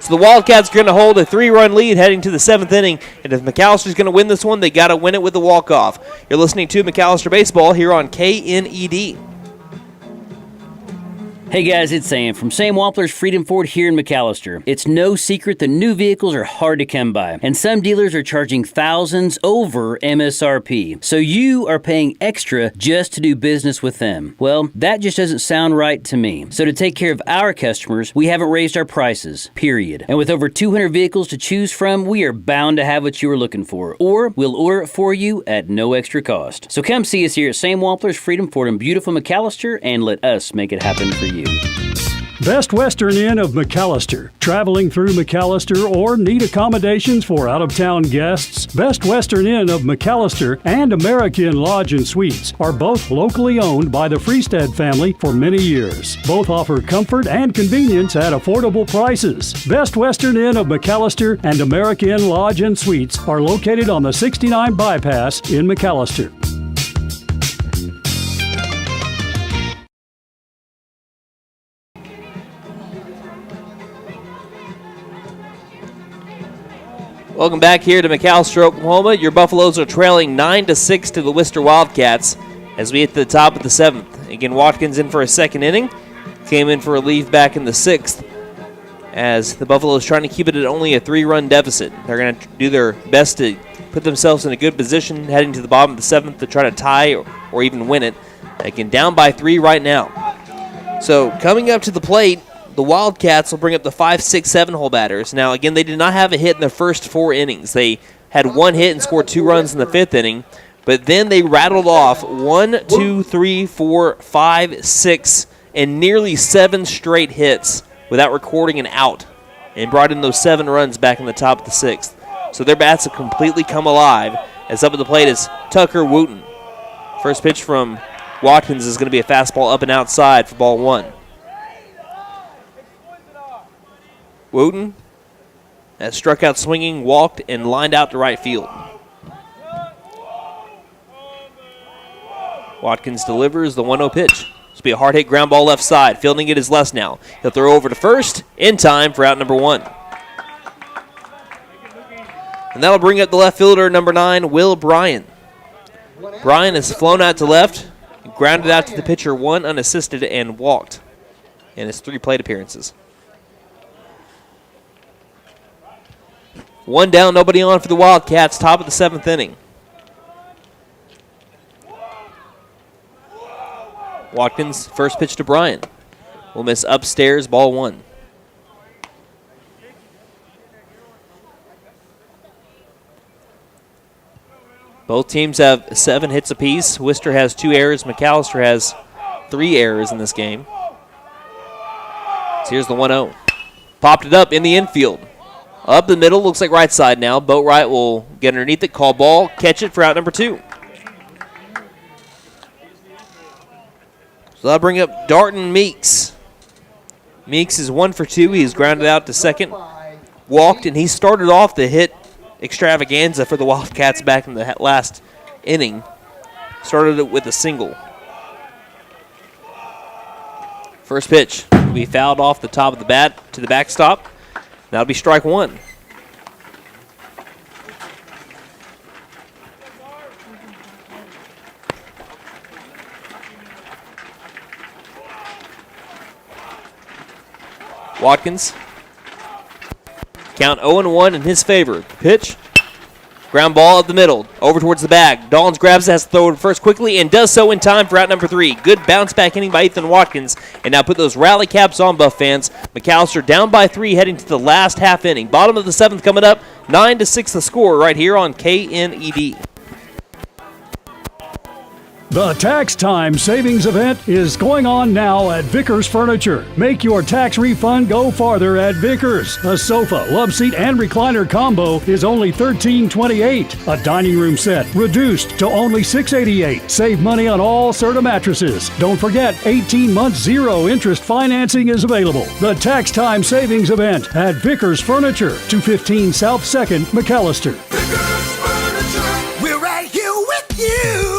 So the Wildcats are going to hold a 3-run lead heading to the 7th inning, and if McAllister's going to win this one, they got to win it with a walk-off. You're listening to McAlester Baseball here on KNED. Hey guys, it's Sam from Sam Wampler's Freedom Ford here in McAlester. It's no secret that new vehicles are hard to come by, and some dealers are charging thousands over MSRP. So you are paying extra just to do business with them. Well, that just doesn't sound right to me. So to take care of our customers, we haven't raised our prices, period. And with over 200 vehicles to choose from, we are bound to have what you are looking for, or we'll order it for you at no extra cost. So come see us here at Sam Wampler's Freedom Ford in beautiful McAlester, and let us make it happen for you. Best Western Inn of McAlester. Traveling through McAlester or need accommodations for out-of-town guests? Best Western Inn of McAlester and American Lodge and Suites are both locally owned by the Freestead family for many years. Both offer comfort and convenience at affordable prices. Best Western Inn of McAlester and American Lodge and Suites are located on the 69 Bypass in McAlester. Welcome back here to McAlester, Oklahoma. Your Buffaloes are trailing 9-6 to the Wister Wildcats as we hit the top of the 7th. Again, Watkins in for a second inning. Came in for relief back in the 6th as the Buffaloes trying to keep it at only a 3-run deficit. They're going to do their best to put themselves in a good position heading to the bottom of the 7th to try to tie or even win it. Again, down by 3 right now. So coming up to the plate, the Wildcats will bring up the 5, 6, 7 hole batters. Now, again, they did not have a hit in their first 4 innings. They had 1 hit and scored 2 runs in the 5th inning, but then they rattled off 1, 2, 3, 4, 5, 6, and nearly 7 straight hits without recording an out and brought in those 7 runs back in the top of the 6th. So their bats have completely come alive as up at the plate is Tucker Wooten. First pitch from Watkins is going to be a fastball up and outside for ball 1. Wooten has struck out swinging, walked, and lined out to right field. Watkins delivers the 1-0 pitch. This will be a hard hit ground ball left side. Fielding it is Les now. He'll throw over to first in time for out number 1. And that'll bring up the left fielder, number 9, Will Bryan. Bryan has flown out to left, grounded out to the pitcher 1 unassisted, and walked in his 3 plate appearances. 1 down, nobody on for the Wildcats, top of the 7th inning. Watkins, first pitch to Bryan. Will miss upstairs, ball 1. Both teams have 7 hits apiece. Wister has 2 errors. McAlester has 3 errors in this game. So here's the 1-0. Popped it up in the infield. Up the middle, looks like right side now. Boatwright will get underneath it, call ball, catch it for out number 2. So that'll bring up Darton Meeks. Meeks is 1 for 2. He's grounded out to second, walked, and he started off the hit extravaganza for the Wildcats back in the last inning. Started it with a single. First pitch will be fouled off the top of the bat to the backstop. That'll be strike 1. Watkins. Count 0-1 in his favor. Pitch. Ground ball up the middle, over towards the bag. Dollins grabs it, has to throw it first quickly, and does so in time for out number 3. Good bounce back inning by Ethan Watkins. And now put those rally caps on, Buff fans. McAlester down by 3 heading to the last half inning. Bottom of the 7th coming up, 9-6 the score right here on KNED. The Tax Time Savings Event is going on now at Vickers Furniture. Make your tax refund go farther at Vickers. A sofa, love seat, and recliner combo is only $13.28. A dining room set reduced to only $6.88. Save money on all Serta mattresses. Don't forget, 18-month zero-interest financing is available. The Tax Time Savings Event at Vickers Furniture, 215 South 2nd, McAlester. Vickers Furniture, we're right here with you.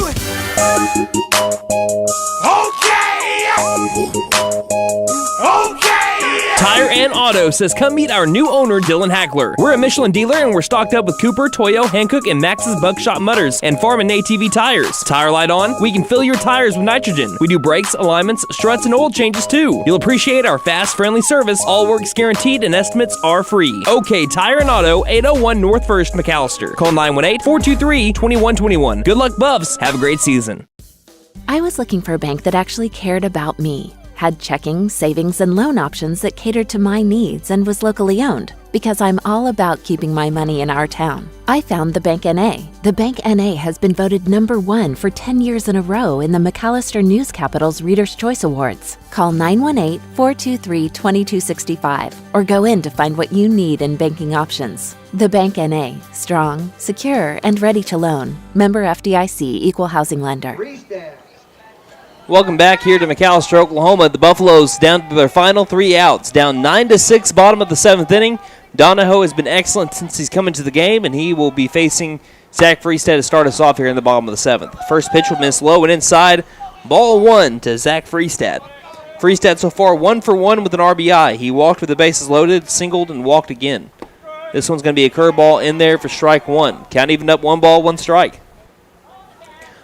Tire and Auto says come meet our new owner, Dylan Hackler. We're a Michelin dealer and we're stocked up with Cooper, Toyo, Hankook, and Max's Buckshot Mutters and Farm and ATV tires. Tire light on, we can fill your tires with nitrogen. We do brakes, alignments, struts, and oil changes too. You'll appreciate our fast, friendly service. All work's guaranteed and estimates are free. OK Tire and Auto, 801 North 1st, McAlester. Call 918-423-2121. Good luck, Buffs. Have a great season. I was looking for a bank that actually cared about me, had checking, savings, and loan options that catered to my needs, and was locally owned, because I'm all about keeping my money in our town. I found the Bank NA. The Bank NA has been voted #1 for 10 years in a row in the McAlester News Capital's Reader's Choice Awards. Call 918-423-2265 or go in to find what you need in banking options. The Bank NA, strong, secure, and ready to loan. Member FDIC, Equal Housing Lender. Welcome back here to McAlester, Oklahoma. The Buffaloes down to their final 3 outs, down 9-6, bottom of the 7th inning. Donahoe has been excellent since he's come into the game, and he will be facing Zach Freestad to start us off here in the bottom of the 7th. First pitch will miss low and inside. Ball 1 to Zach Freestad. Freestad so far 1 for 1 with an RBI. He walked with the bases loaded, singled, and walked again. This one's going to be a curveball in there for strike 1. Count even up, 1 ball, 1 strike.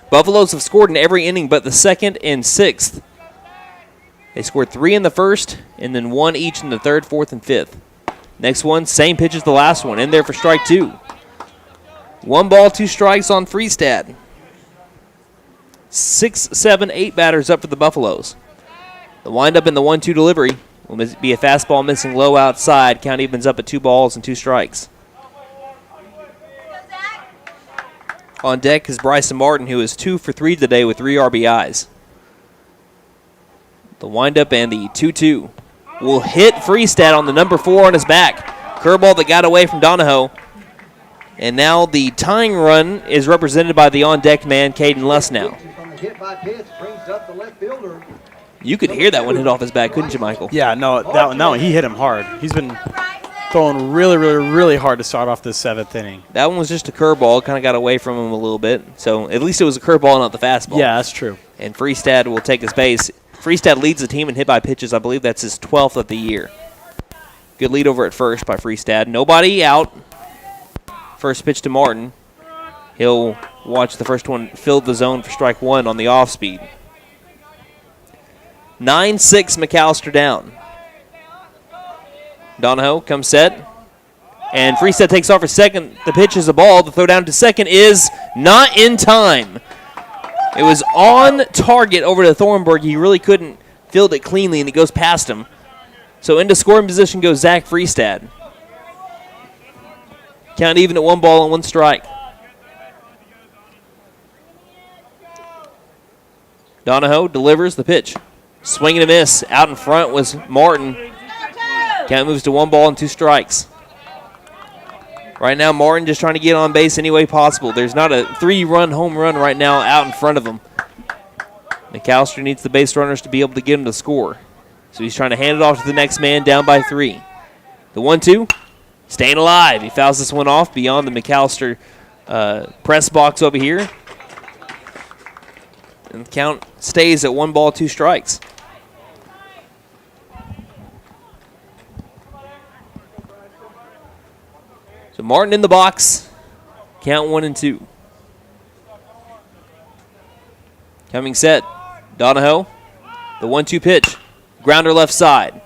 Buffaloes have scored in every inning but the 2nd and 6th. They scored 3 in the 1st and then 1 each in the 3rd, 4th, and 5th. Next one, same pitch as the last one, in there for strike 2. 1 ball, 2 strikes on Freestad. 6, 7, 8 batters up for the Buffaloes. The windup in the 1-2 delivery will be a fastball missing low outside. Count evens up at 2 balls and 2 strikes. On deck is Bryson Martin, who is 2 for 3 today with 3 RBIs. The windup and the 2-2 will hit Freestad on the number 4 on his back. Curveball that got away from Donahoe. And now the tying run is represented by the on-deck man, Caden Lussnow. You could hear that one hit off his back, couldn't you, Michael? Yeah, no, that one he hit him hard. He's been throwing really hard to start off this 7th inning. That one was just a curveball. Kind of got away from him a little bit. So at least it was a curveball, not the fastball. Yeah, that's true. And Freestad will take his base. Freestad leads the team in hit by pitches. I believe that's his 12th of the year. Good lead over at first by Freestad. Nobody out. First pitch to Martin. He'll watch the first one fill the zone for strike 1 on the off speed. 9-6 McAlester down. Donahoe comes set. And Freestad takes off for second. The pitch is a ball. The throw down to second is not in time. It was on target over to Thornburg. He really couldn't field it cleanly, and it goes past him. So into scoring position goes Zach Freestad. Count even at 1 ball and 1 strike. Donahoe delivers the pitch. Swing and a miss. Out in front was Martin. Count moves to 1 ball and 2 strikes. Right now, Martin just trying to get on base any way possible. There's not a 3-run home run right now out in front of him. McAlester needs the base runners to be able to get him to score. So he's trying to hand it off to the next man down by 3. The 1-2, staying alive. He fouls this one off beyond the McAlester press box over here. And the count stays at 1 ball, 2 strikes. So Martin in the box. Count 1 and 2. Coming set. Donahoe. The 1-2 pitch. Grounder left side.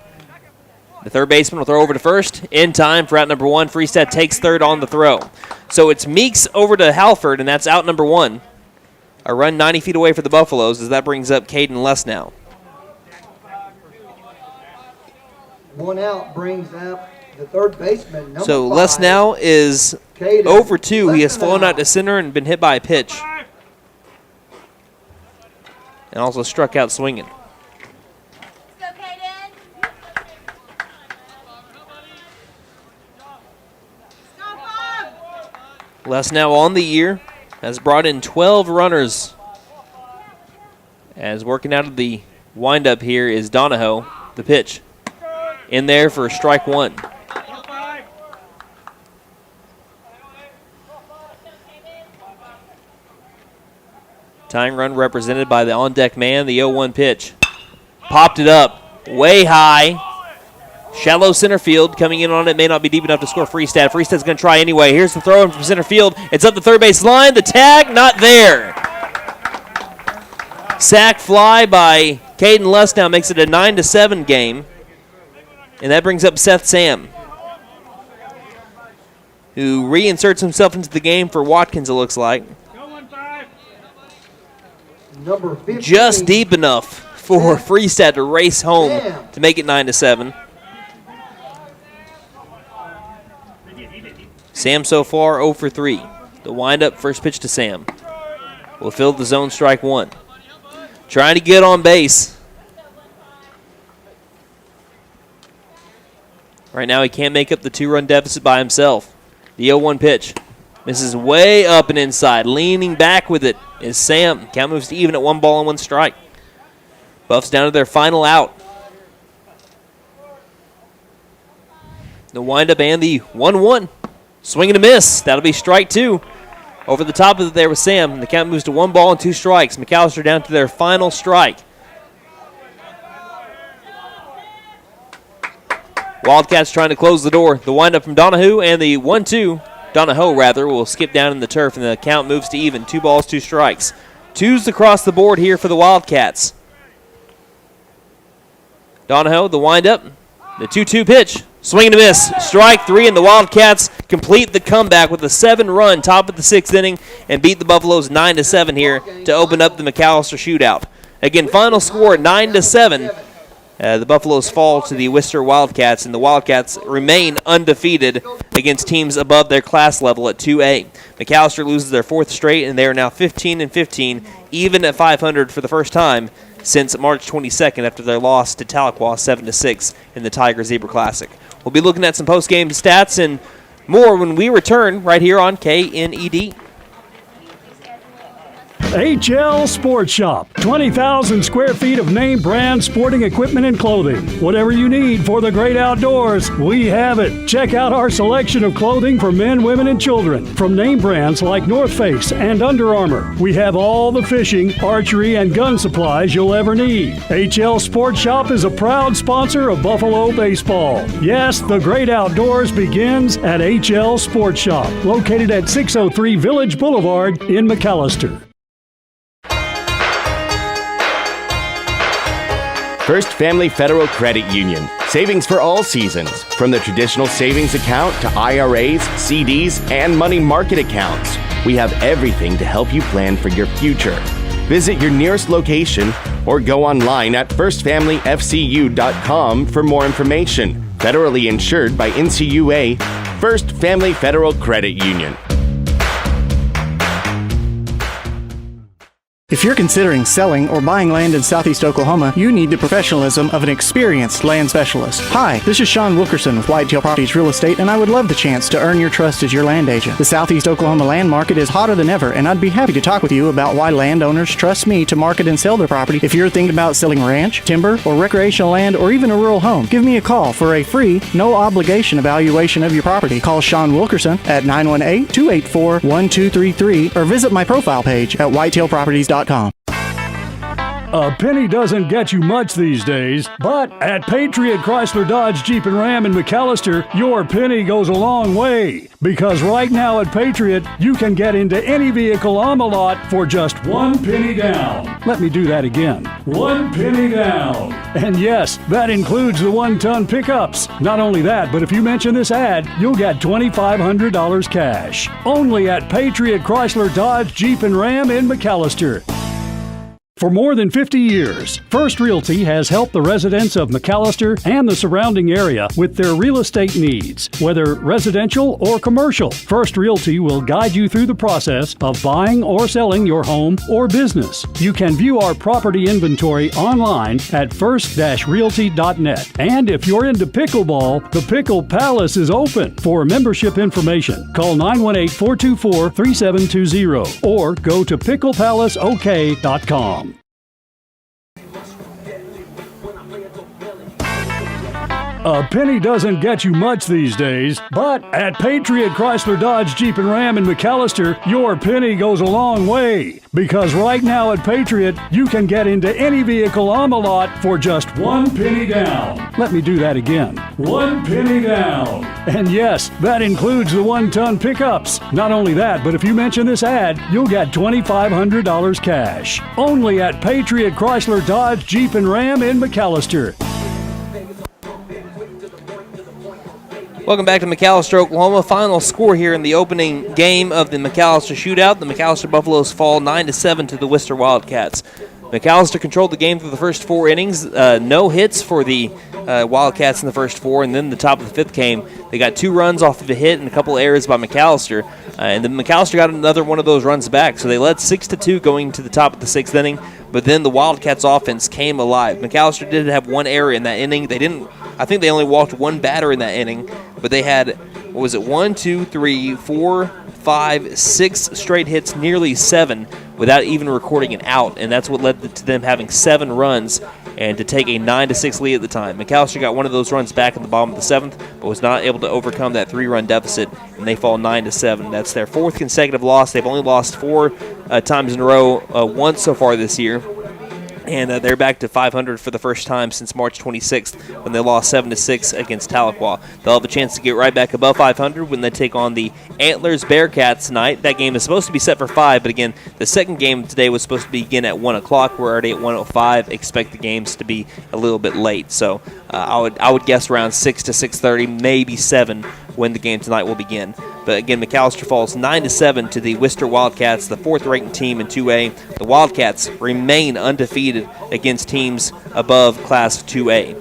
The third baseman will throw over to first. In time for out number 1. Freestad takes third on the throw. So it's Meeks over to Halford, and that's out number 1. A run 90 feet away for the Buffaloes as that brings up Caden Lesnow. 1 out brings up the third baseman, number So 5. Lesnow is Caden 0 for 2. He has flown Lesnow. out to center and been hit by a pitch. And also struck out swinging. Lesnow on the year has brought in 12 runners. As working out of the windup here is Donahoe, the pitch. In there for strike 1. Tying run represented by the on-deck man, the 0-1 pitch. Popped it up way high. Shallow center field. Coming in on it may not be deep enough to score Freestad. Freestad's going to try anyway. Here's the throw in from center field. It's up the third base line. The tag, not there. Sack fly by Caden Lesnow makes it a 9-7 game. And that brings up Seth Sam, who reinserts himself into the game for Watkins, it looks like. Number 15. Just deep enough for Freestad to race home to make it 9-7. Sam so far 0 for 3. The windup, first pitch to Sam. Will fill the zone, strike 1. Trying to get on base. Right now he can't make up the 2-run deficit by himself. The 0-1 pitch. Misses way up and inside. Leaning back with it is Sam. Count moves to even at 1 ball and 1 strike. Buffs down to their final out. The windup and the 1-1. Swing and a miss. That'll be strike 2. Over the top of it there with Sam. The count moves to 1 ball and 2 strikes. McAlester down to their final strike. Wildcats trying to close the door. The windup from Donahoe and the 1-2. Donahoe, rather, will skip down in the turf, and the count moves to even. 2 balls, 2 strikes. 2s across the board here for the Wildcats. Donahoe, the windup. The 2-2 pitch. Swing and a miss. Strike 3, and the Wildcats complete the comeback with a 7-run top of the 6th inning and beat the Buffaloes 9-7 here to open up the McAlester Shootout. Again, final score 9-7. The Buffaloes fall to the Wister Wildcats, and the Wildcats remain undefeated against teams above their class level at 2A. McAlester loses their 4th straight, and they are now 15-15, even at 500 for the first time since March 22nd after their loss to Tahlequah 7-6 in the Tiger Zebra Classic. We'll be looking at some post-game stats and more when we return right here on KNED. HL Sports Shop. 20,000 square feet of name brand sporting equipment and clothing. Whatever you need for the great outdoors, we have it. Check out our selection of clothing for men, women, and children. From name brands like North Face and Under Armour, we have all the fishing, archery, and gun supplies you'll ever need. HL Sports Shop is a proud sponsor of Buffalo baseball. Yes, the great outdoors begins at HL Sports Shop, located at 603 Village Boulevard in McAlester. First Family Federal Credit Union. Savings for all seasons. From the traditional savings account to IRAs, CDs, and money market accounts. We have everything to help you plan for your future. Visit your nearest location or go online at firstfamilyfcu.com for more information. Federally insured by NCUA. First Family Federal Credit Union. If you're considering selling or buying land in Southeast Oklahoma, you need the professionalism of an experienced land specialist. Hi, this is Sean Wilkerson with Whitetail Properties Real Estate, and I would love the chance to earn your trust as your land agent. The Southeast Oklahoma land market is hotter than ever, and I'd be happy to talk with you about why landowners trust me to market and sell their property. If you're thinking about selling ranch, timber, or recreational land, or even a rural home, give me a call for a free, no-obligation evaluation of your property. Call Sean Wilkerson at 918-284-1233 or visit my profile page at whitetailproperties.com. A penny doesn't get you much these days, but at Patriot Chrysler Dodge Jeep and Ram in McAlester, your penny goes a long way. Because right now at Patriot, you can get into any vehicle on the lot for just 1 penny down. Let me do that again. 1 penny down. And yes, that includes the 1-ton pickups. Not only that, but if you mention this ad, you'll get $2,500 cash. Only at Patriot Chrysler Dodge Jeep and Ram in McAlester. For more than 50 years, First Realty has helped the residents of McAlester and the surrounding area with their real estate needs, whether residential or commercial. First Realty will guide you through the process of buying or selling your home or business. You can view our property inventory online at first-realty.net. And if you're into pickleball, the Pickle Palace is open. For membership information, call 918-424-3720 or go to picklepalaceok.com. A penny doesn't get you much these days, but at Patriot Chrysler Dodge Jeep and Ram in McAlester, your penny goes a long way. Because right now at Patriot, you can get into any vehicle on the lot for just 1 penny down. Let me do that again. 1 penny down. And yes, that includes the 1-ton pickups. Not only that, but if you mention this ad, you'll get $2,500 cash. Only at Patriot Chrysler Dodge Jeep and Ram in McAlester. Welcome back to McAlester, Oklahoma. Final score here in the opening game of the McAlester Shootout. The McAlester Buffaloes fall 9-7 to the Wister Wildcats. McAlester controlled the game through the first 4 innings. No hits for the Wildcats in the first 4, and then the top of the 5th came. They got 2 runs off of a hit and a couple errors by McAlester, and then McAlester got another one of those runs back. So they led 6-2 going to the top of the 6th inning, but then the Wildcats offense came alive. McAlester did have 1 error in that inning. I think they only walked 1 batter in that inning, but they had, 1, 2, 3, 4, 5, 6 straight hits, nearly 7, without even recording an out, and that's what led to them having 7 runs and to take a 9-6 lead at the time. McAlester got one of those runs back at the bottom of the 7th, but was not able to overcome that 3-run deficit, and they fall 9-7. That's their 4th consecutive loss. They've only lost 4 times in a row, once so far this year. And they're back to 500 for the first time since March 26th when they lost 7-6 against Tahlequah. They'll have a chance to get right back above 500 when they take on the Antlers Bearcats tonight. That game is supposed to be set for 5, but again, the second game today was supposed to begin at 1 o'clock. We're already at 1:05. Expect the games to be a little bit late. So I would guess around 6 to 6:30, maybe 7 when the game tonight will begin. But again, McAlester falls 9-7 to the Wister Wildcats, the 4th-ranked team in 2A. The Wildcats remain undefeated against teams above Class 2A.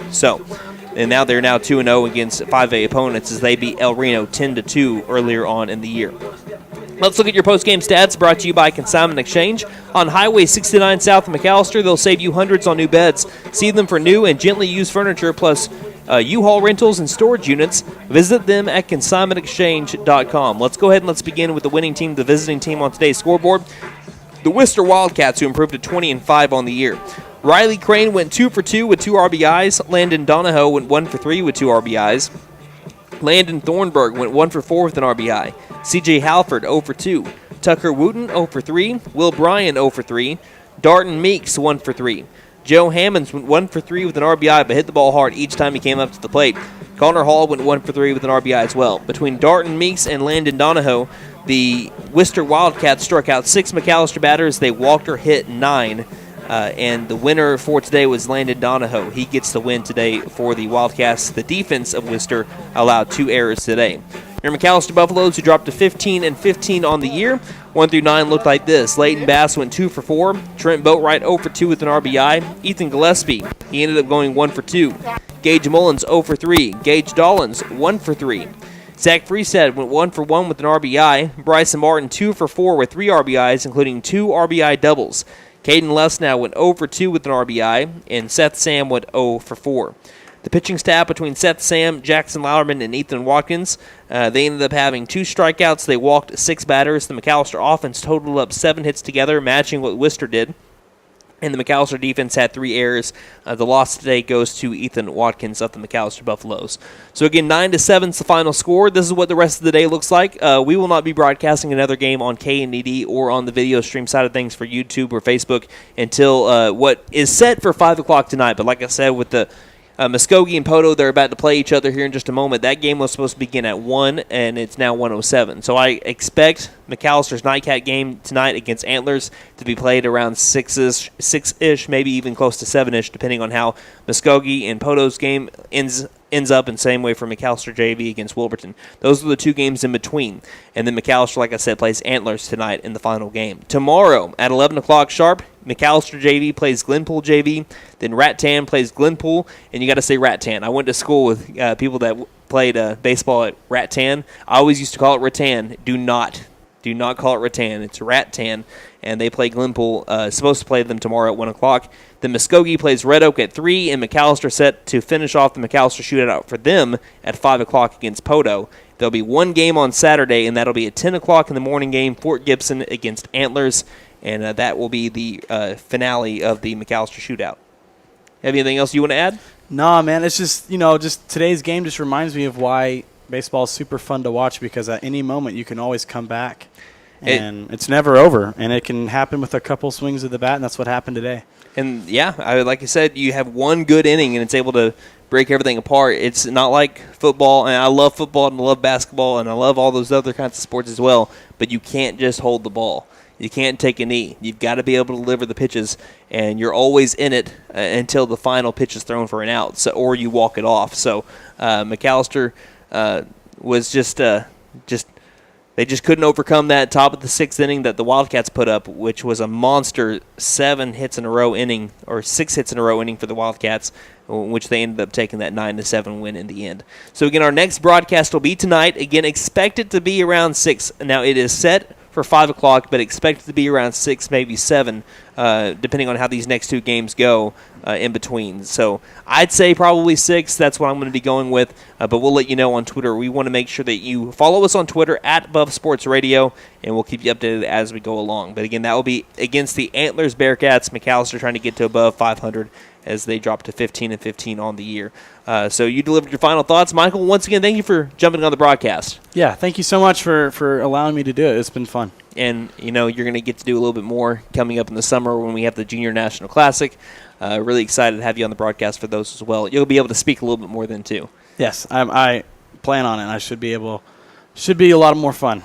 And now they're 2-0 against 5A opponents as they beat El Reno 10-2 earlier on in the year. Let's look at your post-game stats brought to you by Consignment Exchange. On Highway 69 south of McAlester, they'll save you hundreds on new beds. See them for new and gently used furniture plus U-Haul rentals and storage units. Visit them at consignmentexchange.com. Let's go ahead and let's begin with the winning team, the visiting team on today's scoreboard. The Wister Wildcats, who improved to 20-5 on the year. Riley Crane went 2 for 2 with 2 RBIs. Landon Donahoe went 1 for 3 with 2 RBIs. Landon Thornburg went 1 for 4 with an RBI. C.J. Halford 0 for 2. Tucker Wooten 0 for 3. Will Bryan 0 for 3. Darton Meeks 1 for 3. Joe Hammonds went 1 for 3 with an RBI, but hit the ball hard each time he came up to the plate. Connor Hall went 1 for 3 with an RBI as well. Between Darton Meeks and Landon Donahoe, the Wister Wildcats struck out 6 McAlester batters. They walked or hit 9. And the winner for today was Landon Donahoe. He gets the win today for the Wildcats. The defense of Wister allowed 2 errors today. Your McAlester Buffaloes, who dropped to 15-15 on the year. 1 through 9 looked like this. Leighton Bass went 2 for 4. Trent Boatwright 0 for 2 with an RBI. Ethan Gillespie, he ended up going 1 for 2. Gage Mullins 0 for 3. Gage Dollins 1 for 3. Zach Freestad went 1 for 1 with an RBI. Bryson Martin 2 for 4 with 3 RBIs, including 2 RBI doubles. Caden Lesnow went 0 for 2 with an RBI, and Seth Sam went 0 for 4. The pitching staff between Seth Sam, Jackson Lauerman, and Ethan Watkins, they ended up having 2 strikeouts. They walked 6 batters. The McAlester offense totaled up 7 hits together, matching what Wister did. And the McAlester defense had 3 errors. The loss today goes to Ethan Watkins of the McAlester Buffaloes. So again, 9-7 is the final score. This is what the rest of the day looks like. We will not be broadcasting another game on KNED or on the video stream side of things for YouTube or Facebook until what is set for 5 o'clock tonight. But like I said, with the Muskogee and Poto, they're about to play each other here in just a moment. That game was supposed to begin at 1, and it's now 1:07. So I expect McAllister's Nightcat game tonight against Antlers to be played around 6-ish, maybe even close to 7-ish, depending on how Muskogee and Poto's game ends up, and same way for McAlester JV against Wilburton. Those are the 2 games in between. And then McAlester, like I said, plays Antlers tonight in the final game. Tomorrow at 11 o'clock sharp, McAlester JV plays Glenpool JV. Then Rattan plays Glenpool. And you got to say Rattan. I went to school with people that played baseball at Rattan. I always used to call it Rattan. Do not call it Rattan. It's Rattan. And they play Glenpool. Supposed to play them tomorrow at 1 o'clock. Then Muskogee plays Red Oak at 3. And McAlester set to finish off the McAlester Shootout for them at 5 o'clock against Poto. There'll be 1 game on Saturday, and that'll be a 10 o'clock in the morning game, Fort Gibson against Antlers. And that will be the finale of the McAlester Shootout. Have anything else you want to add? No, man. It's just, just today's game just reminds me of why baseball is super fun to watch, because at any moment you can always come back. And it's never over. And it can happen with a couple swings of the bat, and that's what happened today. And, yeah, like I said, you have 1 good inning, and it's able to break everything apart. It's not like football, and I love football and I love basketball, and I love all those other kinds of sports as well, but you can't just hold the ball. You can't take a knee. You've got to be able to deliver the pitches, and you're always in it until the final pitch is thrown for an out, or you walk it off. So McAlester was just they just couldn't overcome that top of the 6th inning that the Wildcats put up, which was a monster 7 hits in a row inning, or 6 hits in a row inning for the Wildcats, which they ended up taking that 9-7 win in the end. So again, our next broadcast will be tonight. Again, expect it to be around 6. Now it is set for 5 o'clock, but expect it to be around 6, maybe 7, depending on how these next 2 games go in between. So I'd say probably 6. That's what I'm going to be going with, but we'll let you know on Twitter. We want to make sure that you follow us on Twitter at Buff Sports Radio, and we'll keep you updated as we go along. But again, that will be against the Antlers Bearcats. McAlester trying to get to above 500 as they drop to 15-15 on the year. So you delivered your final thoughts. Michael, once again, thank you for jumping on the broadcast. Yeah, thank you so much for allowing me to do it. It's been fun. And, you're going to get to do a little bit more coming up in the summer when we have the Junior National Classic. Really excited to have you on the broadcast for those as well. You'll be able to speak a little bit more then, too. Yes, I plan on it. I should be a lot more fun.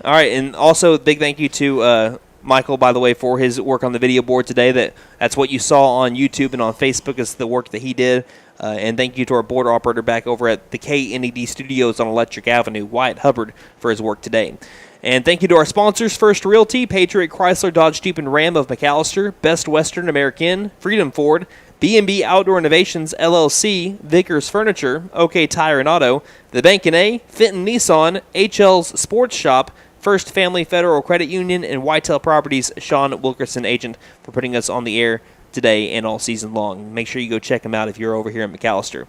All right, and also a big thank you to Michael, by the way, for his work on the video board today. That's what you saw on YouTube and on Facebook is the work that he did. And thank you to our board operator back over at the KNED Studios on Electric Avenue, Wyatt Hubbard, for his work today. And thank you to our sponsors, First Realty, Patriot Chrysler Dodge Jeep and Ram of McAlester, Best Western American, Freedom Ford, B&B Outdoor Innovations, LLC, Vickers Furniture, OK Tire and Auto, The Bank & A, Fenton Nissan, HL's Sports Shop, First Family Federal Credit Union, and Whitetail Properties, Sean Wilkerson, agent, for putting us on the air today and all season long. Make sure you go check them out if you're over here in McAlester.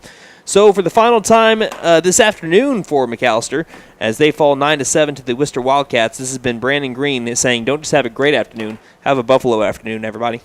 So for the final time this afternoon for McAlester, as they fall 9-7 to the Wister Wildcats, this has been Brandon Green saying, don't just have a great afternoon, have a Buffalo afternoon, everybody.